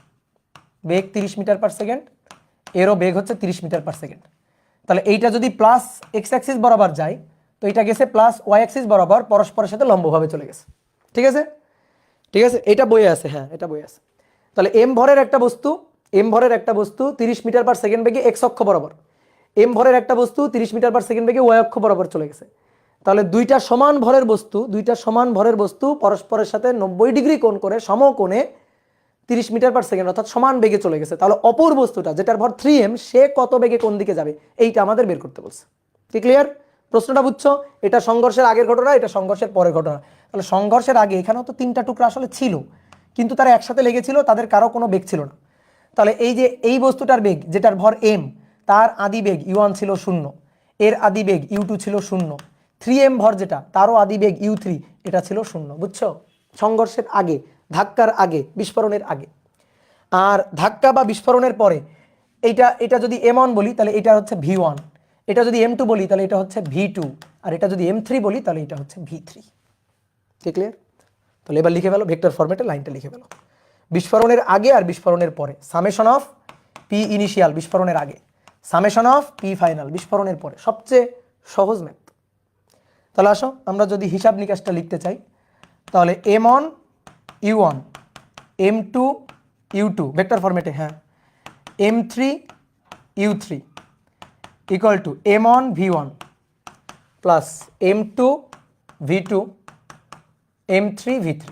বেগ 30 মিটার পার সেকেন্ড, এরও বেগ হচ্ছে 30 মিটার পার সেকেন্ড। তাহলে এইটা যদি প্লাস এক্স অ্যাক্সিস বরাবর যায়, তো এটা গেছে প্লাস ওয়াই অ্যাক্সিস বরাবর, পরস্পরের সাথে লম্বভাবে চলে গেছে, ঠিক আছে? ঠিক আছে, এটা বইয়ে আছে, হ্যাঁ এটা বইয়ে আছে। তাহলে এম ভরের একটা বস্তু, এম ভরের একটা বস্তু 30 মিটার পার সেকেন্ড বেগে এক্স অক্ষ বরাবর, এম ভরের একটা বস্তু 30 মিটার পার সেকেন্ড বেগে ওয়াই অক্ষ বরাবর চলে গেছে। তাহলে দুইটা সমান ভরের বস্তু, দুইটা সমান ভরের বস্তু পরস্পরের সাথে 90 ডিগ্রি কোণ করে সমকোণে 30 মিটার পার সেকেন্ড অর্থাৎ সমান বেগে চলে গেছে। তাহলে অপর বস্তুটা যেটার ভর 3m, সে কত বেগে কোন দিকে যাবে এইটা আমাদের বের করতে বলছে। কি ক্লিয়ার? প্রশ্নটা বুঝছো? এটা সংঘর্ষের আগের ঘটনা, এটা সংঘর্ষের পরের ঘটনা। তাহলে সংঘর্ষের আগে এখানেও তো তিনটা টুকরা আসলে ছিল, কিন্তু তারা একসাথে লেগেছিল, তাদের কারো কোনো বেগ ছিল না। তাহলে এই যে এই বস্তুটার বেগ যেটার ভর m, তার আদি বেগ u1 ছিল 0, এর আদি বেগ u2 ছিল 0, 3m ভর যেটা তারও আদি বেগ u3 এটা ছিল 0, বুঝছো? সংঘর্ষের আগে, ধাক্কার আগে, বিস্ফোরণের আগে। আর ধাক্কা বা বিস্ফোরণের পরে এটা এটা যদি m1 বলি তাহলে এটা হচ্ছে v1, এটা যদি m2 বলি তাহলে এটা হচ্ছে v2, আর এটা যদি m3 বলি তাহলে এটা হচ্ছে v3। ঠিক ক্লিয়ার? তাহলে এবার লিখে ফেলো, ভেক্টর ফরম্যাটে লাইনটা লিখে ফেলো। বিস্ফোরণের আগে আর বিস্ফোরণের পরে, সামেশন অফ পি ইনিশিয়াল বিস্ফোরণের আগে, সামেশন অফ পি ফাইনাল বিস্ফোরণের পরে, সবচেয়ে সহজ ম্যাথ। তাহলে আসো আমরা যদি হিসাব নিকাশটা লিখতে চাই, তাহলে m1 u1, m2 u2 vector ফরম্যাটে, হ্যাঁ, m3 u3 equal to m1 v1 plus m2 v2 m3 v3।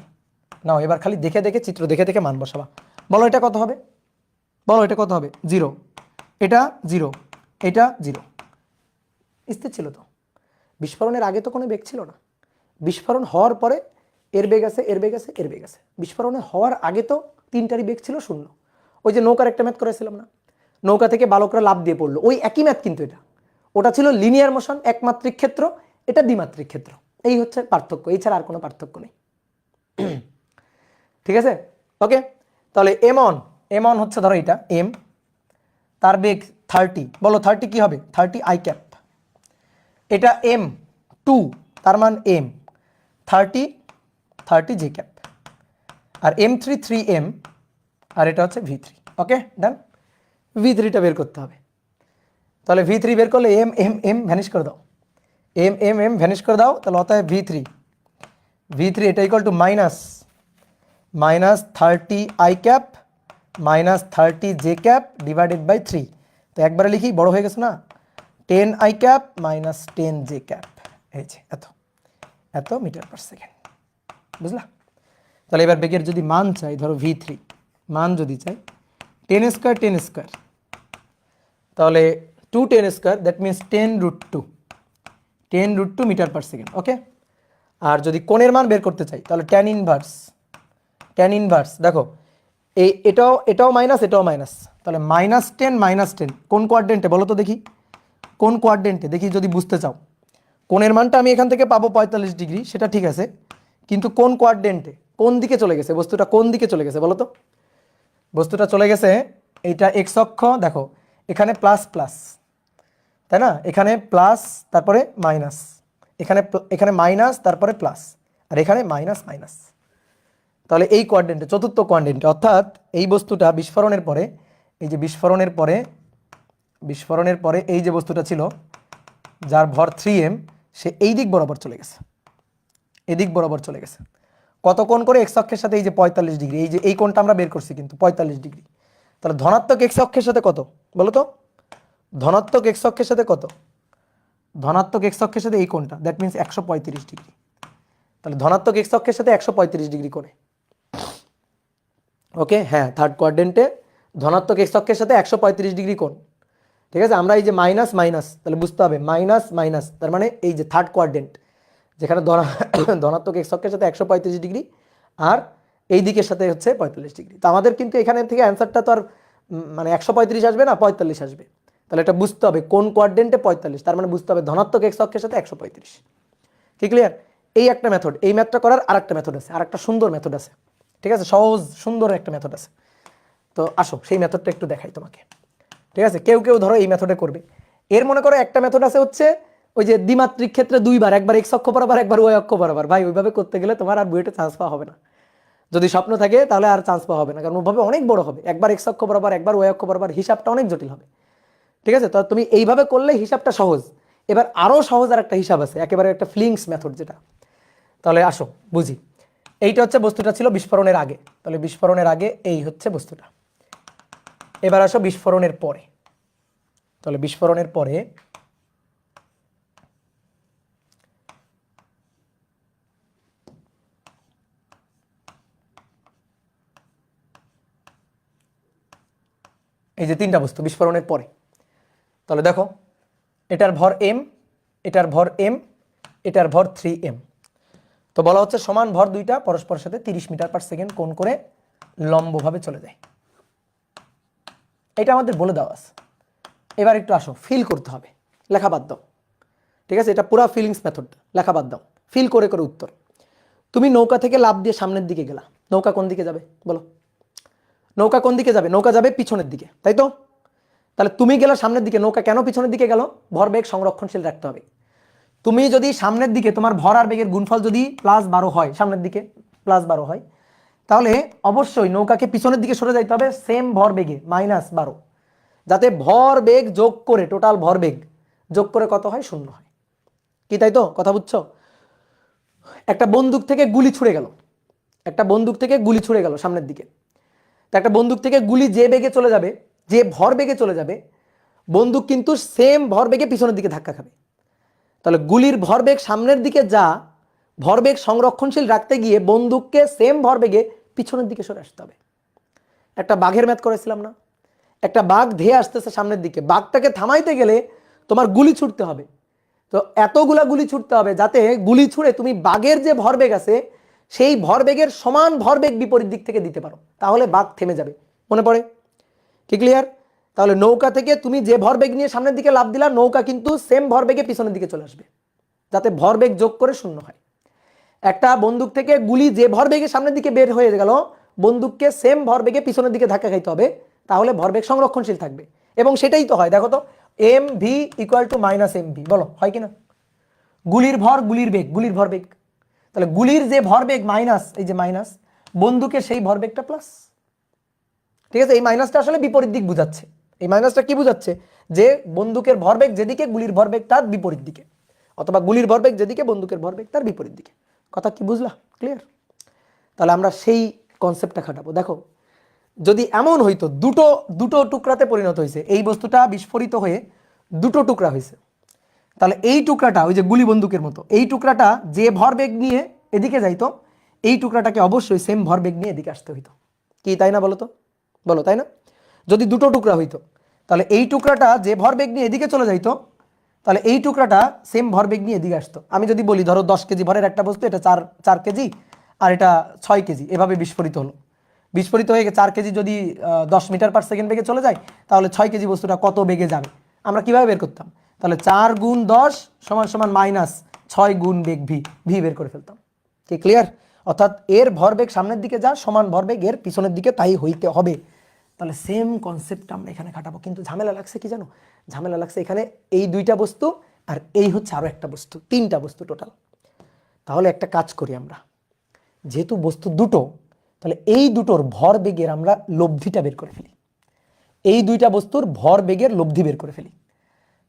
নাও এবার খালি দেখে দেখে, চিত্র দেখে দেখে মান বসাবা। বলো এটা কত হবে? বলো এটা কত হবে? 0, এটা 0, এটা 0। স্থির ছিল তো, বিস্ফোরণের আগে তো কোনো বেগ ছিল না, বিস্ফোরণ হওয়ার পরে এর বেগ আছে, এর বেগ আছে, এর বেগ আছে। বিস্ফোরণে হওয়ার আগে তো তিনটারই বেগ ছিল 0। ওই যে নৌকার একটা ম্যাথ করেছিলাম না, নৌকা থেকে বালকরা লাফ দিয়ে পড়লো, ওই একই ম্যাথ কিন্তু এটা। ওটা ছিল লিনিয়ার মোশন, একমাত্রিক ক্ষেত্র, এটা দ্বিমাত্রিক ক্ষেত্র। এই হচ্ছে পার্থক্য, এই ছাড়া আর কোনো পার্থক্য নেই। ঠিক আছে, ওকে। তাহলে m1 হচ্ছে ধরো এটা m, তার বেগ 30, বলো 30 কি হবে? 30 i ক্যাপ। এটা m2, তার মান m, 30 j ক্যাপ। আর m3 3m, আর এটা হচ্ছে v3। ওকে ডান, v3টা বের করতে হবে। তাহলে v3 বের করলে m m m ভ্যানিশ করে দাও, m m m ভ্যানিশ করে দাও। তাহলে অতএব v3 এটা equal to minus 30 i cap minus 30 j cap divided by 3। তো একবারে লিখি, বড় হয়ে গেছে না, 10 i cap minus 10 j cap, এই যে এত মিটার পার সেকেন্ড, বুঝলা? তাহলে এবার বেগের যদি মান চাই, ধরো v3 মান যদি চাই 10 স্কয়ার, তাহলে 2 10 square, that means 10√2 metre per second. Okay. আর যদি কোণের মান বের করতে চাই তাহলে tan ইনভার্স, দেখো এটাও মাইনাস, এটাও মাইনাস, তাহলে -10 কোন কোয়াড্রেন্টে বলো তো দেখি, কোন কোয়াড্রেন্টে দেখি যদি বুঝতে চাও। কোণের মানটা আমি এখান থেকে পাবো 45 ডিগ্রি, সেটা ঠিক আছে, কিন্তু কোন কোয়াড্রেন্টে, কোন দিকে চলে গেছে বস্তুটা, কোন দিকে চলে গেছে বলো তো? বস্তুটা চলে গেছে, এইটা এক্স অক্ষ, দেখো এখানে প্লাস প্লাস, তাই না? এখানে প্লাস তারপরে মাইনাস, এখানে এখানে মাইনাস তারপরে প্লাস, আর এখানে মাইনাস মাইনাস। তাহলে এই কোয়াড্রেন্টে, চতুর্থ কোয়াড্রেন্টে, অর্থাৎ এই বস্তুটা বিস্ফোরণের পরে, এই যে বিস্ফোরণের পরে এই যে বস্তুটা ছিল যার ভর 3m, সে এই দিক বরাবর চলে গেছে, এদিক বরাবর চলে গেছে। কত কোণ করে? এক্স অক্ষের সাথে এই যে 45 ডিগ্রি, এই যে এই কোণটা আমরা বের করছি কিন্তু 45 ডিগ্রি। তাহলে ধনাত্মক এক্স অক্ষের সাথে কত বলো তো? ধনাত্মক এক্স অক্ষের সাথে কত? ধনাত্মক এক্স অক্ষের সাথে এই কোণটা, দ্যাট মিনস 135 ডিগ্রি। তাহলে ধনাত্মক এক্স অক্ষের সাথে 135 ডিগ্রি কোণে। ওকে, হ্যাঁ, থার্ড কোয়াড্রেন্টে ধনাত্মক এক্স অক্ষের সাথে 135 ডিগ্রি কোণ। ঠিক আছে, আমরা এই যে মাইনাস মাইনাস, তাহলে বুঝতে হবে মাইনাস মাইনাস, তার মানে এই যে থার্ড কোয়াড্রেন্ট যেখানে ধনাত্মক এক্স অক্ষের সাথে 135 ডিগ্রি আর এই দিকের সাথে হচ্ছে 45 ডিগ্রি। তো আমাদের কিন্তু এখানে থেকে অ্যান্সারটা তো আর মানে 135 আসবে না, 45 আসবে। তাহলে এটা বুঝতে হবে কোন কোয়াড্রেন্টে 45, তার মানে বুঝতে হবে ধনাত্মক এক্স অক্ষের সাথে 135। কি ক্লিয়ার? এই একটা মেথড, এই ম্যাথটা করার আরেকটা মেথড আছে, আরেকটা সুন্দর মেথড আছে। ঠিক আছে, সহজ সুন্দর একটা মেথড আছে। তো আসো সেই মেথডটা একটু দেখাই তোমাকে। ঠিক আছে, কেউ কেউ ধরো এই মেথডে করবে। এর মনে করো একটা মেথড আছে হচ্ছে ওই যে দ্বিমাত্রিক ক্ষেত্রে দুইবার, একবার এক্স অক্ষ বরাবর একবার ওয়াই অক্ষ বরাবর। ভাই ওইভাবে করতে গেলে তোমার আর বুয়েটে চান্স পাওয়া হবে না। যদি স্বপ্ন থাকে তাহলে আর চান্স পাওয়া হবে না, কারণ ওইভাবে অনেক বড় হবে। একবার এক্স অক্ষ বরাবর একবার ওয়াই অক্ষ বরাবর, হিসাবটা অনেক জটিল হবে। ঠিক আছে, তো তুমি এইভাবে করলে হিসাবটা সহজ। এবার আরও সহজ আর একটা হিসাব আছে, একেবারে একটা ফ্লিংস মেথড যেটা। তাহলে আসো বুঝি। এইটা হচ্ছে বস্তুটা ছিল বিস্ফোরণের আগে, তাহলে বিস্ফোরণের আগে এই হচ্ছে বস্তুটা। এবার আসো বিস্ফোরণের পরে। তাহলে বিস্ফোরণের পরে এই যে তিনটা বস্তু বিস্ফোরণের পরে, তাহলে দেখো এটার ভর m, এটার ভর m, এটার ভর 3m। তো বলা হচ্ছে সমান ভর দুইটা পরস্পরের সাথে 30 মিটার পার সেকেন্ড কোণ করে লম্বভাবে চলে যায়। এটা আমাদের বলে দেওয়া আছে। এবার একটু আসো, ফিল করতে হবে, লেখা বাদ দাও। ঠিক আছে, এটা পুরো ফিলিংস মেথড, লেখা বাদ দাও, ফিল করে করে উত্তর। তুমি নৌকা থেকে লাফ দিয়ে সামনের দিকে গেলা, নৌকা কোন দিকে যাবে বলো? নৌকা কোন দিকে যাবে? নৌকা যাবে পিছনের দিকে, তাই তো? তাহলে তুমি গেলা সামনের দিকে, নৌকা কেন পিছনের দিকে গেল? ভরবেগ সংরক্ষণশীল রাখতে হবে। তুমি যদি সামনের দিকে তোমার ভর আর বেগের গুণফল যদি +12 হয়, সামনের দিকে +12 হয়, তাহলে অবশ্যই নৌকাকে পিছনের দিকে সরে যাইতে হবে সেম ভর বেগে -12, যাতে ভর বেগ যোগ করে টোটাল ভর বেগ যোগ করে কত হয়? 0 হয়। কি তাই তো? কথা বুঝছো? একটা বন্দুক থেকে গুলি ছুড়ে গেল, একটা বন্দুক থেকে গুলি ছুড়ে গেল সামনের দিকে। তো একটা বন্দুক থেকে গুলি যে বেগে চলে যাবে, যে ভর বেগে চলে যাবে, বন্দুক কিন্তু সেম ভর বেগে পিছনের দিকে ধাক্কা খাবে। তাহলে গুলির ভরবেগ সামনের দিকে যা, ভরবেগ সংরক্ষণশীল রাখতে গিয়ে বন্দুককে সেম ভরবেগে পিছনের দিকে সরে আসতে হবে। একটা বাঘের ম্যাথ করেছিলাম না? একটা বাঘ ধেয়ে আসতেছে সামনের দিকে, বাঘটাকে থামাইতে গেলে তোমার গুলি ছুটতে হবে। তো এতগুলা গুলি ছুটতে হবে যাতে গুলি ছুড়ে তুমি বাঘের যে ভরবেগ আছে সেই ভরবেগের সমান ভরবেগ বিপরীত দিক থেকে দিতে পারো, তাহলে বাঘ থেমে যাবে। মনে পড়ে? কি ক্লিয়ার? তাহলে নৌকা থেকে তুমি যে ভরবেগ নিয়ে সামনের দিকে লাফ দিলা, নৌকা কিন্তু সেম ভরবেগে পিছনের দিকে চলে আসবে, যাতে ভরবেগ যোগ করে 0 হয়। একটা বন্দুক থেকে গুলি যে ভরবেগে সামনের দিকে বের হয়ে গেল, বন্দুককে সেম ভরবেগে পিছনের দিকে ধাক্কা খাইতে হবে, তাহলে ভরবেগ সংরক্ষণশীল থাকবে। এবং সেটাই তো হয়, দেখো তো, mv = -mv, বলো হয় কিনা? গুলির ভর, গুলির বেগ, গুলির ভরবেগ। তাহলে গুলির যে ভরবেগ মাইনাস, এই যে মাইনাস, বন্দুকের সেই ভরবেগটা প্লাস। ঠিক আছে, এই মাইনাসটা আসলে বিপরীত দিক বুঝাচ্ছে। এই মাইনাসটা কি বুঝাচ্ছে? যে বন্দুকের ভরবেগ যেদিকে, গুলির ভরবেগ তার বিপরীত দিকে, অথবা গুলির ভরবেগ যেদিকে, বন্দুকের ভরবেগ তার বিপরীত দিকে। কথা কি বুঝলা? ক্লিয়ার? তাহলে আমরা সেই কনসেপ্টটা খাটাবো। দেখো, যদি এমন হইতো দুটো দুটো টুকরাতে পরিণত হয়েছে, এই বস্তুটা বিস্ফোরিত হয়ে দুটো টুকরা হয়েছে, তাহলে এই টুকরাটা ওই যে গুলি বন্দুকের মতো, এই টুকরাটা যে ভরবেগ নিয়ে এদিকে যাইতো, এই টুকরাটাকে অবশ্যই সেম ভরবেগ নিয়ে এদিকে আসতে হইতো। কি তাই না? বলো তো, বলো তাই না? যদি দুটো টুকরা হইতো, তাহলে এই টুকরাটা যে ভরবেগ নিয়ে এদিকে চলে যাইতো, তাহলে এই টুকরাটা সেম ভরবেগ নিয়ে এদিকে আসতো। আমি যদি বলি ধরো 10 কেজি ভরের একটা বস্তু, এটা 4 কেজি আর এটা 6 কেজি, এভাবে বিস্ফোরিত হলো। বিস্ফোরিত হয়ে 4 কেজি যদি 10 মিটার পার সেকেন্ড বেগে চলে যায়, তাহলে 6 কেজি বস্তুটা কত বেগে যাবে আমরা কিভাবে বের করতাম? তাহলে 4 × 10 = -6 গুণ বেগ ভি, ভি বের করে ফেলতাম। কি ক্লিয়ার? অর্থাৎ এর ভরবেগ সামনের দিকে যা, সমান ভরবেগ এর পিছনের দিকে তাই হইতে হবে। তাহলে সেম কনসেপ্ট আমরা এখানে খাটাবো, কিন্তু ঝামেলা লাগছে কি জানো, ঝামেলা লাগছে এখানে এই দুইটা বস্তু আর এই হচ্ছে আরও একটা বস্তু, তিনটা বস্তু টোটাল। তাহলে একটা কাজ করি আমরা, যেহেতু বস্তু দুটো, তাহলে এই দুটোর ভর বেগের আমরা লব্ধিটা বের করে ফেলি, এই দুইটা বস্তুর ভর বেগের লব্ধি বের করে ফেলি।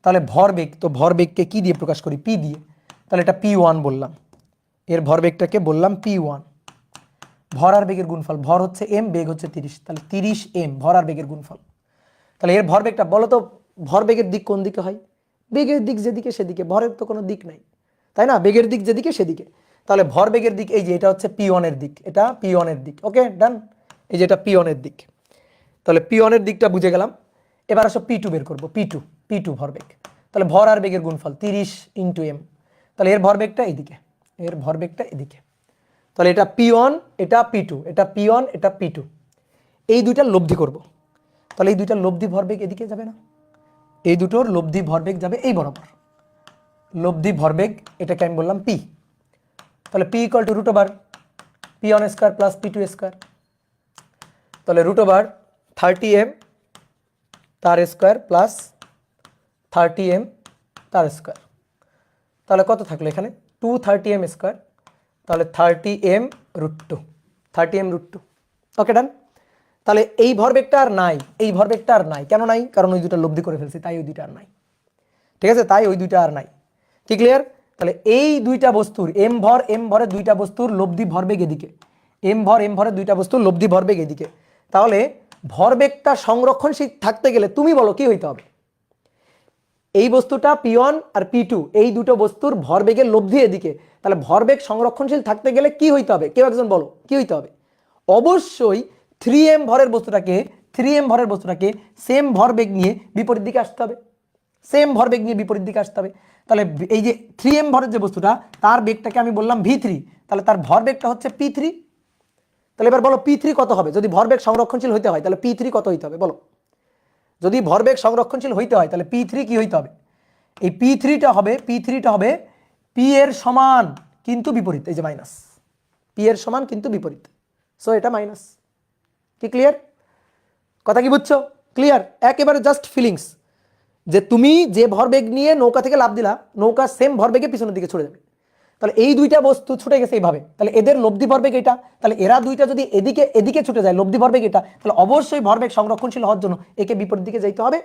তাহলে ভরবেগ, তো ভরবেগকে কি দিয়ে প্রকাশ করি, পি দিয়ে। তাহলে এটা P1 বললাম, এর ভরবেগটাকে বললাম P1। ভর আর বেগের গুণফল, ভর হচ্ছে m, বেগ হচ্ছে 30, তাহলে 30m ভর আর বেগের গুণফল। তাহলে এর ভরবেগটা বলো তো, ভরবেগের দিক কোন দিকে হয়, বেগের দিক যেদিকে সেদিকে, ভরের তো কোনো দিক নাই, তাই না, বেগের দিক যেদিকে সেদিকে। তাহলে ভরবেগের দিক এই যে এটা হচ্ছে P1 এর দিক, এটা P1 এর দিক, ওকে ডান, এই যে এটা P1 এর দিক। তাহলে P1 এর দিকটা বুঝে গেলাম। এবার আসো P2 বের করবো, P2 ভরবেগ। তাহলে ভর আর বেগের গুণফল 30 × m, তাহলে এর ভরবেগটা এদিকে, এর ভরবেগটা এদিকে। তাহলে এটা P1, এটা P2, এটা P1, এটা P2, এই দুইটার লব্ধি করব। তাহলে এই দুইটার লব্ধি ভরবেগ এদিকে যাবে না, এই দুটোর লব্ধি ভরবেগ যাবে এই বরাবর, লব্ধি ভরবেগ এটাকে আমি বললাম P। তাহলে P = √P1² + P2²। তাহলে √30m তার স্কোয়ার প্লাস 30m তার স্কোয়ার। তাহলে কত থাকলো এখানে 230m², তাহলে 30m√2, 30m√2, ওকে ডান। তাহলে এই ভরবেগটা আর নাই, এই ভরবেগটা আর নাই, কেন নাই, কারণ ওই দুটো লব্ধি করে ফেলছি, তাই ওই দুইটা আর নাই, ঠিক আছে, তাই ওই দুইটা আর নাই, কি ক্লিয়ার। তাহলে এই দুইটা বস্তুর m ভরের দুইটা বস্তুর লব্ধি ভরবেগ এদিকে, m ভরের দুইটা বস্তুর লব্ধি ভরবেগ এদিকে। তাহলে ভরবেগটা সংরক্ষণশীল থাকতে গেলে তুমি বলো কি হইতে হবে, এই বস্তুটা P1 আর P2 এই দুটো বস্তুর ভরবেগের লব্ধি এদিকে, তাহলে ভরবেগ সংরক্ষণশীল থাকতে গেলে কি হইতে হবে, কেউ একজন বলো কি হইতে হবে। অবশ্যই 3m ভরের বস্তুটাকে সেম ভরবেগ নিয়ে বিপরীত দিকে আসতে হবে, সেম ভরবেগ নিয়ে বিপরীত দিকে আসতে হবে। তাহলে এই যে 3m ভরের যে বস্তুটা, তার বেগটাকে আমি বললাম V3, তাহলে তার ভরবেগটা হচ্ছে P3। তাহলে এবার বলো P3 কত হবে, যদি ভরবেগ সংরক্ষণশীল হইতে হয় তাহলে P3 কত হইতে হবে বলো, যদি ভরবেগ সংরক্ষণশীল হইতে হয় তাহলে P3 কি হইতে হবে, এই P3টা হবে P এর সমান কিন্তু বিপরীত, এই যে মাইনাস, P এর সমান কিন্তু বিপরীত, সো এটা মাইনাস, কি ক্লিয়ার, কথা কি বুঝছো, ক্লিয়ার, একেবারে জাস্ট ফিলিংস, যে তুমি যে ভরবেগ নিয়ে নৌকা থেকে লাফ দিলা, নৌকা সেম ভরবেগে পিছনের দিকে ছুটে যাবে। তাহলে এই দুইটা বস্তু ছুটে গেছে এইভাবে, তাহলে এদের লব্ধি ভরবেগ এটা, তাহলে এরা দুইটা যদি এদিকে ছুটে যায়, লব্ধি ভরবেগ এটা, তাহলে অবশ্যই ভরবেগ সংরক্ষণশীল হওয়ার জন্য একে বিপরীত দিকে যাইতে হবে,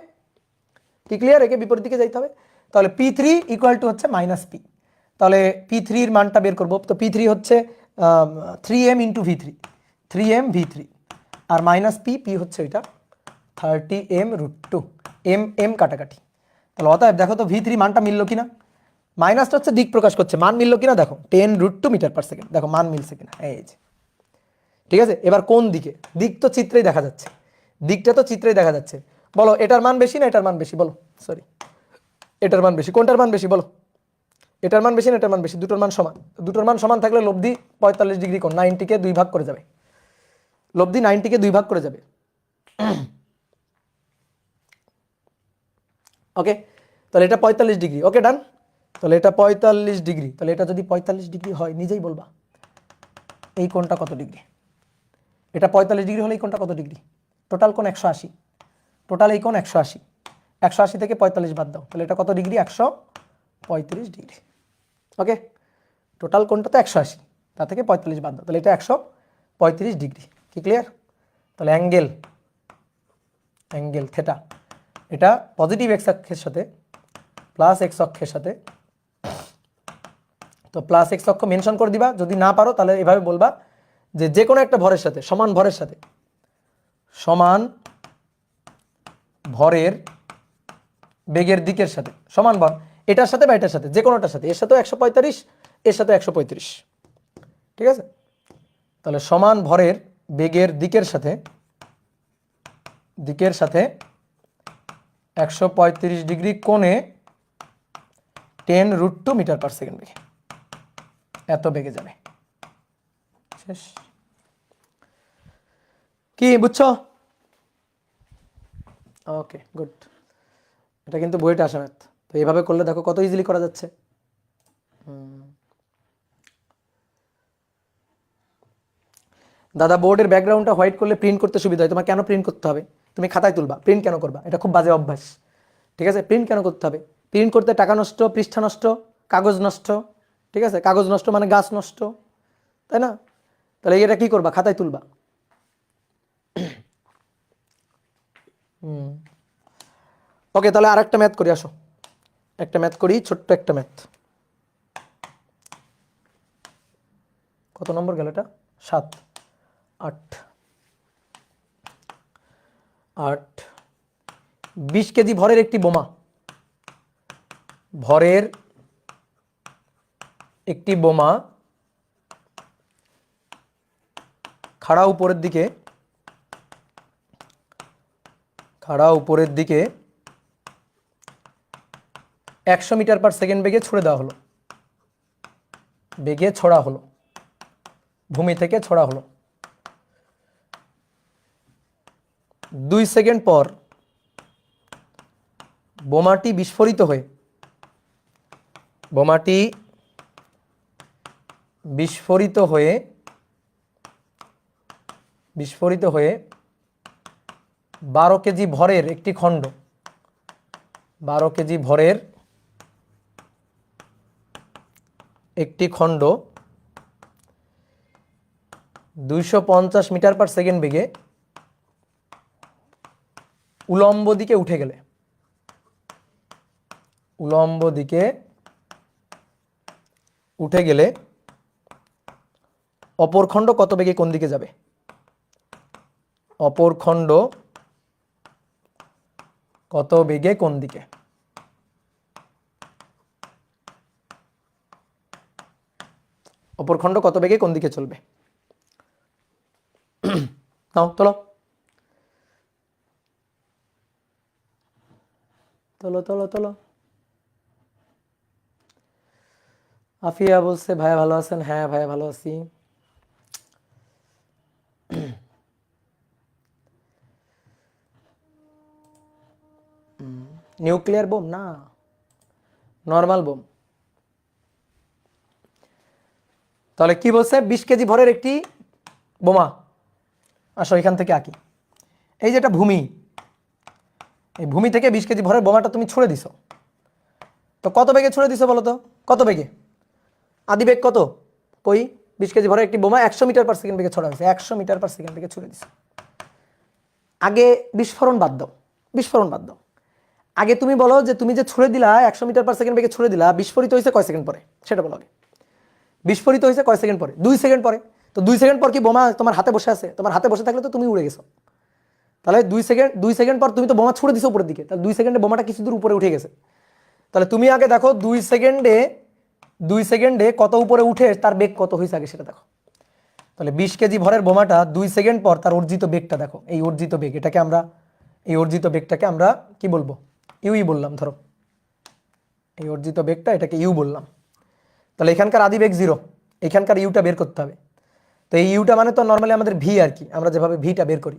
কি ক্লিয়ার, একে বিপরীত দিকে যাইতে হবে। তাহলে P3 = হচ্ছে -P, তাহলে P3 এর মানটা বের করব, তো P3 হচ্ছে 3m × V3, 3m V3 আর -P হচ্ছে এটা 30m√2, m কাটাকাটি। তাহলে অতএব দেখো তো V3 মানটা মিললো কিনা, মাইনাসটা হচ্ছে দিক প্রকাশ করছে, মান মিললো কিনা দেখো 10√2 m/s, দেখো মান মিলছে কিনা, এই যে ঠিক আছে। এবার কোন দিকে, দিক তো চিত্রেই দেখা যাচ্ছে, দিকটা তো চিত্রেই দেখা যাচ্ছে, বলো এটার মান বেশি না এটার মান বেশি, বলো সরি এটার মান বেশি, কোনটার মান বেশি বলো, এটার মান বেশি না এটার মান বেশি, দুটোর মান সমান, দুটোর মান সমান থাকলে লব্ধি 45 ডিগ্রি কোণ 90-কে 2 ভাগ করে যাবে, লব্ধি 90-কে 2 ভাগ করে যাবে, ওকে। তাহলে এটা 45 ডিগ্রি, ওকে ডান। তাহলে এটা 45 ডিগ্রি, তাহলে এটা যদি 45 ডিগ্রি হয় নিজেই বলবা এই কোণটা কত ডিগ্রি, এটা 45 ডিগ্রি হলে এই কোণটা কত ডিগ্রি, টোটাল কোণ 180, টোটাল এই কোণ 180, 180 থেকে 45 বাদ দাও, তাহলে এটা কত ডিগ্রি, 135 ডিগ্রি, ওকে। টোটাল কোণটা তো 180, তা থেকে 45 বাদ দাও, তাহলে এটা 135 ডিগ্রি, কি ক্লিয়ার। তাহলে অ্যাঙ্গেল থেটা, এটা পজিটিভ x অক্ষের সাথে প্লাস x অক্ষের সাথে, তো প্লাস x অক্ষ মেনশন করে দিবা, যদি না পারো তাহলে এভাবে বলবা যে কোনো একটা ভরের সাথে, সমান ভরের সাথে, সমান ভরের বেগের দিকের সাথে, সমান ভর এটার সাথে বা এটার সাথে, যে কোনোটার সাথে, এর সাথেও 135, এর সাথে 135, ঠিক আছে। তাহলে সমান ভরের বেগের দিকের সাথে 135 ডিগ্রি কোণে 10√2 m/s বেগে, এত বেগে যাবে, শেষ, কি বুঝছো, ওকে গুড। এটা কিন্তু বইটা আসে ম্যাথ, তো এইভাবে করলে দেখো কত ইজিলি করা যাচ্ছে। দাদা বোর্ডের ব্যাকগ্রাউন্ডটা হোয়াইট করলে প্রিন্ট করতে সুবিধা হয়। তোমার কেন প্রিন্ট করতে হবে? তুমি খাতায় তুলবা, প্রিন্ট কেন করবা? এটা খুব বাজে অভ্যাস, ঠিক আছে? প্রিন্ট কেন করতে হবে? প্রিন্ট করতে টাকা নষ্ট, পৃষ্ঠা নষ্ট, কাগজ নষ্ট, ঠিক আছে? কাগজ নষ্ট মানে গাছ নষ্ট, তাই না? তাহলে এটা কি করবা? খাতায় তুলবা। ওকে, তাহলে আরেকটা ম্যাথ করি, আসো একটা ম্যাথ করি, ছোট্ট একটা ম্যাথ। কত নম্বর গেল এটা? 7, 8, 8। 20 কেজি ভরের একটি বোমা, ভরের একটি বোমা খাড়া উপরের দিকে 100 মিটার পার সেকেন্ড বেগে ছুড়ে দেওয়া হলো, বেগে ছড়া হলো, ভূমি থেকে ছড়া হলো। 2 সেকেন্ড পর বোমাটি বিস্ফোরিত হয়ে 12 কেজি ভরের একটি খণ্ড, 12 কেজি ভরের একটি খণ্ড 250 মিটার পার সেকেন্ড বেগে উলম্ব দিকে উঠে গেলে, অপর খণ্ড কত বেগে কোন দিকে যাবে? অপর খণ্ড কত বেগে কোন দিকে? অপর খণ্ড কত বেগে কোন দিকে চলবে? নাও চলো চলো চলো চলো। আফিয়া বলছে ভাইয়া ভালো আছেন? হ্যাঁ ভাইয়া ভালো আছি। নিউক্লিয়ার বোম না, নর্মাল বোম। তাহলে কি বলছে? 20 কেজি ভরের একটি বোমা। আসো এখান থেকে আঁকি। এই যেটা ভূমি, এই ভূমি থেকে 20 কেজি ভরের বোমাটা তুমি ছুড়ে দিছো। তো কত বেগে ছুড়ে দিছো বলো তো? কত বেগে? আদি বেগ কত? কই? 20 কেজি ভরের একটি বোমা 100 মিটার পার সেকেন্ড বেগে ছড়া হয়েছে, 100 মিটার পার সেকেন্ড বেগে ছুড়ে দিছো। আগে বিস্ফোরণ বাদ দাও, আগে তুমি বলো যে তুমি যে ছুড়ে দিলা 100 মিটার পার সেকেন্ড বেগে ছুড়ে দিলা, বিস্ফোরিত হয়েছে কয় সেকেন্ড পরে? সেটা বলো আগে। বিস্ফোরিত হয়েছে কয় সেকেন্ড পরে? 2 সেকেন্ড পরে। তো 2 সেকেন্ড পর কি বোমা তোমার হাতে বসে আছে? তোমার হাতে বসে থাকলে তো তুমি উড়ে গেছো। তাহলে 2 সেকেন্ড পর তুমি তো বোমা ছুড়ে দিছো উপরের দিকে, তাহলে 2 সেকেন্ডে বোমাটা কিছু দূর উপরে উঠে গেছে। তাহলে তুমি আগে দেখো 2 সেকেন্ডে কত উপরে উঠে তার বেগ কত হয়েছে আগে সেটা দেখো। তাহলে 20 কেজি ভরের বোমাটা 2 সেকেন্ড পর তার অর্জিত বেগটা দেখো। এই অর্জিত বেগ, এই অর্জিত বেগটাকে আমরা কি বলবো? ইউই বললাম। ধরো এই অর্জিত বেগটা, এটাকে ইউ বললাম। তাহলে এখানকার আদি বেগ 0, এখানকার ইউটা বের করতে হবে। তো এই ইউটা মানে তো নর্মালি আমাদের ভি আর কি, আমরা যেভাবে ভিটা বের করি।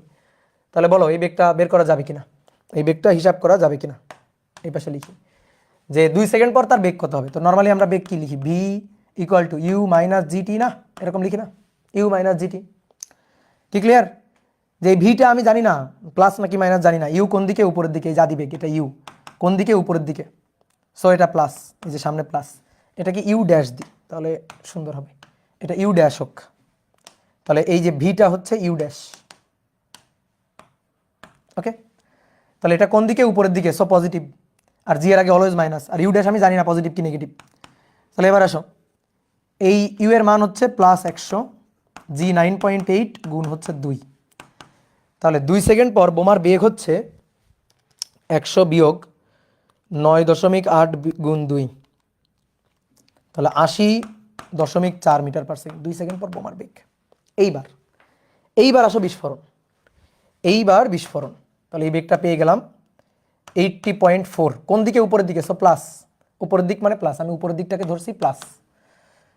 তাহলে বলো এই বেগটা বের করা যাবে কিনা, এই বেগটা হিসাব করা যাবে কিনা? এই পাশে লিখি যে 2 সেকেন্ড পর তার বেগ কত হবে। তো নর্মালি আমরা বেগ কি লিখি? V equal to u minus gt, না এরকম লিখি না? U minus gt. কি ক্লিয়ার? যে এই ভিটা আমি জানি না প্লাস নাকি মাইনাস জানি না, ইউ কোন দিকে? উপরের দিকে। এই যে আদি বেগ, এটা ইউ কোন দিকে? উপরের দিকে। সো এটা প্লাস, এই যে সামনে প্লাস, এটাকে ইউ ড্যাশ দিই তাহলে সুন্দর হবে। এটা ইউ ড্যাশ হোক। তাহলে এই যে ভিটা হচ্ছে ইউ ড্যাশ। ওকে, তাহলে এটা কোন দিকে? উপরের দিকে, সো পজিটিভ। আর জি এর আগে অলওয়েজ মাইনাস, আর ইউ ড্যাশ আমি জানি না পজিটিভ কি নেগেটিভ। তাহলে এবার আসো, এই ইউ এর মান হচ্ছে প্লাস 100, জি 9.8 গুণ হচ্ছে 2। তাহলে 2 সেকেন্ড পর বোমার বেগ হচ্ছে 100 বিয়োগ 9.8 গুণ 2, তাহলে 80.4 মিটার পার সেকেন্ড। 2 সেকেন্ড পর বোমার বেগ। এইবার আসো বিস্ফোরণ। তাহলে এই বেগটা পেয়ে গেলাম 80.4। কোন দিকে? উপরের দিকে, সো প্লাস। উপরের দিক মানে প্লাস, আমি উপরের দিকটাকে ধরছি প্লাস,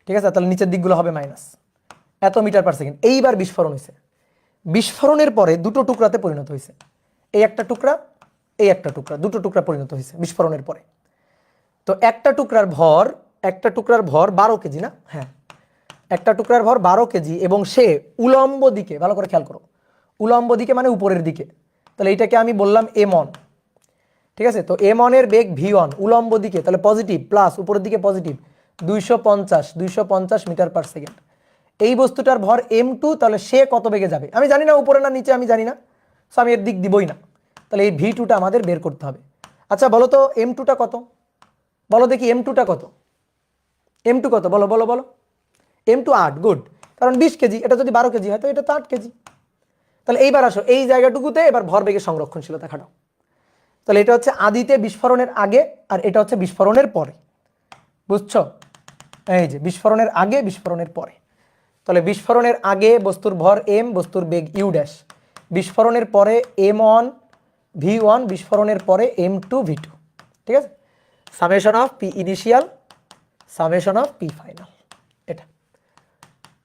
ঠিক আছে? তাহলে নিচের দিকগুলো হবে মাইনাস। এত মিটার পার সেকেন্ড। এইবার বিস্ফোরণ হয়েছে। বিস্ফোরণের পরে দুটো টুকরাতে পরিণত হয়েছে। এই একটা টুকরা, এই একটা টুকরা, দুটো টুকরা পরিণত হয়েছে বিস্ফোরণের পরে। তো একটা টুকরার ভর 12 কেজি, না? হ্যাঁ, একটা টুকরার ভর 12 কেজি এবং সে উলম্ব দিকে, ভালো করে খেয়াল করো, উলম্ব দিকে মানে উপরের দিকে, তাহলে এইটাকে আমি বললাম m1, ঠিক আছে। তো m1 এর বেগ v1 উলম্ব দিকে, তাহলে পজিটিভ প্লাস উপরের দিকে পজিটিভ 250 মিটার পার সেকেন্ড। এই বস্তুটার ভর m2, তাহলে সে কত বেগে যাবে আমি জানি না, উপরে না নিচে আমি জানি না, সো আমি এর দিক দিবই না। তাহলে এই v2টা আমাদের বের করতে হবে। আচ্ছা বলো তো m2টা কত, বলো দেখি m2টা কত, m2 কত বলো বলো বলো। m2 8, গুড, কারণ 20 কেজি, এটা যদি 12 কেজি হয় তো এটা তো 8 কেজি। তাহলে এইবার আসো এই জায়গাটুকুতে এবার ভরবেগের সংরক্ষণশীলতা খাটাও। তাহলে এটা হচ্ছে আদিতে বিস্ফোরণের আগে আর এটা হচ্ছে বিস্ফোরণের পরে, বুঝছো? এই যে বিস্ফোরণের আগে বিস্ফোরণের পরে, তাহলে বিস্ফোরণের আগে বস্তুর ভর m, বস্তুর বেগ u ড্যাশ, বিস্ফোরণের পরে m1 v1, বিস্ফোরণের পরে m2 v2, ঠিক আছে। Summation of P initial summation of P final, এটা।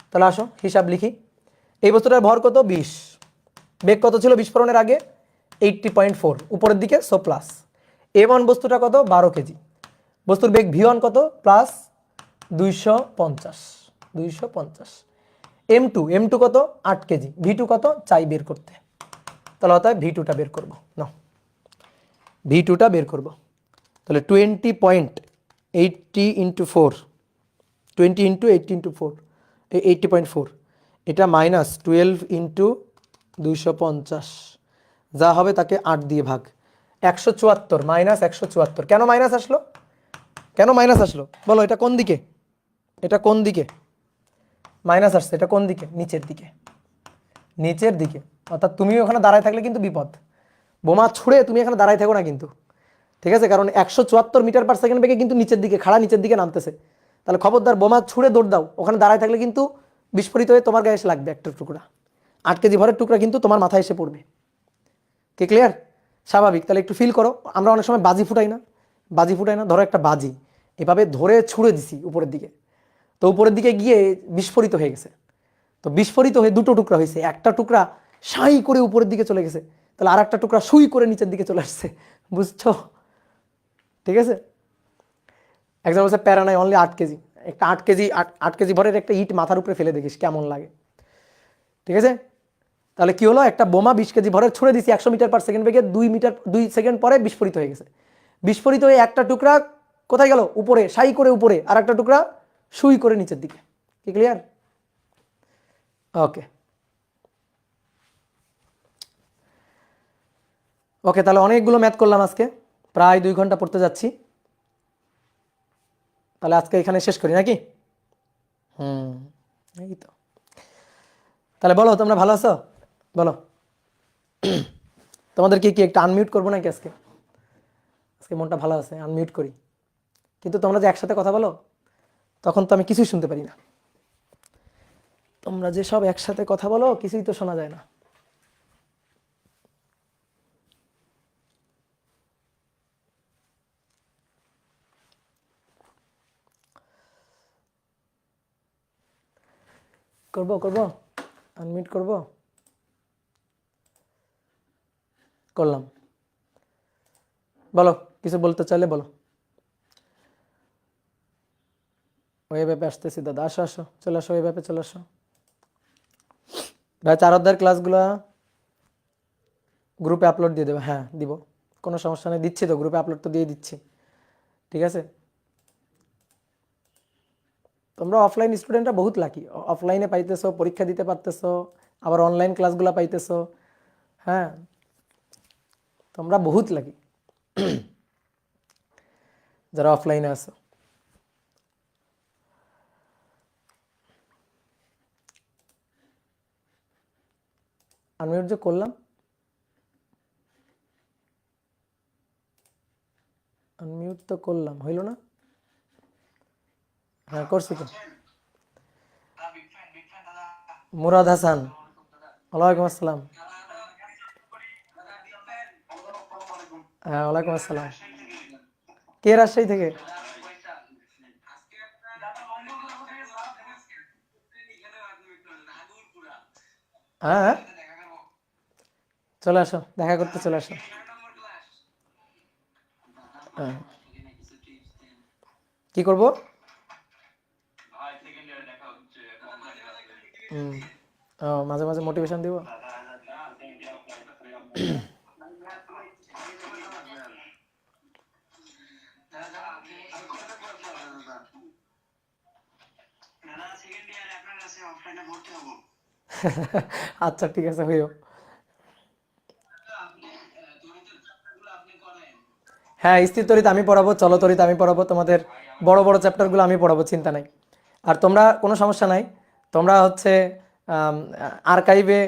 তাহলে আসো হিসাব লিখি। এই বস্তুটার ভর কত 20, বেগ কত ছিল বিস্ফোরণের আগে 80.4 উপরের দিকে, সো প্লাস। m1 বস্তুটা কত 12 কেজি, বস্তুর বেগ v1 কত প্লাস 250, m2 কত 8 কেজি, v2 কত চাই বের করতে, তাহলে অতএব v2টা বের করব না, v2টা বের করব। তাহলে 20.80 ইন্টু 4, 20 ইন্টু 80 ইন্টু 4, 80.4, এটা মাইনাস 12 ইন্টু 250, যা হবে তাকে 8 দিয়ে ভাগ, 174 মাইনাস 174। কেন মাইনাস আসলো, কেন মাইনাস আসলো বলো, এটা কোন দিকে, এটা কোন দিকে মাইনাস আসছে, এটা কোন দিকে, নিচের দিকে, নিচের দিকে। অর্থাৎ তুমি ওখানে দাঁড়ায় থাকলে কিন্তু বিপদ, বোমা ছুঁড়ে তুমি এখানে দাঁড়ায় থাকো না কিন্তু, ঠিক আছে, কারণ 174 মিটার পার সেকেন্ড বেগে কিন্তু নিচের দিকে খাড়া, নিচের দিকে নামতেছে। তাহলে খবরদার বোমা ছুঁড়ে দৌড় দাও, ওখানে দাঁড়ায় থাকলে কিন্তু বিস্ফোরিত হয়ে তোমার গায়ে এসে লাগবে একটা টুকরা, 8 কেজি ভরের টুকরা কিন্তু তোমার মাথায় এসে পড়বে। কি ক্লিয়ার? স্বাভাবিক। তাহলে একটু ফিল করো, আমরা অনেক সময় বাজি ফুটাই না, বাজি ফুটাই না, ধরো একটা বাজি এভাবে ধরে ছুঁড়ে দিছি উপরের দিকে, তো উপরের দিকে গিয়ে বিস্ফোরিত হয়ে গেছে, তো বিস্ফোরিত হয়ে দুটো টুকরা হয়েছে, একটা টুকরা সাই করে উপরের দিকে চলে গেছে, তাহলে আর একটা টুকরা সুই করে নিচের দিকে চলে আসছে, বুঝছো? ঠিক আছে। একজন বলছে প্যারা নাই, অনলি 8 কেজি, একটা 8 কেজি 8 কেজি ভরের একটা ইট মাথার উপরে ফেলে দেখিস কেমন লাগে, ঠিক আছে। তাহলে কি হলো, একটা বোমা 20 কেজি ভরের ছুড়ে দিছি 100 মিটার পার সেকেন্ড বেগে, 2 সেকেন্ড পরে বিস্ফোরিত হয়ে গেছে, বিস্ফোরিত হয়ে একটা টুকরা কোথায় গেল, উপরে সাই করে উপরে, আর একটা টুকরা সুই করে নিচের দিকে। কি ক্লিয়ার? ওকে ওকে, তাহলে অনেকগুলো ম্যাথ করলাম আজকে, প্রায় 2 ঘন্টা পড়তে যাচ্ছি, তাহলে আজকে এখানে শেষ করি নাকি? এই তো, তাহলে বলো তোমরা ভালো আছো, বলো তোমাদের কি কি একটা আনমিউট করবো নাকি আজকে? আজকে মনটা ভালো আছে, আনমিউট করি, কিন্তু তোমরা যে একসাথে কথা বলো তখন তো আমি কিছুই শুনতে পারি না, তোমরা যে সব একসাথে কথা বলো কিছুই তো শোনা যায় না। করবো করবো, আনমিউট করবো, করলাম, বলো কিছু বলতে চাইলে বলো। ওই ব্যাপে আসতেছি দাদা, আসো আসো, চলে আসো, ওই ব্যাপে চলে আসো ভাই। 4 অধ্যায়ের ক্লাসগুলো গ্রুপে আপলোড দিয়ে দেবো, হ্যাঁ দিব, কোনো সমস্যা নেই, দিচ্ছি তো গ্রুপে আপলোড তো দিয়ে দিচ্ছি, ঠিক আছে। তোমরা অফলাইন স্টুডেন্টরা বহুত লাকি, অফলাইনে পাইতেছো, পরীক্ষা দিতে পারতেছো, আবার অনলাইন ক্লাসগুলো পাইতেছো, হ্যাঁ তোমরা বহুত লাকি যারা অফলাইনে আছো। আনমিউট যে করলাম, আনমিউট তো করলাম, হইল না? হ্যাঁ করছি তো। মুরাদ হাসান, ওয়ালাইকুম আসসালাম। হ্যাঁ ওয়ালাইকুম আসসালাম। কে রাজশাহী থেকে? হ্যাঁ হ্যাঁ, চলে আসো, দেখা করতে চলে আসো। হ্যাঁ কি করবো? হুম। ও, মাঝে মাঝে মোটিভেশন দিব। আচ্ছা ঠিক আছে, হইও। হ্যাঁ, স্থির তরিত আমি পড়াবো, চলো তরিত আমি পড়াবো, তোমাদের বড় বড় চ্যাপ্টারগুলো আমি পড়াবো, চিন্তা নাই। আর তোমরা কোনো সমস্যা নাই, তোমরা হচ্ছে আর্কাইভে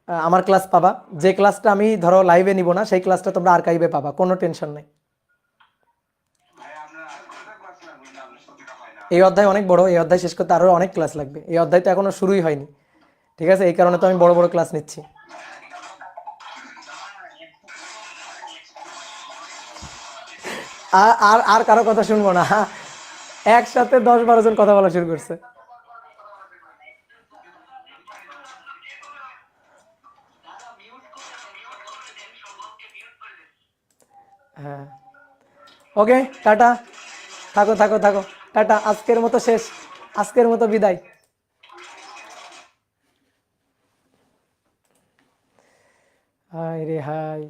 আমার ক্লাস পাবা। যে ক্লাসটা আমি ধরো লাইভে নিব না, সেই ক্লাসটা তোমরা আর্কাইভে পাবা, কোনো টেনশন নেই। এই অধ্যায় অনেক বড়, এই অধ্যায় শেষ করতে আরও অনেক ক্লাস লাগবে, এই অধ্যায় তো এখনো শুরুই হয়নি। ঠিক আছে, এই কারণে তো আমি বড় বড় ক্লাস নিচ্ছি। আর আর আর কারো কথা শুনবো না। একসাথে 10-12 জন কথা বলা শুরু করছে। হ্যাঁ, ওকে, টাটা। থাকো থাকো থাকো, টাটা, আজকের মতো শেষ, আজকের মতো বিদায়। হাই রে হাই।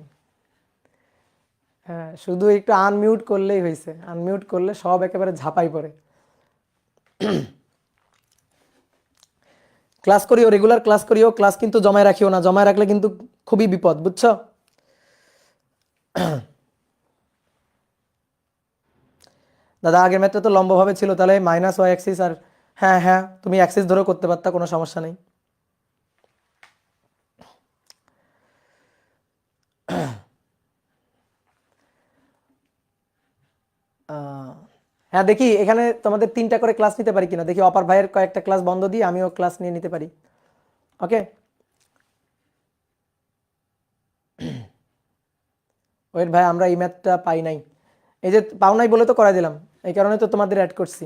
হ্যাঁ, শুধু একটু আনমিউট করলেই হয়েছে, আনমিউট করলে সব একেবারে ঝাঁপাই পড়ে। ক্লাস করিও, রেগুলার ক্লাস করিও, ক্লাস কিন্তু জমায় রাখিও না, জমায় রাখলে কিন্তু খুবই বিপদ, বুঝছো? দাদা আগের ম্যাথটা তো লম্বভাবে ছিল, তাহলে মাইনাস ওয়াই অ্যাক্সিস আর, হ্যাঁ হ্যাঁ, তুমি অ্যাক্সিস ধরেও করতে পারতা, কোনো সমস্যা নেই। হ্যাঁ, দেখি এখানে তোমাদের 3টা করে ক্লাস নিতে পারি কিনা, দেখি অপার ভাইয়ের কয়েকটা ক্লাস বন্ধ দিয়ে আমিও ক্লাস নিয়ে নিতে পারি। ওকে, ওয়েট ভাই, আমরা এই ম্যাথটা পাই নাই, এই যে পাও নাই বলে তো করাই দিলাম, এই কারণে তো তোমাদের অ্যাড করছি।